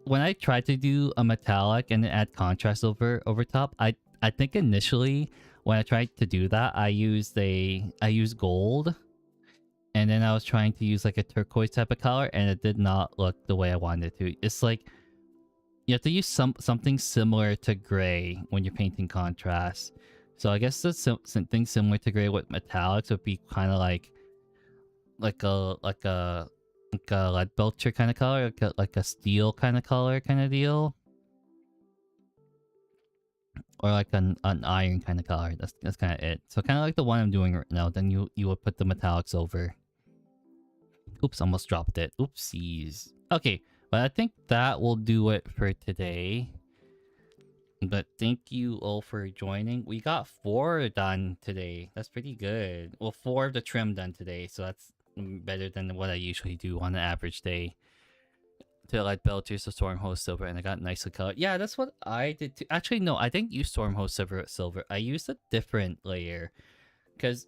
When I tried to do a metallic and then add contrast over top, I think initially when I tried to do that, I used gold, and then I was trying to use like a turquoise type of color, and it did not look the way I wanted it to. It's like you have to use something similar to gray when you're painting contrast. So I guess the something similar to gray with metallics would be kind of like a lead belcher kind of color, like a steel kind of color kind of deal, or like an iron kind of color. That's kind of it. So kind of like the one I'm doing right now. Then you would put the metallics over. Oops, almost dropped it. Oopsies. Okay, but I think that will do it for today. But thank you all for joining. We got 4 done today. That's pretty good. Well, 4 of the trim done today, so that's better than what I usually do on an average day. To like Belchers, the Stormhost Silver, and I got nicely colored. Yeah, that's what I did too. Actually, no, I didn't use Stormhost Silver. I used a different layer because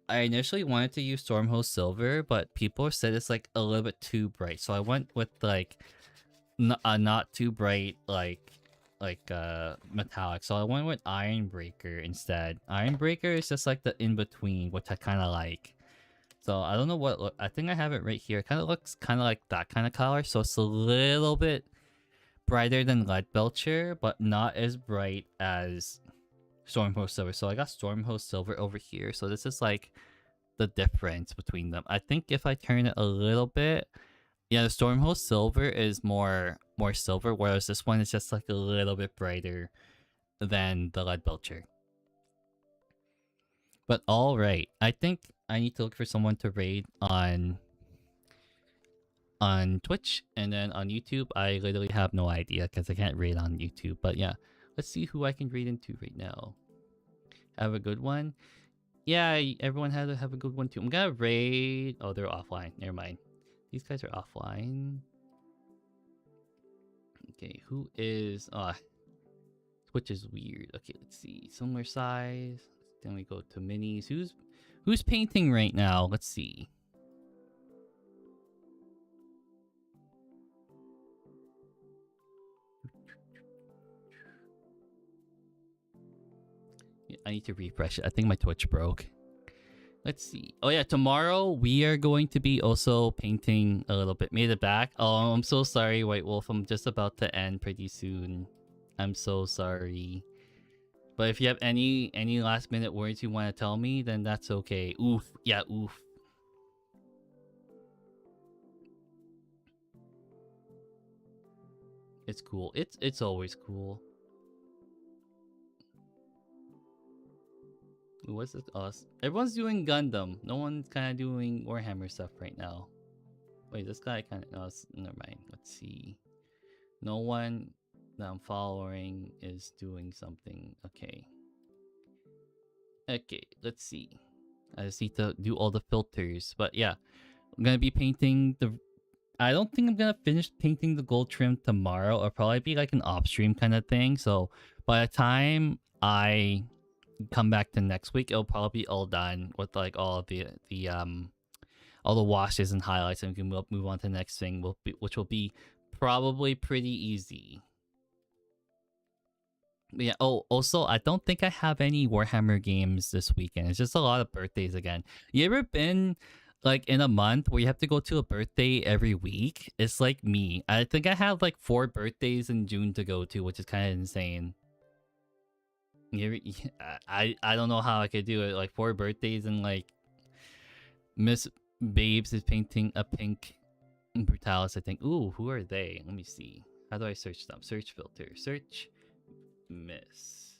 I initially wanted to use Stormhost Silver, but people said it's like a little bit too bright, so I went with like not too bright like metallic. So I went with Ironbreaker instead. Ironbreaker is just like the in between, which I kind of like. So I don't know what I think I have it right here. It kind of looks kind of like that kind of color. So it's a little bit brighter than Lead Belcher, but not as bright as Stormhost Silver. So I got Stormhost Silver over here. So this is like the difference between them. I think if I turn it a little bit, yeah, the Stormhost Silver is more silver, whereas this one is just like a little bit brighter than the Lead Belcher. But all right, I think I need to look for someone to raid on Twitch, and then on YouTube, I literally have no idea because I can't raid on YouTube. But yeah, let's see who I can raid into right now. Have a good one. Yeah, everyone had to have a good one too. I'm gonna raid. Oh, they're offline. Never mind. These guys are offline. Okay, who is? Twitch is weird. Okay, let's see. Similar size. Then we go to minis. Who's painting right now? Let's see. I need to refresh it. I think my Twitch broke. Let's see. Oh yeah, tomorrow we are going to be also painting a little bit. Made it back. Oh, I'm so sorry, White Wolf. I'm just about to end pretty soon. I'm so sorry. But if you have any last minute words you want to tell me, then that's okay. Oof. Yeah, oof. It's cool. It's always cool. What's it? Everyone's doing Gundam. No one's kind of doing Warhammer stuff right now. Wait, this guy kind of... No, never mind. Let's see. No one that I'm following is doing something. Okay. Okay, let's see. I just need to do all the filters. But yeah, I'm going to be painting the... I don't think I'm going to finish painting the gold trim tomorrow. It'll probably be like an off-stream kind of thing. So by the time I come back to next week, it'll probably be all done with like all the all the washes and highlights, and we can move on to the next thing, which will be probably pretty easy. But yeah. Oh, also, I don't think I have any Warhammer games this weekend. It's just a lot of birthdays again. You ever been like in a month where you have to go to a birthday every week? It's like me. I think I have like 4 birthdays in June to go to, which is kind of insane. I don't know how I could do it. Like 4 birthdays and like Miss Babes is painting a pink Brutalis. I think. Ooh, who are they? Let me see. How do I search them? Search filter. Search Miss.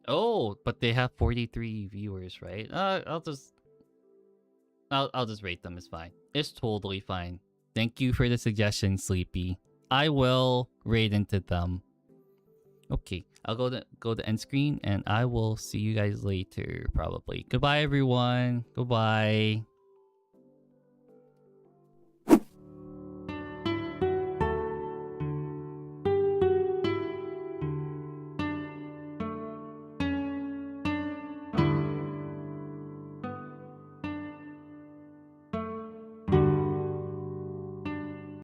Oh, but they have 43 viewers, right? I'll just rate them. It's fine. It's totally fine. Thank you for the suggestion, Sleepy. I will rate into them. Okay, I'll go to end screen, and I will see you guys later, probably. Goodbye, everyone. Goodbye.